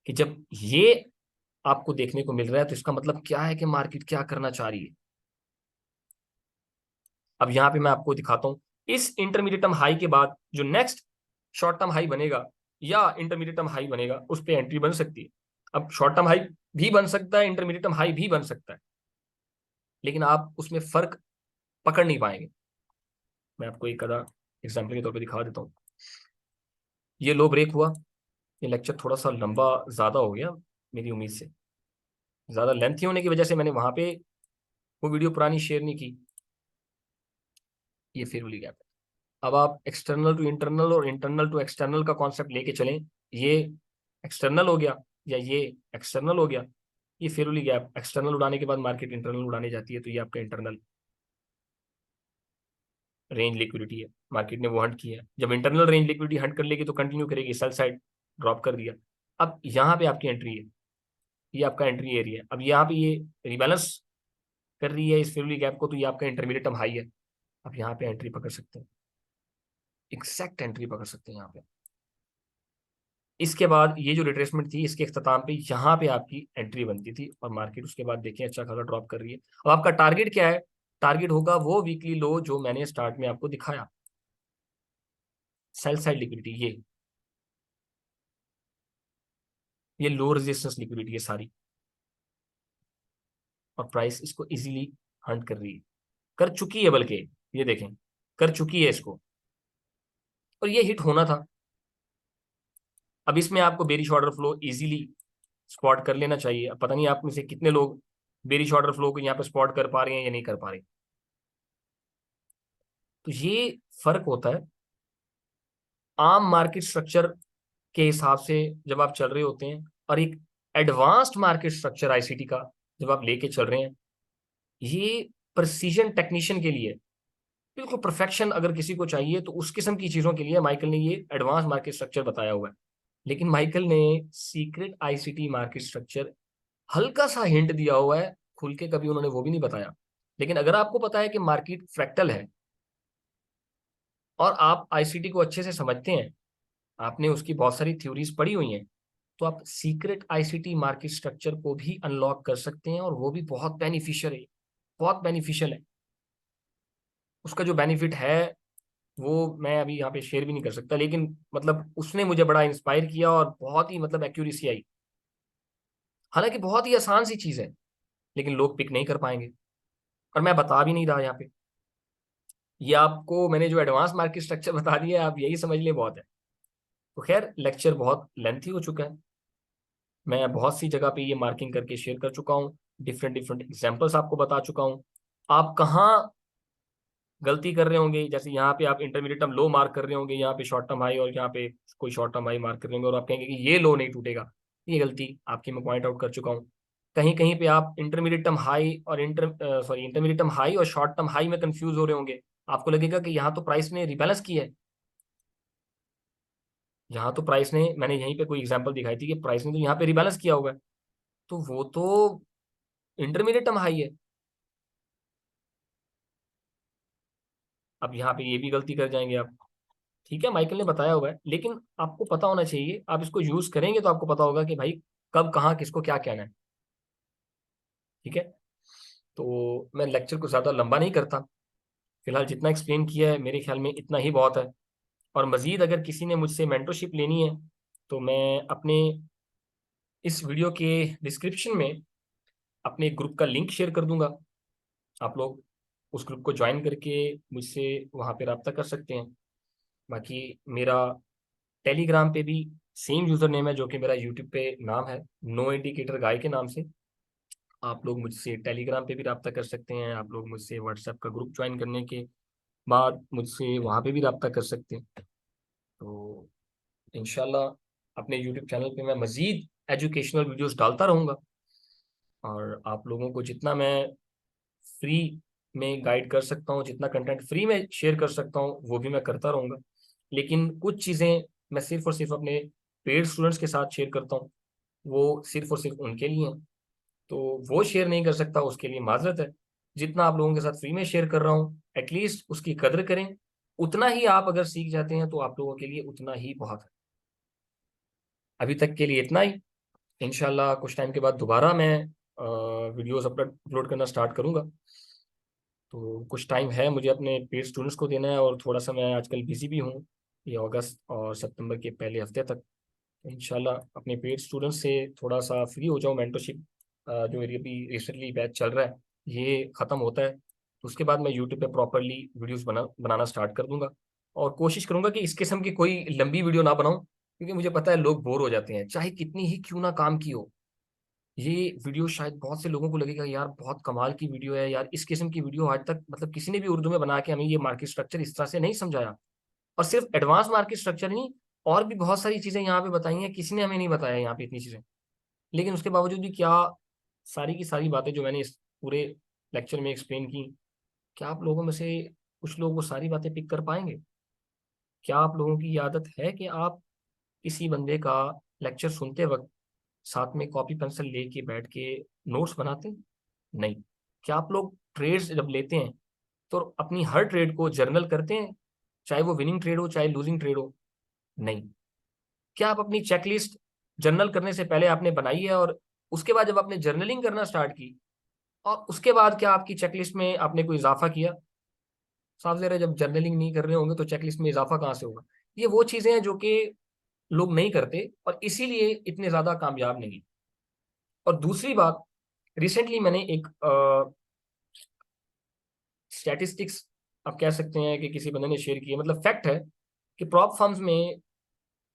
कि जब ये आपको देखने को मिल रहा है तो इसका मतलब क्या है कि मार्केट क्या करना चाह रही है। अब यहाँ पे मैं आपको दिखाता हूँ, इस इंटरमीडिएट टर्म हाई के बाद जो नेक्स्ट शॉर्ट टर्म हाई बनेगा या इंटरमीडिएट टर्म हाई बनेगा, उस पर एंट्री बन सकती है। अब शॉर्ट टर्म हाई भी बन सकता है, इंटरमीडिएट टर्म हाई भी बन सकता है, लेकिन आप उसमें फर्क पकड़ नहीं पाएंगे। मैं आपको एक आधा एग्जाम्पल के तौर पर दिखा देता हूँ। ये लो ब्रेक हुआ, ये लेक्चर थोड़ा सा लंबा ज़्यादा हो गया मेरी उम्मीद से, ज़्यादा लेंथी होने की वजह से मैंने वहाँ पे वो वीडियो पुरानी शेयर नहीं की। ये फिर वाली गैप है। अब आप एक्सटर्नल टू इंटरनल और इंटरनल टू एक्सटर्नल का कॉन्सेप्ट लेके चलें, ये एक्सटर्नल हो गया या ये एक्सटर्नल हो गया, ये फिर वाली गैप, एक्सटर्नल उड़ाने के बाद मार्केट इंटरनल उड़ाने जाती है, तो ये आपका इंटरनल रेंज लिक्विडिटी है, मार्केट ने वो हंट किया। जब इंटरनल रेंज लिक्विडिटी हंट कर लेगी तो कंटिन्यू करेगी, सेल साइड ड्रॉप कर दिया। अब यहाँ पे आपकी एंट्री है, ये आपका एंट्री एरिया है। अब यहाँ पे ये रिबैलेंस कर रही है इस फिर वाली गैप को, तो ये आपका इंटरमीडिएट टर्म हाई है। अब यहाँ पे एंट्री पकड़ सकते हैं, एग्जैक्ट एंट्री पकड़ सकते हैं यहाँ पे। इसके बाद ये जो रिट्रेसमेंट थी, इसके अख्ताम पे यहाँ पे आपकी एंट्री बनती थी, और मार्केट उसके बाद देखें अच्छा खासा ड्रॉप कर रही है। अब आपका टारगेट क्या है? टारगेट होगा वो वीकली लो जो मैंने स्टार्ट में आपको दिखाया, सेल साइड लिक्विडिटी, ये लो रेजिस्टेंस लिक्विडिटी है सारी, और प्राइस इसको इजीली हंट कर रही है, कर चुकी है, बल्कि ये देखें कर चुकी है इसको, और ये हिट होना था। अब इसमें आपको bearish order flow easily spot कर लेना चाहिए। अब पता नहीं आप में से कितने लोग बेरिश ऑर्डर फ्लो को यहाँ पे स्पॉट कर पा रहे हैं या नहीं कर पा रहे। तो ये फर्क होता है आम मार्केट स्ट्रक्चर के हिसाब से जब आप चल रहे होते हैं, और एक एडवांस्ड मार्केट स्ट्रक्चर आईसीटी का जब आप लेके चल रहे हैं। ये प्रिसीजन टेक्नीशियन के लिए बिल्कुल परफेक्शन अगर किसी को चाहिए, तो उस किस्म की चीजों के लिए माइकल ने ये एडवांस मार्केट स्ट्रक्चर बताया हुआ है। लेकिन माइकल ने सीक्रेट आईसीटी मार्केट स्ट्रक्चर हल्का सा हिंट दिया हुआ है, खुल के कभी उन्होंने वो भी नहीं बताया। लेकिन अगर आपको पता है कि मार्केट फ्रैक्टल है और आप आईसीटी को अच्छे से समझते हैं, आपने उसकी बहुत सारी थ्योरीज पढ़ी हुई हैं, तो आप सीक्रेट आईसीटी मार्केट स्ट्रक्चर को भी अनलॉक कर सकते हैं, और वो भी बहुत बेनिफिशियल है, बहुत बेनिफिशियल है। उसका जो बेनिफिट है वो मैं अभी यहाँ पे शेयर भी नहीं कर सकता, लेकिन मतलब उसने मुझे बड़ा इंस्पायर किया, और बहुत ही मतलब एक्यूरेसी आई। हालांकि बहुत ही आसान सी चीज है, लेकिन लोग पिक नहीं कर पाएंगे, और मैं बता भी नहीं रहा यहाँ पे। ये आपको मैंने जो एडवांस मार्केट स्ट्रक्चर बता दिया, आप यही समझ लें बहुत है। तो खैर, लेक्चर बहुत लेंथी हो चुका है, मैं बहुत सी जगह पे ये मार्किंग करके शेयर कर चुका हूँ, डिफरेंट डिफरेंट एग्जांपल्स आपको बता चुका हूँ। आप कहाँ गलती कर रहे होंगे, जैसे यहाँ पे आप इंटरमीडिएट टर्म लो मार्क कर रहे होंगे, यहाँ पे शॉर्ट टर्म हाई, और यहाँ पे कोई शॉर्ट टर्म हाई मार्क कर रहे होंगे, और आप कहेंगे कि ये लो नहीं टूटेगा। ये गलती आपकी मैं पॉइंट आउट कर चुका हूँ। कहीं कहीं पे आप इंटरमीडिएट टर्म हाई और इंटरमीडिएट टर्म हाई और शॉर्ट टर्म हाई में कंफ्यूज हो रहे होंगे। आपको लगेगा कि यहाँ तो प्राइस ने रिबैलेंस किया है, यहाँ तो प्राइस ने, मैंने यहीं पे कोई एग्जांपल दिखाई थी कि प्राइस ने तो यहाँ पे रिबैलेंस किया होगा, तो वो तो इंटरमीडिएट टर्म हाई है। अब यहाँ पे ये भी गलती कर जाएंगे आप। ठीक है, माइकल ने बताया हुआ है, लेकिन आपको पता होना चाहिए, आप इसको यूज करेंगे तो आपको पता होगा कि भाई कब कहाँ किसको क्या कहना है। ठीक है, तो मैं लेक्चर को ज़्यादा लंबा नहीं करता, फिलहाल जितना एक्सप्लेन किया है मेरे ख्याल में इतना ही बहुत है। और मज़ीद अगर किसी ने मुझसे मेंटरशिप लेनी है, तो मैं अपने इस वीडियो के डिस्क्रिप्शन में अपने ग्रुप का लिंक शेयर कर दूंगा। आप लोग उस ग्रुप को ज्वाइन करके मुझसे वहाँ पे रब्ता कर सकते हैं। बाकी मेरा टेलीग्राम पे भी सेम यूज़र नेम है जो कि मेरा यूट्यूब पे नाम है, नो इंडिकेटर गाय के नाम से। आप लोग मुझसे टेलीग्राम पे भी रब्ता कर सकते हैं, आप लोग मुझसे व्हाट्सएप का ग्रुप ज्वाइन करने के बाद मुझसे वहाँ पे भी रब्ता कर सकते हैं। तो इंशाल्लाह अपने यूट्यूब चैनल पे मैं मज़ीद एजुकेशनल वीडियोस डालता रहूँगा, और आप लोगों को जितना मैं फ्री में गाइड कर सकता हूँ, जितना कंटेंट फ्री में शेयर कर सकता हूँ, वो भी मैं करता रहूँगा। लेकिन कुछ चीज़ें मैं सिर्फ और सिर्फ अपने पेड स्टूडेंट्स के साथ शेयर करता हूँ, वो सिर्फ और सिर्फ उनके लिए हैं, तो वो शेयर नहीं कर सकता, उसके लिए माजरत है। जितना आप लोगों के साथ फ्री में शेयर कर रहा हूँ, एटलीस्ट उसकी कदर करें। उतना ही आप अगर सीख जाते हैं तो आप लोगों के लिए उतना ही बहुत है। अभी तक के लिए इतना ही। इंशाल्लाह कुछ टाइम के बाद दोबारा मैं वीडियोस अपलोड अपलोड करना स्टार्ट करूँगा। तो कुछ टाइम है मुझे अपने पेड स्टूडेंट्स को देना है, और थोड़ा सा मैं आजकल बिजी भी हूँ ये अगस्त और सितंबर के पहले हफ्ते तक। इंशाल्लाह अपने पेड स्टूडेंट से थोड़ा सा फ्री हो जाऊँ। मेंटरशिप जो मेरी अभी रिसेंटली बैच चल रहा है ये ख़त्म होता है, तो उसके बाद मैं यूट्यूब पे प्रॉपरली वीडियोस बनाना स्टार्ट कर दूंगा। और कोशिश करूंगा कि इस किस्म की कोई लंबी वीडियो ना बनाऊं, क्योंकि मुझे पता है लोग बोर हो जाते हैं चाहे कितनी ही क्यों ना काम की हो। ये वीडियो शायद बहुत से लोगों को लगेगा यार बहुत कमाल की वीडियो है यार, इस किस्म की वीडियो आज तक मतलब किसी ने भी उर्दू में बना के हमें ये मार्केट स्ट्रक्चर इस तरह से नहीं समझाया। और सिर्फ एडवांस मार्केट स्ट्रक्चर नहीं, और भी बहुत सारी चीजें यहाँ पे बताई हैं, किसी ने हमें नहीं बताया यहाँ पे इतनी चीजें। लेकिन उसके बावजूद भी क्या सारी की सारी बातें जो मैंने इस पूरे लेक्चर में एक्सप्लेन की, क्या आप लोगों में से कुछ लोग वो सारी बातें पिक कर पाएंगे? क्या आप लोगों की ये आदत है कि आप किसी बंदे का लेक्चर सुनते वक्त साथ में कॉपी पेंसिल लेके बैठ के नोट्स बनाते हैं? नहीं। क्या आप लोग ट्रेड्स जब लेते हैं तो अपनी हर ट्रेड को जर्नल करते हैं, चाहे वो विनिंग ट्रेड हो चाहे लूजिंग ट्रेड हो? नहीं। क्या आप अपनी चेकलिस्ट जर्नल करने से पहले आपने बनाई है, और उसके बाद जब आपने जर्नलिंग करना स्टार्ट की और उसके बाद क्या आपकी चेकलिस्ट में आपने कोई इजाफा किया? साफ ज़ाहिर है जब जर्नलिंग नहीं कर रहे होंगे तो चेकलिस्ट में इजाफा कहाँ से होगा? ये वो चीज़ें हैं जो कि लोग नहीं करते और इसीलिए इतने ज़्यादा कामयाब नहीं। और दूसरी बात, रिसेंटली मैंने एक स्टैटिस्टिक्स आप कह सकते हैं कि किसी बंदे ने शेयर की है, मतलब फैक्ट है कि प्रॉप फर्म्स में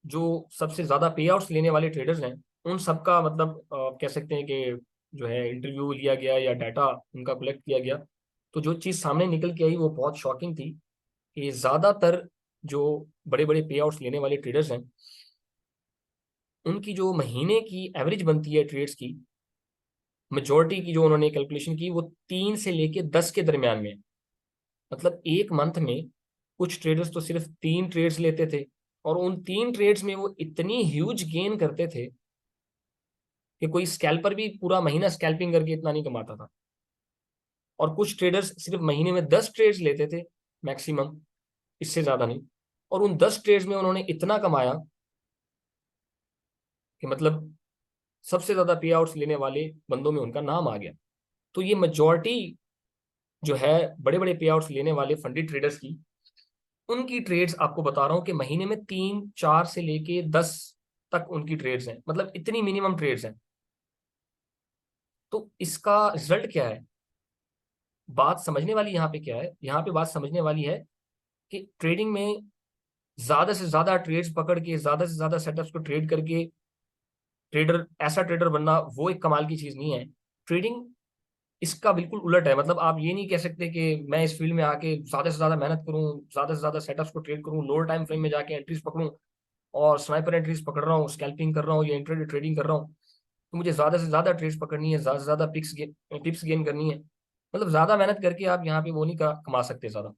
जो सबसे ज्यादा पे आउट्स लेने वाले ट्रेडर्स हैं उन सबका मतलब कह सकते हैं कि जो है इंटरव्यू लिया गया या डाटा उनका कलेक्ट किया गया, तो जो चीज़ सामने निकल के आई वो बहुत शॉकिंग थी कि ज़्यादातर जो बड़े बड़े पे आउट्स लेने वाले ट्रेडर्स हैं उनकी जो महीने की एवरेज बनती है ट्रेड्स की, मेजोरिटी की जो उन्होंने कैलकुलेशन की वो 3 से लेके 10 के दरमियान में है। मतलब एक मंथ में कुछ ट्रेडर्स तो सिर्फ 3 ट्रेड्स लेते थे, और उन 3 ट्रेड्स में वो इतनी ह्यूज गेन करते थे कि कोई स्कैल्पर भी पूरा महीना स्कैल्पिंग करके इतना नहीं कमाता था। और कुछ ट्रेडर्स सिर्फ महीने में 10 ट्रेड्स लेते थे मैक्सिमम, इससे ज्यादा नहीं, और उन 10 ट्रेड्स में उन्होंने इतना कमाया कि मतलब सबसे ज्यादा पे आउट्स लेने वाले बंदों में उनका नाम आ गया। तो ये मेजोरिटी जो है बड़े बड़े पे आउट्स लेने वाले फंडेड ट्रेडर्स की, उनकी ट्रेड्स आपको बता रहा हूं कि महीने में 3 4 से लेके 10 तक उनकी ट्रेड्स हैं, मतलब इतनी मिनिमम ट्रेड्स हैं। तो इसका रिजल्ट क्या है? बात समझने वाली यहाँ पे क्या है, यहाँ पे बात समझने वाली है कि ट्रेडिंग में ज्यादा से ज्यादा ट्रेड्स पकड़ के ज्यादा से ज्यादा सेटअप्स को ट्रेड करके ट्रेडर ऐसा ट्रेडर बनना वो एक कमाल की चीज नहीं है। ट्रेडिंग इसका बिल्कुल उलट है। मतलब आप ये नहीं कह सकते कि मैं इस फील्ड में आके ज्यादा से ज्यादा मेहनत करूं, ज्यादा से ज्यादा सेटअप्स को ट्रेड करूं, लोअर टाइम फ्रेम में जाके एंट्रीज पकड़ूं और स्नाइपर एंट्रीज पकड़ रहा हूँ, स्कैल्पिंग कर रहा हूँ या इंट्राडे ट्रेडिंग कर रहा हूँ, तो मुझे ज्यादा से ज्यादा ट्रेड्स पकड़नी है, ज्यादा से ज्यादा टिप्स गेन करनी है। मतलब ज्यादा मेहनत करके आप यहाँ पे वो नहीं कमा सकते ज्यादा।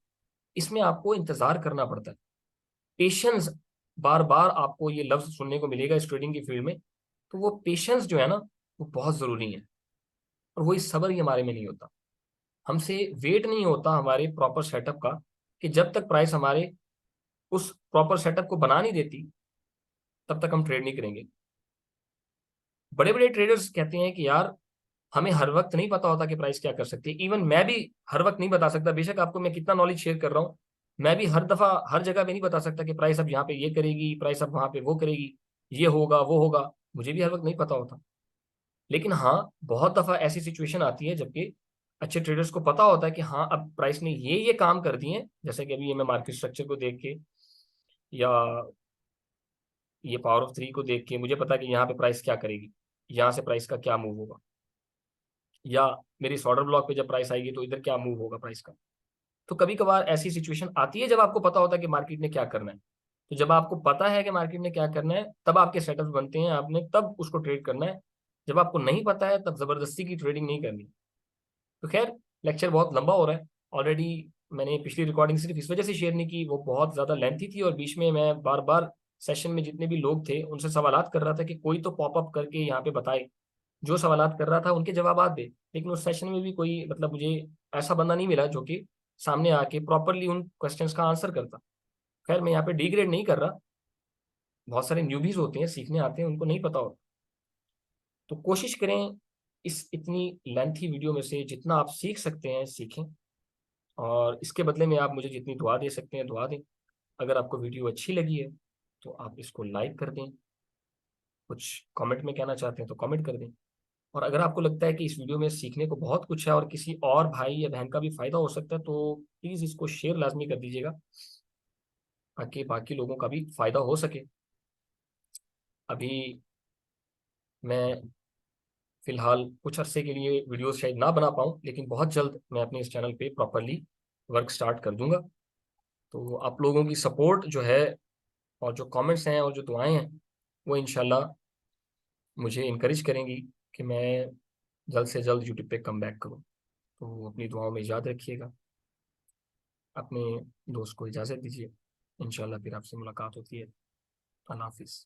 इसमें आपको इंतजार करना पड़ता है, पेशेंस। बार बार आपको ये लफ्ज सुनने को मिलेगा इस ट्रेडिंग की फील्ड में। तो वो पेशेंस जो है ना वो बहुत जरूरी है, और वही सब्र ही हमारे में नहीं होता। हमसे वेट नहीं होता हमारे प्रॉपर सेटअप का, कि जब तक प्राइस हमारे उस प्रॉपर सेटअप को बना नहीं देती तब तक हम ट्रेड नहीं करेंगे। बड़े बड़े ट्रेडर्स कहते हैं कि यार हमें हर वक्त नहीं पता होता कि प्राइस क्या कर सकती है। इवन मैं भी हर वक्त नहीं बता सकता, बेशक आपको मैं कितना नॉलेज शेयर कर रहा हूँ, मैं भी हर दफा हर जगह पे नहीं बता सकता कि प्राइस अब यहाँ पे ये करेगी, प्राइस अब वहां पे वो करेगी, ये होगा वो होगा। मुझे भी हर वक्त नहीं पता होता। लेकिन हाँ, बहुत दफा ऐसी सिचुएशन आती है जबकि अच्छे ट्रेडर्स को पता होता है कि हाँ अब प्राइस ने ये काम कर दिए हैं, जैसे कि अभी ये मैं मार्केट स्ट्रक्चर को देख के या ये पावर ऑफ थ्री को देख के मुझे पता है कि यहाँ पे प्राइस क्या करेगी, यहाँ से प्राइस का क्या मूव होगा, या मेरी इस ऑर्डर ब्लॉक पे जब प्राइस आएगी तो इधर क्या मूव होगा प्राइस का। तो कभी कभार ऐसी सिचुएशन आती है जब आपको पता होता है कि मार्केट ने क्या करना है। तो जब आपको पता है कि मार्केट ने क्या करना है तब आपके सेटअप्स बनते हैं, आपने तब उसको ट्रेड करना है। जब आपको नहीं पता है तब जबरदस्ती की ट्रेडिंग नहीं करनी। तो खैर, लेक्चर बहुत लंबा हो रहा है ऑलरेडी। मैंने पिछली रिकॉर्डिंग सिर्फ इस वजह से शेयर नहीं की, वो बहुत ज़्यादा लेंथी थी और बीच में मैं बार बार सेशन में जितने भी लोग थे उनसे सवालात कर रहा था कि कोई तो पॉपअप करके यहाँ पे बताए। जो सवालात कर रहा था उनके जवाब दे, लेकिन उस सेशन में भी कोई मतलब मुझे ऐसा बंदा नहीं मिला जो कि सामने आके प्रॉपरली उन क्वेश्चंस का आंसर करता। खैर, मैं यहाँ पे डिग्रेड नहीं कर रहा, बहुत सारे न्यूबीज होते हैं सीखने आते हैं, उनको नहीं पता होता। तो कोशिश करें इस इतनी लेंथी वीडियो में से जितना आप सीख सकते हैं सीखें। और इसके बदले में आप मुझे जितनी दुआ दे सकते हैं दुआ दें। अगर आपको वीडियो अच्छी लगी है तो आप इसको लाइक कर दें, कुछ कमेंट में कहना चाहते हैं तो कमेंट कर दें। और अगर आपको लगता है कि इस वीडियो में सीखने को बहुत कुछ है और किसी और भाई या बहन का भी फायदा हो सकता है तो प्लीज़ इसको शेयर लाजमी कर दीजिएगा, ताकि बाकी लोगों का भी फायदा हो सके। अभी मैं फिलहाल कुछ अरसे के लिए वीडियोस शायद ना बना पाऊँ, लेकिन बहुत जल्द मैं अपने इस चैनल पे प्रॉपरली वर्क स्टार्ट कर दूंगा। तो आप लोगों की सपोर्ट जो है और जो कमेंट्स हैं और जो दुआएं हैं वो इंशाल्लाह मुझे इनकरेज करेंगी कि मैं जल्द से जल्द यूट्यूब पे कम बैक करूँ। तो अपनी दुआओं में याद रखिएगा। अपने दोस्त को इजाज़त दीजिए। इंशाल्लाह फिर आपसे मुलाकात होती है। अल्लाह हाफिज़।